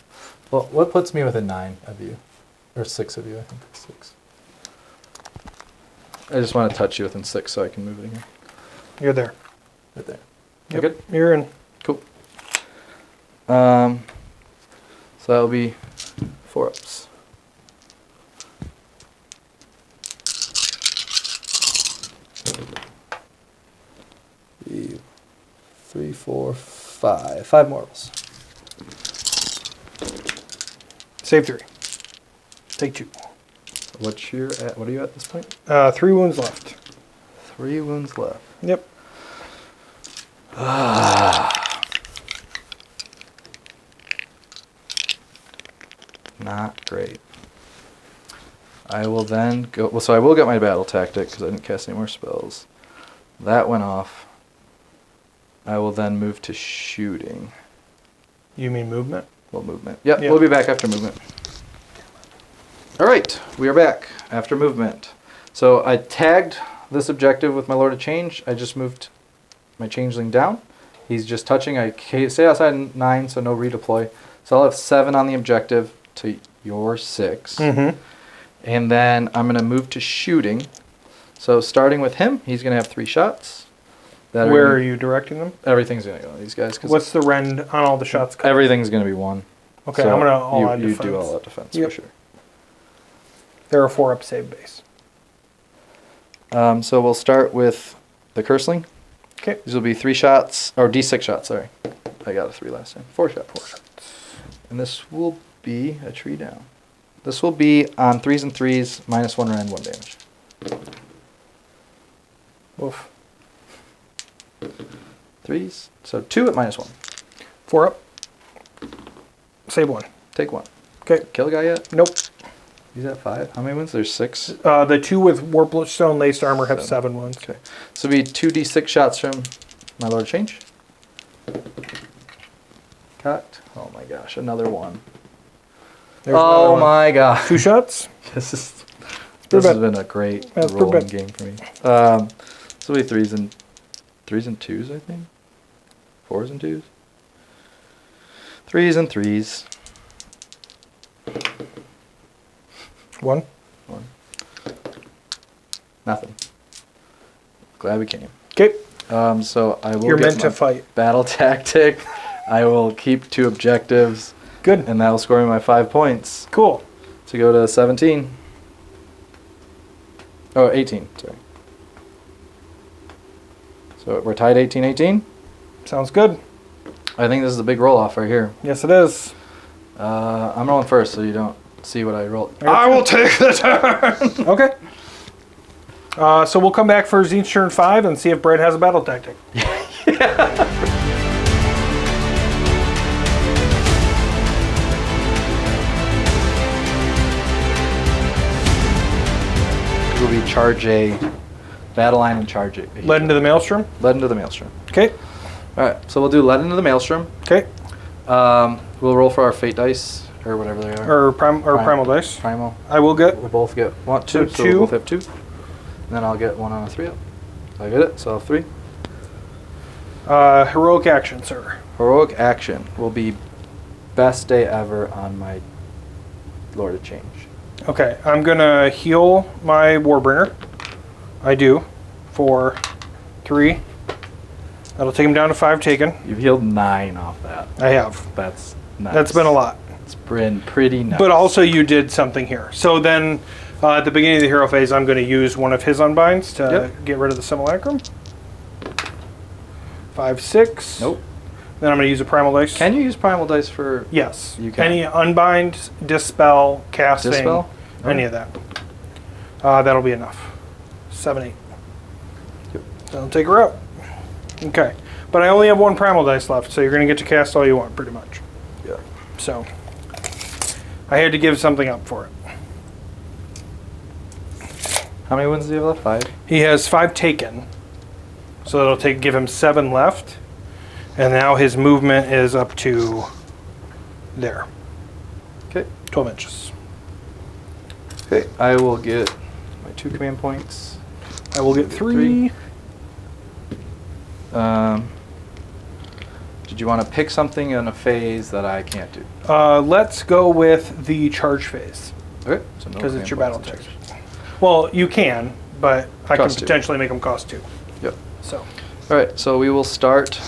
Well, what puts me within 9 of you? Or 6 of you, I think. 6. I just want to touch you within 6 so I can move it here. You're there. Right there. Yep. Good? You're in. Cool. So that'll be 4 ups. Three, 4, 5. 5 mortals. Save 3. Take 2. What are you at this point? 3 wounds left. 3 wounds left. Yep. Not great. I will then go. Well, so I will get my battle tactic because I didn't cast any more spells. That went off. I will then move to shooting. You mean movement? Well, movement. Yep, Yeah. we'll be back after movement. All right, we are back after movement. So I tagged this objective with my Lord of Change. I just moved my changeling down. He's just touching. I stay outside 9, so no redeploy. So I'll have 7 on the objective to your 6. Mm-hmm. And then I'm going to move to shooting. So starting with him, he's going to have 3 shots. Where are you directing them? Everything's going to go on these guys. 'Cause What's the rend on all the shots? everything's going to be 1. Okay, So I'm going to all out you defense. do all out defense Yep. for sure. They're a 4-up save base. So we'll start with the Curseling. Okay. These will be 3 shots, or D6 shots, sorry. I got a 3 last time. 4 shots. 4 shots. And this will be a tree down. This will be on 3s and 3s, -1 rend, 1 damage. Oof. 3s, so 2 at -1. 4 up. Save 1. Take 1. Okay. Kill a guy yet? Nope. He's at 5. How many wounds? There's 6. The 2 with Warpstone laced armor have 7 wounds. Okay. So it'll be 2 D6 shots from my Lord Change. Cocked. Oh my gosh, another 1. There's another Oh one. my god. 2 shots. This has bad. been a great That's pretty rolling bad. game for me. So we threes and twos, I think. 4s and 2s. 3s and 3s. 1. Nothing. Glad we came. Okay. So I will You're get meant to my fight. battle tactic. I will keep 2 objectives, Good. and that will score me my 5 points Cool. to go to 17. Oh, 18. Sorry. So we're tied 18-18. Sounds good. I think this is a big roll off right here. Yes, it is. I'm rolling first, so you don't see what I rolled. I will take the turn. Okay. So we'll come back for Tzeench turn 5 and see if Brad has a battle tactic. Will be charge a battle line and charge it. Led into the maelstrom. Led into the maelstrom. Okay. All right, so we'll do led into the maelstrom. Okay. We'll roll for our fate dice or whatever they are. Or primal dice. Primal. I will get. We'll both get 1, 2. So 2. we'll both have 2. And then I'll get 1 on a 3-up. I get it. So I'll have 3. Heroic action, sir. Heroic action will be best day ever on my Lord of Change. Okay, I'm gonna heal my Warbringer. I do. For 3. That'll take him down to 5 taken. You've healed 9 off that. I have. That's nice. That's been a lot. It's been pretty nice. But also you did something here. So then at the beginning of the hero phase, I'm going to use one of his unbinds to get rid of the simulacrum. 5, 6. Nope. Then I'm going to use a primal dice. Can you use primal dice for Yes. You can. Any unbind, dispel, casting, Dispel? any of that. That'll be enough. 7, 8. Yep. That'll take her out. Okay. But I only have 1 primal dice left, so you're going to get to cast all you want, pretty much. Yeah. So I had to give something up for it. How many wins do you have left? 5? He has 5 taken, so that'll give him 7 left, and now his movement is up to there, Okay. 12 inches. Okay. I will get my 2 command points. I will get 3. Did you want to pick something in a phase that I can't do? Let's go with the charge phase Okay. So no because it's command your battle points and text. charge. Well, you can, but I can Cost 2. potentially make them cost 2. Yep. So All right. So we will start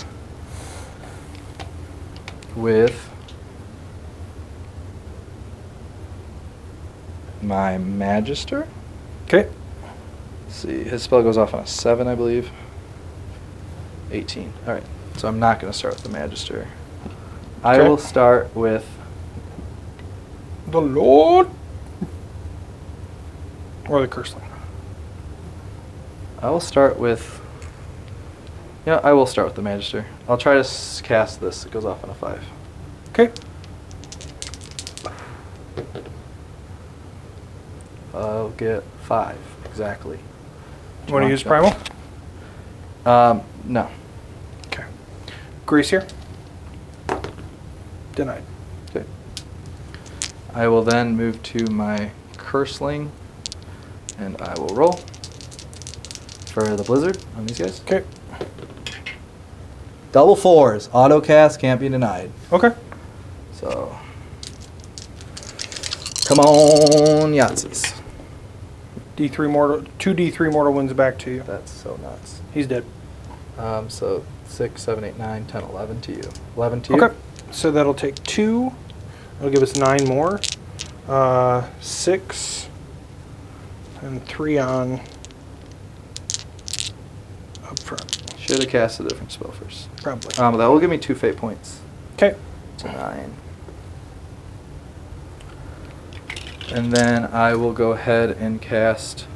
with my Magister. okay, Let's see, his spell goes off on a 7, I believe. 18. All right. So I'm not going to start with the Magister. I Okay. will start with the Lord or the Curseling. I will start with. Yeah, I will start with the Magister. I'll try to cast this. It goes off on a 5. Okay, I'll get 5 exactly. you want to use primal? No. Okay, Grease here. Denied. Okay. I will then move to my Curseling, and I will roll for the Blizzard on these guys. Okay. Double 4s. Auto cast can't be denied. Okay. So, come on, Yahtzees. D3 mortal, 2d3 mortal wounds back to you. That's so nuts. He's dead. So 6, 7, 8, 9, 10, 11 to you. 11 to you. Okay. So that'll take 2. That'll give us 9 more. 6 and 3 on up front. Should have cast a different spell first. Probably. But that will give me 2 fate points. Okay. So 9. And then I will go ahead and cast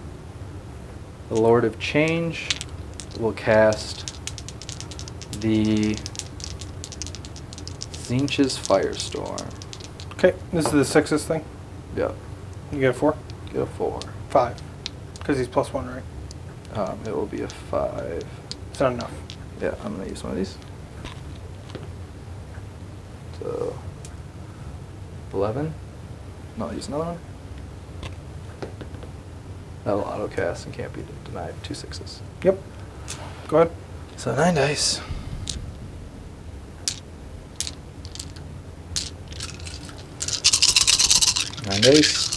the Lord of Change. We'll cast the Tzeench's Firestorm. Okay. This is the 6th thing. Yep. You get a 4? Get a 4. 5. Because he's +1, right? It will be a 5. It's not enough. Yeah, I'm going to use one of these. So, 11. No, I'll use another one. That'll auto cast and can't be denied. 2 6s. Yep. Go ahead. So 9 dice. Nine dice.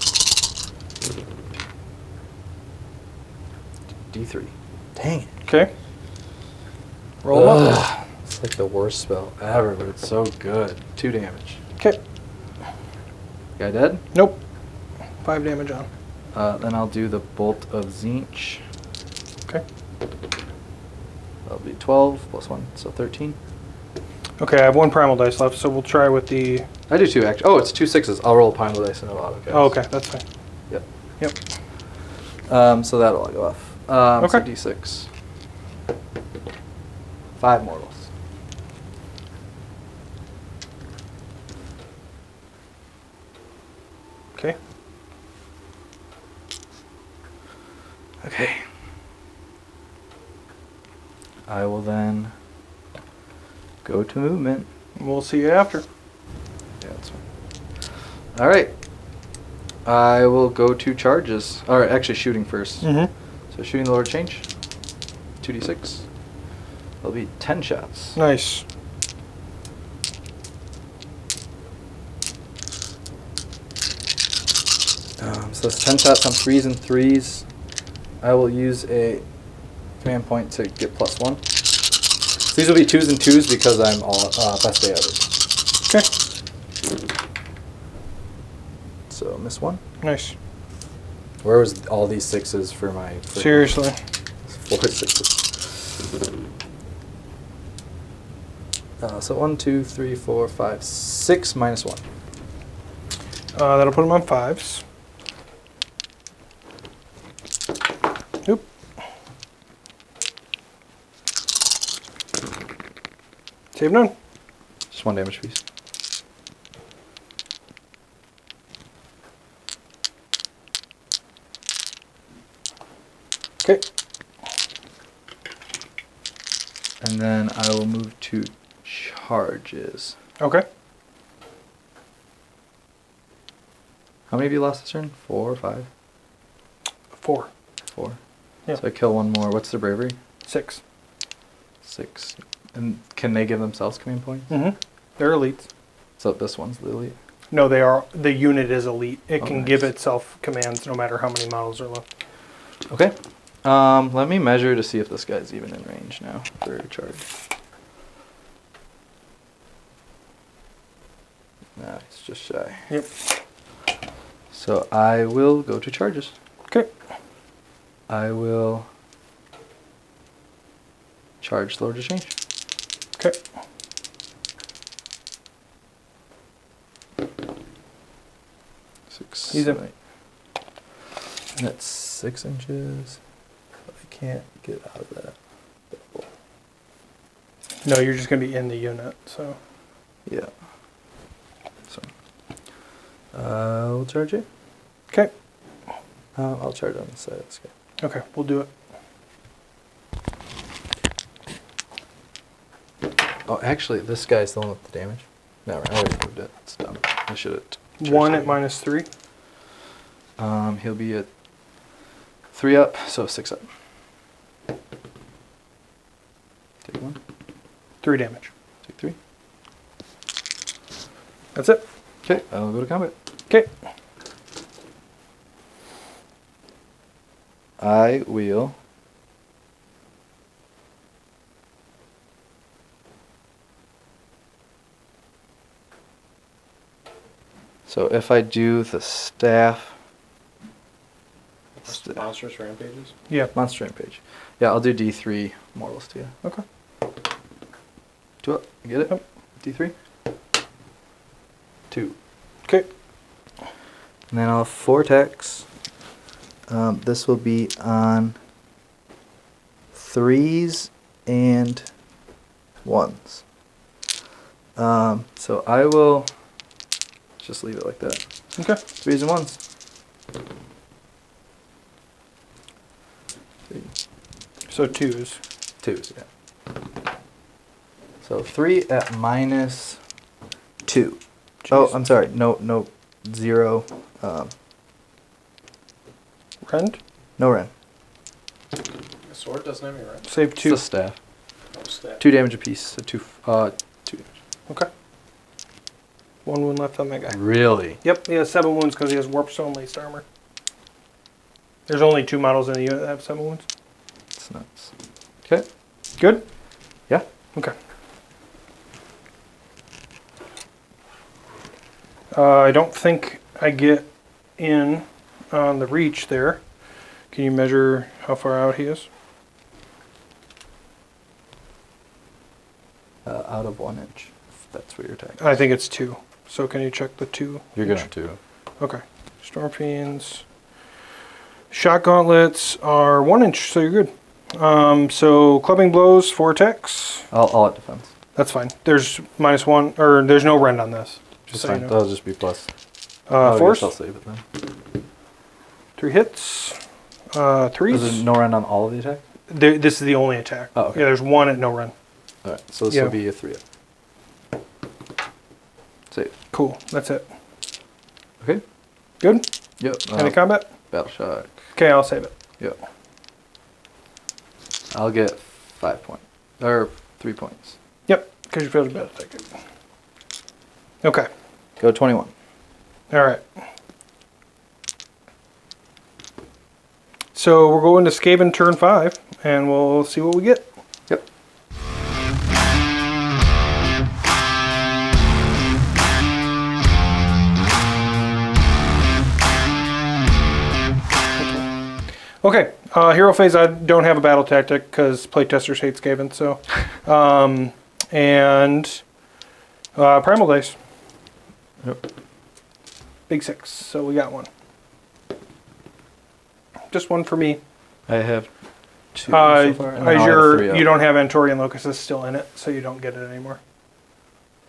D3. Dang it. Okay. Roll up. Ugh. It's like the worst spell ever, but it's so good. 2 damage. Okay. Guy dead? Nope. 5 damage on. Then I'll do the Bolt of Tzeench. Okay. That'll be 12 plus 1, so 13. Okay, I have 1 primal dice left, so we'll try with the... I do 2 actually. Oh, it's 2 6s. I'll roll a primal dice and it'll auto cast. Oh, okay, that's fine. Yep. Yep. So that'll all go off. Okay. So D6. 5 mortals. Okay. Okay. I will then go to movement. We'll see you after. Yeah, that's fine. All right. I will go to charges. All right, actually shooting first. Mm-hmm. So shooting the Lord Change. 2d6. There'll be 10 shots. Nice. So that's 10 shots on 3s and 3s. I will use a command point to get +1. So these will be 2s and 2s because I'm all best day ever. Okay. So miss 1. Nice. Where was all these 6s for my... Seriously. 4 6s. So 1, 2, 3, 4, 5, 6 minus 1. That'll put him on 5s. Oop. Save none. Just 1 damage piece. Okay. And then I will move to charges. Okay. How many have you lost this turn? 4 or 5? 4. 4. Yeah. So I kill 1 more. What's their bravery? 6. 6. And can they give themselves command points? Mm-hmm. They're elites. So this one's the elite. No, they are. The unit is elite. It Oh, can nice. give itself commands no matter how many models are left. Okay. Let me measure to see if this guy's even in range now for a charge. No, he's just shy. Yep. So I will go to charges. Okay. I will charge the Lord of Change. Okay. Six. He's in. 7, 8. And that's 6 inches. I can't get out of that. Double. No, you're just going to be in the unit, so. Yeah. So I'll charge it. Okay. I'll charge on the side of this guy. Okay, we'll do it. Oh, actually, this guy's the one with the damage. No, I already moved it. It's dumb. I should have. 1 at -3. He'll be at 3 up, so 6 up. Take 1. 3 damage. Take 3. That's it. Okay, I'll go to combat. Okay. I will. So if I do the staff. Monstrous rampages. Yeah. Monster Rampage. Yeah, I'll do D3 mortals to you. Okay. 2 up. You get it? Yep. D3. 2. Okay. And then I'll have 4 attacks. This will be on 3s and 1s. So I will just leave it like that. Okay. 3s and 1s. 3. So 2s. 2s, yeah. So 3 at -2. Oh, Jeez. I'm sorry. No, 0. Rend? No rend. The sword doesn't have any range. Save It's 2. a staff. No stat. 2 damage apiece. So 2 damage. Okay. 1 wound left on that guy. Really? Yep, he has 7 wounds because he has Warpstone laced armor. There's only 2 models in the unit that have 7 wounds. It's nuts. Okay. Good? Yeah. Okay. I don't think I get in on the reach there. Can you measure how far out he is? Out of 1 inch. If that's what you're attacking. I think it's 2. So can you check the 2? You're gonna have to. Okay. Storm Fiends. Shock Gauntlets are 1 inch, so you're good. So Clubbing Blows, 4 attacks. I'll at defense. That's fine. There's -1, or there's no rend on this. Just so fine. you know. That'll just be plus. I guess Force, I'll save it then. 3 hits. 3s. Is there no rend on all of the attack? This is the only attack. Oh, okay. Yeah, there's 1 at no rend. Alright, so this Yeah. will be a 3 up. Save. Cool. That's it. Okay. Good? Yep. Any combat? Battle shock. Okay, I'll save it. Yep. I'll get 5 points. Or 3 points. Yep, because you failed a bad attack. Okay. Go 21. All right. So we're going to Skaven turn 5, and we'll see what we get. Yep. Okay, hero phase. I don't have a battle tactic because playtesters hate Skaven. So, and primal dice. Yep. Big 6. So we got 1. Just 1 for me. I have 2 so far. and then I'll have 3 up. You don't have Antorian Locusts still in it, so you don't get it anymore.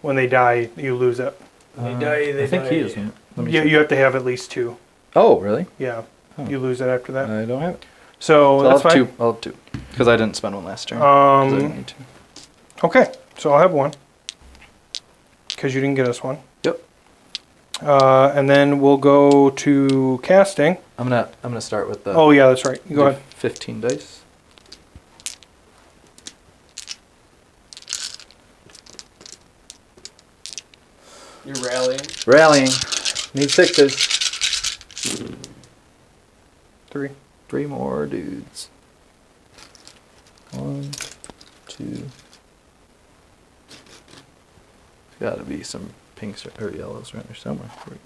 When they die, you lose it. They die, they I think die. he is. Let me Yeah, check. you have to have at least 2. Oh, really? Yeah, Oh. you lose it after that. I don't have it. So So I'll that's have fine. 2. I'll have 2. Because I didn't spend 1 last turn. 'Cause I didn't need to. Okay, so I'll have 1. Because you didn't get us 1. Yep. And then we'll go to casting. I'm gonna start with the. Oh yeah, that's right. Go ahead. 15 dice. You're rallying. Rallying. Need 6s. 3. 3 more dudes. 1, 2. There's gotta be some pinks or yellows around there somewhere. Here we go.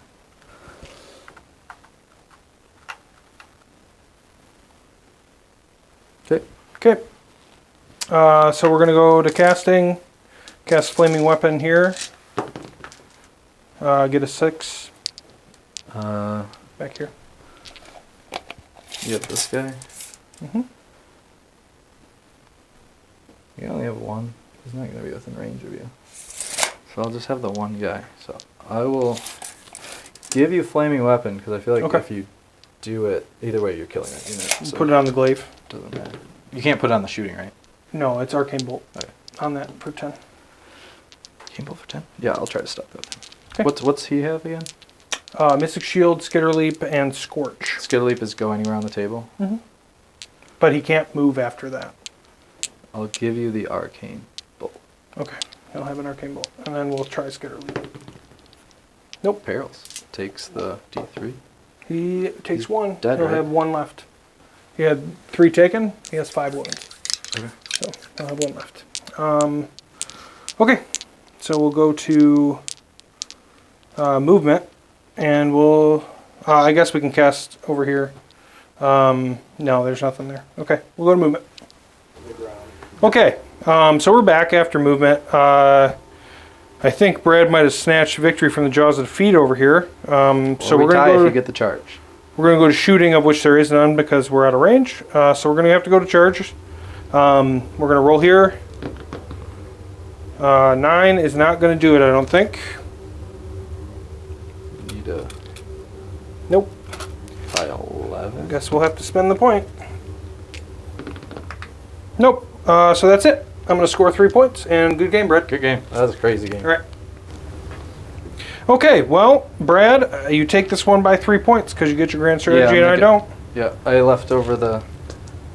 Okay. Okay. So we're gonna go to casting. Cast Flaming Weapon here. Get a 6 back here. You have this guy. Mhm. You only have 1. He's not gonna be within range of you. So I'll just have the 1 guy. So I will give you Flaming Weapon because I feel like Okay. if you do it, either way you're killing that unit. So Put it on the glaive. it doesn't matter. You can't put it on the shooting, right? No, it's Arcane Bolt. Okay. On that for 10. Can bolt for 10? Yeah, I'll try to stop that. Okay. What's he have again? Mystic Shield, Skitter Leap, and Scorch. Skittle Leap is go anywhere on the table. But he can't move after that. I'll give you the Arcane Bolt. Okay, he'll have an Arcane Bolt. And then we'll try Skitter Leap. Nope. Perils takes the D3. He takes He's 1. dead, He'll right? have 1 left. He had 3 taken. He has 5 wounds. Okay. So he'll have 1 left. Okay, so we'll go to movement, and we'll. I guess we can cast over here. No, there's nothing there. Okay, we'll go to movement. Okay, so we're back after movement. I think Brad might have snatched victory from the jaws of defeat over here. So we we're tie gonna if go. you get the charge. We're going to go to shooting, of which there is none because we're out of range. So we're going to have to go to charge. We're going to roll here. 9 is not going to do it, I don't think. Need a Nope. by 11. Guess we'll have to spend the point. Nope. So that's it. I'm going to score 3 points, and good game, Brett. Good game. That was a crazy game. All right. Okay, well, Brad, you take this one by 3 points because you get your grand strategy and I don't. Yeah, I left over the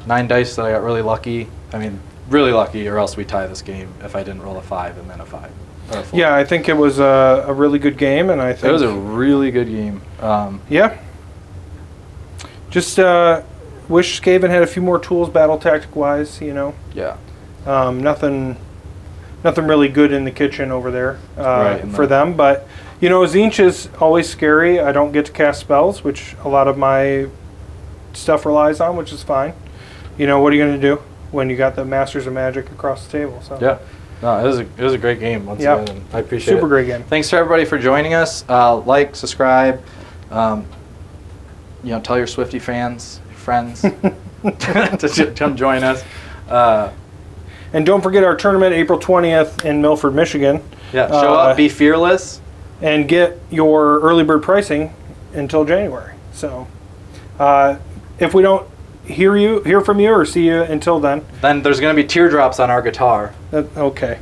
9 dice that I got really lucky. I mean, really lucky, or else we tie this game if I didn't roll a 5 and then a 5. Or a 4. Yeah, I think it was a really good game, and I think It was a really good game. yeah. Just wish Skaven had a few more tools, battle tactic wise. You know, Yeah. nothing really good in the kitchen over there Right, for them. But you know, Tzeench is always scary. I don't get to cast spells, which a lot of my stuff relies on, which is fine. You know, what are you going to do when you got the Masters of Magic across the table? So Yeah. No, it was a great game once Yeah. again. And I appreciate it. super great game. Thanks to everybody for joining us. Like, subscribe. You know, tell your Swiftie fans, your friends, to come join us. And don't forget our tournament April 20th in Milford, Michigan. Yeah, show up, be fearless. And get your early bird pricing until January. So, if we don't hear from you or see you until then, There's going to be teardrops on our guitar. Okay.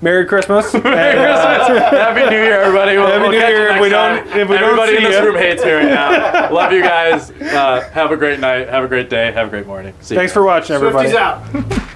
Merry Christmas. Merry Christmas. Happy New Year, everybody. Happy New catch you Year. next time. Everybody in this room hates me right now. Love you guys. Have a great night. Have a great day. Have a great morning. See you Thanks for watching, everybody. Swifties out.